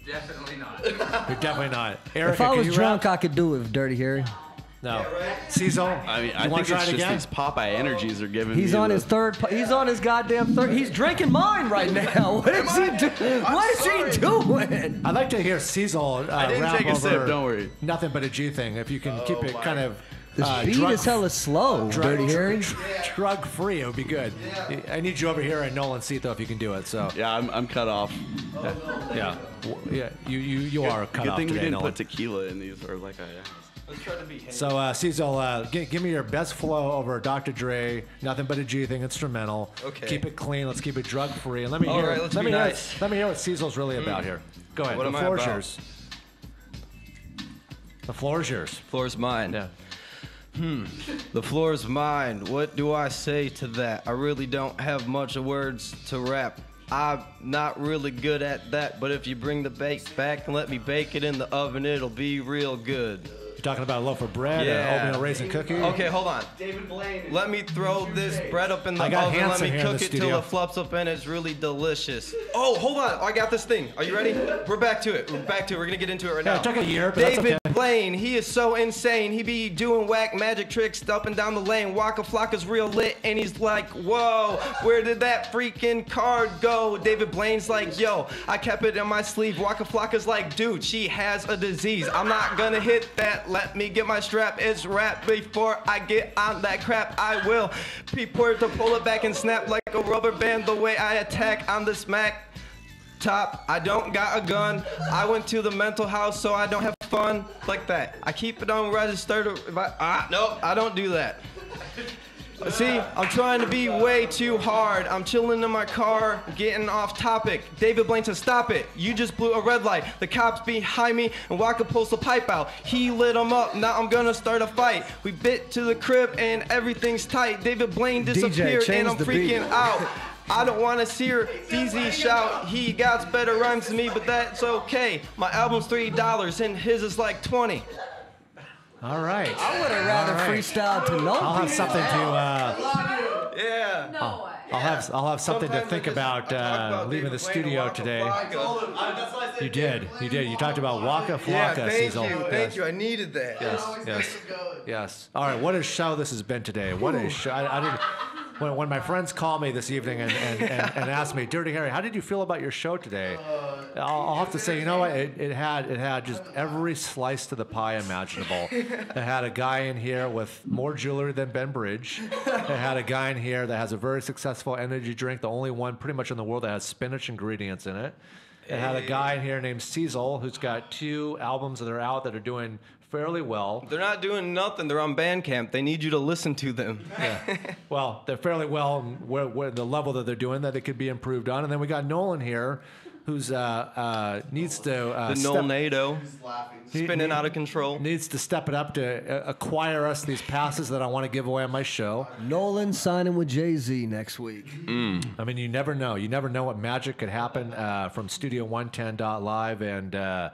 Definitely not. You're definitely not. Erica, If I can was you drunk, rap? I could do it, Dirty Harry. No. Cecil, I mean, I you want think to try it's it just again? these Popeye energies are giving me. He's on his third. He's on his goddamn third. He's drinking mine right now. What is he doing? What is he doing? I'd like to hear Cecil I didn't rap take a over sip, don't worry. Nothing But a G Thing. If you can keep it kind of The speed is hella slow, Dirty Harry. drug free, it would be good. I need you over here and Nolan Cito if you can do it. So Yeah, I'm cut off. yeah, you are cut Good off thing we today, didn't Nolan. put tequila in these, or like Let's try to be. So Cecil, give me your best flow over Dr. Dre, Nothing But a G Thing instrumental. Okay. Keep it clean. Let's keep it drug free. And let me All hear. right, let's let be me nice. hear. Let me hear what Cecil's really about here. Go ahead. What The am I floor is about? yours. The floor is yours. Floor's mine. Yeah. The floor's mine. What do I say to that? I really don't have much words to rap. I'm not really good at that, but if you bring the bake back and let me bake it in the oven, it'll be real good. You talking about a loaf of bread, Yeah. an oatmeal raisin cookie? Okay, hold on. Let me throw this bread up in the I got oven. Let Hanson me here in cook the it till studio. it flops up and it's really delicious. Oh, hold on. I got this thing. Are you ready? We're back to it. We're gonna get into it right Yeah, now. it took a year, but that's David okay. Blaine, he is so insane. He be doing whack magic tricks up and down the lane. Waka Flocka's real lit, and he's like, whoa, where did that freaking card go? David Blaine's like, yo, I kept it in my sleeve. Waka Flocka's like, dude, she has a disease. I'm not gonna hit that. Let me get my strap. It's rap before I get on that crap. I will prepare to pull it back and snap like a rubber band. The way I attack on the smack top. I don't got a gun. I went to the mental house so I don't have fun like that. I keep it on registered. No, I don't do that. See, I'm trying to be way too hard. I'm chilling in my car, getting off topic. David Blaine said, stop it. You just blew a red light. The cops behind me, and Waka pulls the pipe out. He lit him up. Now I'm gonna start a fight. We bit to the crib, and everything's tight. David Blaine disappeared, change and I'm the beat. freaking out. I don't want to hear DZ shout. He got better rhymes than me, but that's okay. My album's $3, and his is like 20. All right. I would have rather freestyle to no I'll have beat. something to. Yeah. No way. I'll have something to Sometimes think I just about talk about leaving the David Blaine studio and Waka today. Flocka. You did. You talked about Waka Yeah, Flocka, thank Cecil. you. Thank you. I needed that. Yes. All right. What a show this has been today. What a show. I didn't. When my friends called me this evening and asked me, Dirty Harry, how did you feel about your show today? I'll have to say, you know what? It had just every slice to the pie imaginable. It had a guy in here with more jewelry than Ben Bridge. It had a guy in here that has a very successful energy drink, the only one pretty much in the world that has spinach ingredients in it. It had a guy in here named Cecil who's got 2 albums that are out that are doing fairly well. They're not doing nothing. They're on Bandcamp. They need you to listen to them. Yeah. Well, they're fairly well where the level that they're doing that it could be improved on. And then we got Nolan here, who's needs to the Nolnado spinning out of control. Needs to step it up to acquire us these passes that I want to give away on my show. Nolan signing with Jay-Z next week. I mean, you never know. You never know what magic could happen from Studio110.live. And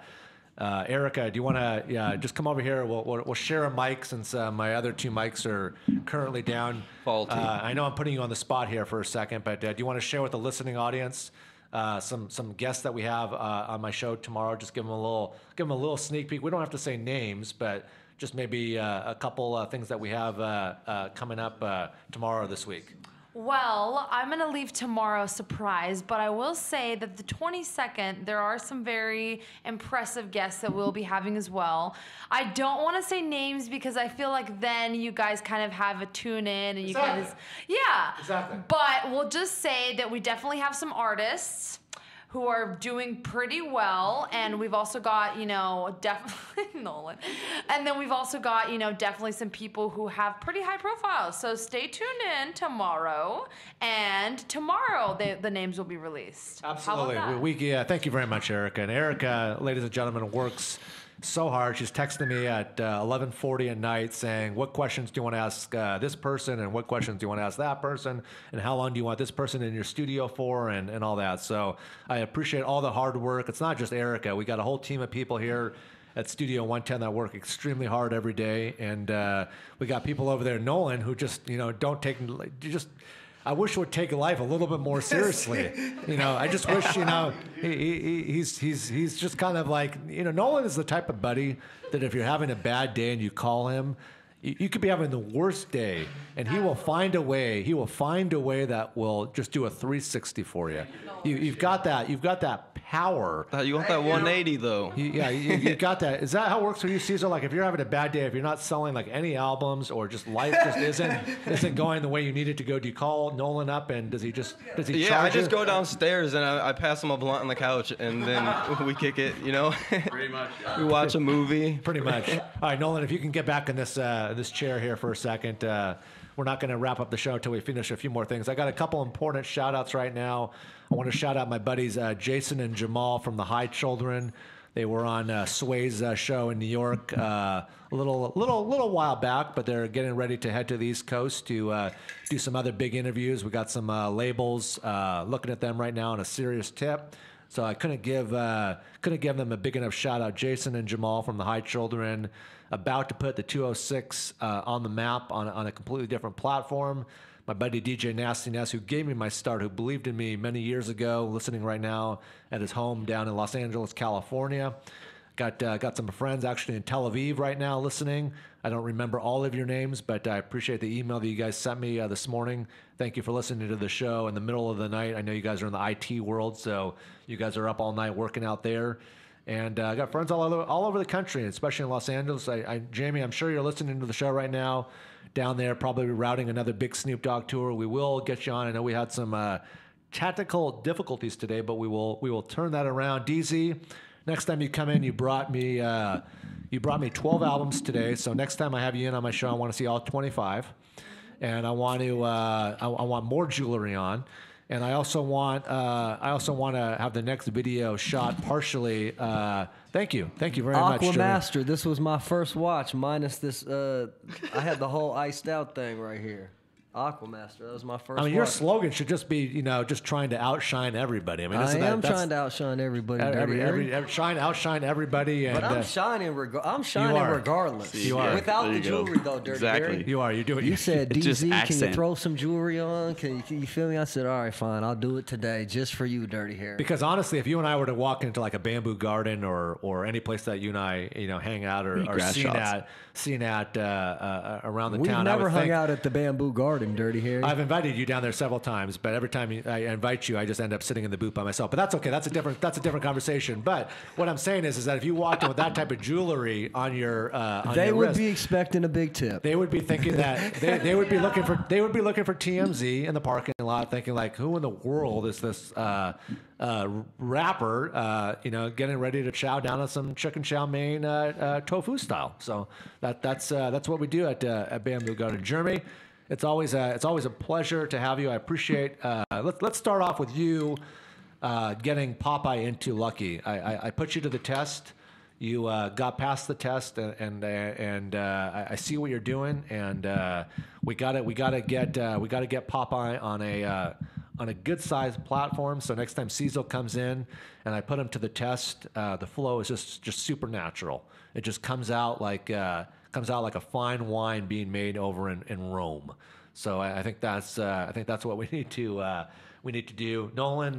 Erica, do you want to just come over here? We'll share a mic since my other 2 mics are currently down. Faulty. I know I'm putting you on the spot here for a second, but do you want to share with the listening audience some guests that we have on my show tomorrow? Just give them a little sneak peek. We don't have to say names, but just maybe a couple things that we have coming up tomorrow this week. Well, I'm going to leave tomorrow surprised, but I will say that the 22nd, there are some very impressive guests that we'll be having as well. I don't want to say names because I feel like then you guys kind of have a tune in and you kind of, yeah. Exactly. But we'll just say that we definitely have some artists who are doing pretty well, and we've also got, definitely Nolan. And then we've also got, definitely some people who have pretty high profiles. So stay tuned in tomorrow, and tomorrow the names will be released. Absolutely. Thank you very much, Erica. And Erica, ladies and gentlemen, works so hard. She's texting me at 11:40 at night saying, what questions do you want to ask this person, and what questions do you want to ask that person, and how long do you want this person in your studio for, and all that. So I appreciate all the hard work. It's not just Erica. We got a whole team of people here at Studio 110 that work extremely hard every day, and we got people over there, Nolan, who just don't take I wish would take life a little bit more seriously. I just wish, he's just kind of like, Nolan is the type of buddy that if you're having a bad day and you call him, you could be having the worst day, and he will find a way. He will find a way that will just do a 360 for you. You've got that power. You want that 180 though. You got that. Is that how it works for you, Caesar? Like if you're having a bad day, if you're not selling like any albums, or just life just isn't going the way you need it to go, do you call Nolan up and does he charge I just you? go downstairs and I pass him a blunt on the couch and then we kick it. Pretty much. We watch a movie. Pretty much. All right, Nolan, if you can get back in this chair here for a second. We're not going to wrap up the show until we finish a few more things. I got a couple important shout outs right now. I want to shout out my buddies Jason and Jamal from the High Children. They were on Sway's show in New York a little while back, but they're getting ready to head to the East Coast to do some other big interviews. We got some labels looking at them right now on a serious tip. So I couldn't give them a big enough shout out. Jason and Jamal from the High Children, about to put the 206 on the map on a completely different platform. My buddy DJ Nasty Ness, who gave me my start, who believed in me many years ago, listening right now at his home down in Los Angeles, California. Got some friends actually in Tel Aviv right now listening. I don't remember all of your names, but I appreciate the email that you guys sent me this morning. Thank you for listening to the show in the middle of the night. I know you guys are in the IT world, so you guys are up all night working out there. And I got friends all over the country, especially in Los Angeles. Jamie, I'm sure you're listening to the show right now down there, probably routing another big Snoop Dogg tour. We will get you on. I know we had some tactical difficulties today, but we will turn that around. DZ, next time you come in, you brought me 12 albums today. So next time I have you in on my show, I want to see all 25, and I want more jewelry on. And I also want to have the next video shot partially. Thank you very much. Aquamaster. This was my first watch, minus this. I had the whole iced out thing right here. Aquamaster. That was my first. I mean, watch. your slogan should just be, just trying to outshine everybody. I mean, I am trying to outshine everybody. Outshine everybody. And, but I'm shining. I'm shining regardless. You are without the jewelry though, Dirty exactly. Gary. You are. You do it. You said, DZ, can accent. you throw some jewelry on? Can you feel me? I said, all right, fine. I'll do it today, just for you, Dirty Harry. Because honestly, if you and I were to walk into like a bamboo garden or any place that you and I hang out or seen at around the town, We've never hung out at the bamboo garden. and Dirty Harry. I've invited you down there several times, but every time I invite you, I just end up sitting in the booth by myself. But that's okay. That's a different conversation. But what I'm saying is that if you walked in with that type of jewelry on your they your would wrist, be expecting a big tip. they would be thinking that they would be looking for TMZ in the parking lot, thinking like, who in the world is this rapper? Getting ready to chow down on some chicken chow mein tofu style. So that's what we do at Bamboo Garden. Jeremy, it's always a pleasure to have you. I appreciate. Let's start off with you getting Popeye into Lucky. I put you to the test. You got past the test, and I see what you're doing, and we gotta get Popeye on a good sized platform. So next time Cecil comes in and I put him to the test, the flow is just supernatural. It just comes out like a fine wine being made over in Rome. So I think that's what we need to do. Nolan,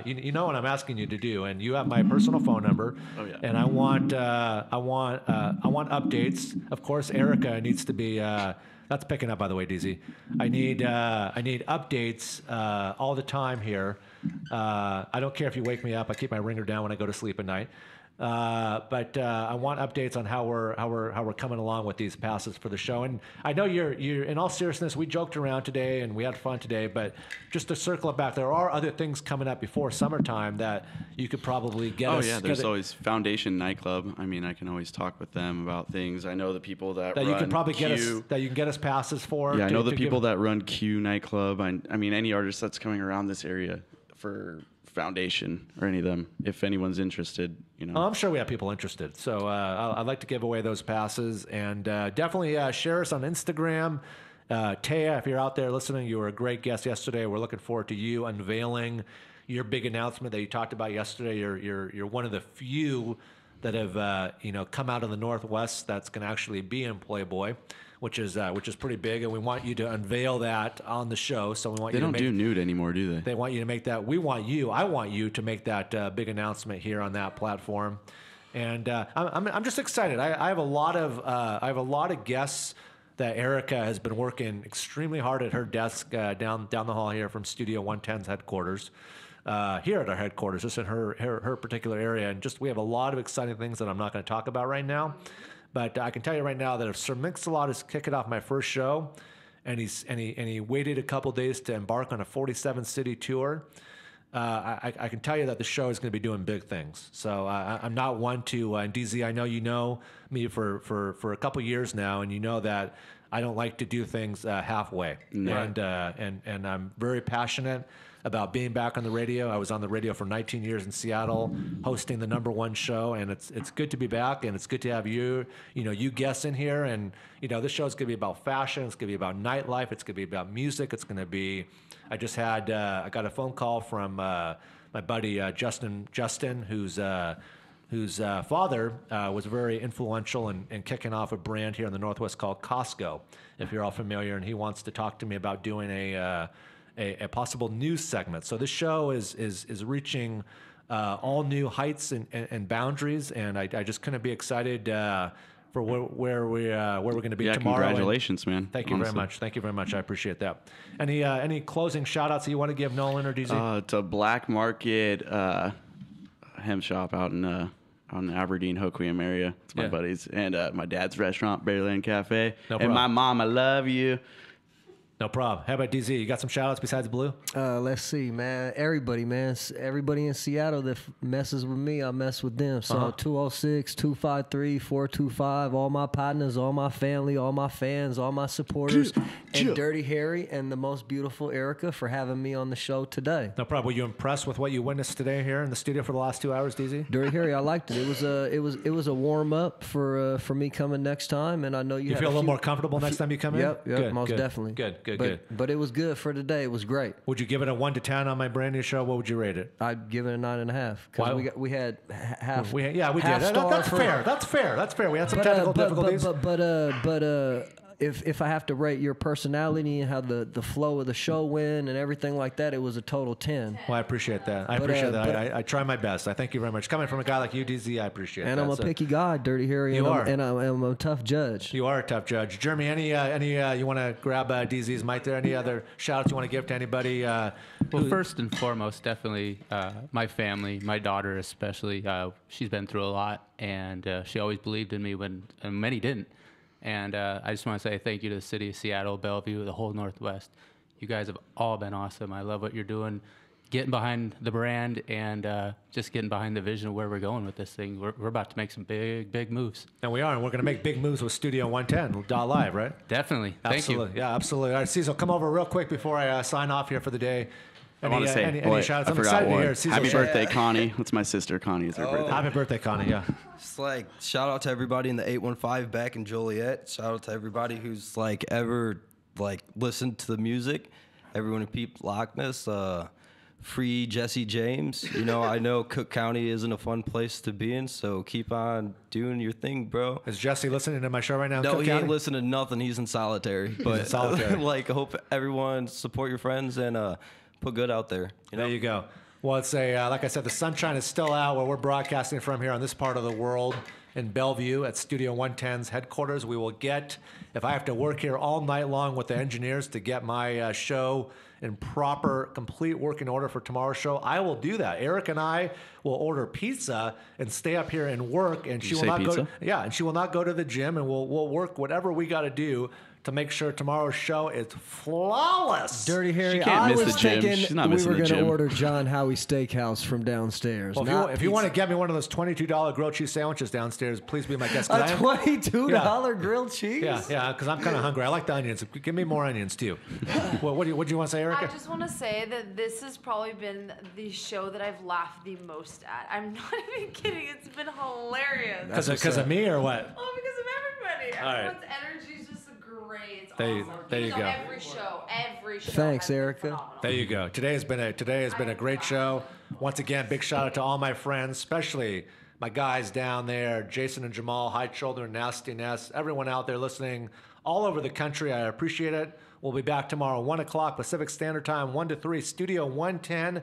you know what I'm asking you to do, and you have my personal phone number. Oh yeah. And I want updates. Of course, Erica needs to be. That's picking up, by the way, DZ. I need updates all the time here. I don't care if you wake me up. I keep my ringer down when I go to sleep at night. But I want updates on how we're coming along with these passes for the show. And I know you're in all seriousness, we joked around today and we had fun today, but just to circle it back, there are other things coming up before summertime that you could probably get us. Oh yeah, there's always Foundation Nightclub. I mean, I can always talk with them about things. I know the people that run you could probably Q. that you can get us passes for. Yeah, I know the people that run Q Nightclub. I mean, any artist that's coming around this area for Foundation or any of them, if anyone's interested, I'm sure we have people interested. So I'd like to give away those passes, and definitely share us on Instagram. Taya, if you're out there listening, you were a great guest yesterday. We're looking forward to you unveiling your big announcement that you talked about yesterday. You're one of the few that have come out of the Northwest that's going to actually be in Playboy, which is pretty big, and we want you to unveil that on the show. So we want they you to don't do nude anymore, do they? They want you to make that. I want you to make that big announcement here on that platform, and I'm just excited. I have a lot of guests that Erica has been working extremely hard at her desk down the hall here from Studio 110's headquarters. Here at our headquarters, just in her particular area, and we have a lot of exciting things that I'm not going to talk about right now. But I can tell you right now that if Sir Mix-a-Lot is kicking off my first show, and he waited a couple days to embark on a 47-city tour, I can tell you that the show is going to be doing big things. So I'm not one to, and DZ, I know you know me for a couple years now, and you know that I don't like to do things halfway. No. And I'm very passionate about being back on the radio. I was on the radio for 19 years in Seattle, hosting the #1 show, and it's good to be back, and it's good to have you guests in here. And this show is going to be about fashion, it's going to be about nightlife, it's going to be about music, it's going to be. I got a phone call from my buddy Justin, whose father was very influential in kicking off a brand here in the Northwest called Costco, if you're all familiar, and he wants to talk to me about doing a possible news segment. So this show is reaching all new heights and boundaries, and I just couldn't be excited for where we're going to be tomorrow. Congratulations, man. Thank you very much. Thank you very much. I appreciate that. Any closing shout outs that you want to give, Nolan or DZ? It's a Black Market hem shop out in Aberdeen, Hoquiam area. It's my buddies. And my dad's restaurant, Bearland Cafe. No problem. And my mom, I love you. No problem. How about DZ? You got some shout outs besides Blue? Let's see, man. Everybody, man. Everybody in Seattle that messes with me, I mess with them. So 206-253-425. All my partners, all my family, all my fans, all my supporters, and Dirty Harry and the most beautiful Erica for having me on the show today. No problem. Were you impressed with what you witnessed today here in the studio for the last 2 hours, DZ? Dirty Harry, I liked it. It was a warm up for me coming next time, and I know you feel a little more comfortable next time you come in. Yep, good, most good, definitely. Good. But it was good for today. It was great. Would you give it a 1 to 10 on my brand new show? What would you rate it? I'd give it a 9.5 because we had half. We did. Half star That's fair. That's fair. We had some technical difficulties. But if I have to rate your personality and how the flow of the show went and everything like that, it was a total 10. Well, I appreciate that. I appreciate that. I try my best. I thank you very much. Coming from a guy like you, DZ, I appreciate that. And I'm a picky guy, Dirty Harry. You are. And I'm a tough judge. You are a tough judge. Jeremy, any you want to grab DZ's mic there? Any other shout-outs you want to give to anybody? Well, first and foremost, definitely my family, my daughter especially. She's been through a lot, and she always believed in me when many didn't. And I just want to say thank you to the city of Seattle, Bellevue, the whole Northwest. You guys have all been awesome. I love what you're doing, getting behind the brand and just getting behind the vision of where we're going with this thing. We're about to make some big moves. And we are, and we're going to make big moves with Studio 110 Live, right? Definitely. Thank you. Yeah, absolutely. All right, Cecil, come over real quick before I sign off here for the day. I want to say, any shout-outs? I'm forgot excited one. to hear Cecil Happy share. birthday, Connie. That's my sister, Connie. It's her birthday. Happy birthday, Connie, yeah. Just like shout out to everybody in the 815 back in Joliet. Shout out to everybody who's like ever like listened to the music. Everyone in Peep Loch Ness. Free Jesse James. You know, I know Cook County isn't a fun place to be in, so keep on doing your thing, bro. Is Jesse listening to my show right now? No, Cook he County? ain't listening to nothing. He's in solitary. But in solitary. like, I hope everyone support your friends and put good out there. You know? There you go. Well, it's like I said, the sunshine is still out where we're broadcasting from here on this part of the world in Bellevue at Studio 110's headquarters. We will get, if I have to work here all night long with the engineers to get my show in proper, complete working order for tomorrow's show, I will do that. Eric and I will order pizza and stay up here and work, and she will not go. And she will not go to the gym, and we'll work whatever we got to do to make sure tomorrow's show is flawless. Dirty Harry, can't I miss was the gym. thinking She's not we missing were the going to gym. order John Howie Steakhouse from downstairs. Well, if you want to get me one of those $22 grilled cheese sandwiches downstairs, please be my guest. 'Cause a $22 grilled cheese? Yeah, because I'm kind of hungry. I like the onions. Give me more onions, too. Well, what do you want to say, Erica? I just want to say that this has probably been the show that I've laughed the most at. I'm not even kidding. It's been hilarious. Because of me or what? Oh, because of everybody. All right. Everyone's energy is just great. It's There awesome. you go. Every show. Thanks, has been Erica. phenomenal. There you go. Today has been a great show. Once again, big shout out to all my friends, especially my guys down there, Jason and Jamal, High Shoulder, Nastiness, everyone out there listening all over the country. I appreciate it. We'll be back tomorrow, 1 o'clock Pacific Standard Time, 1 to 3, Studio 110.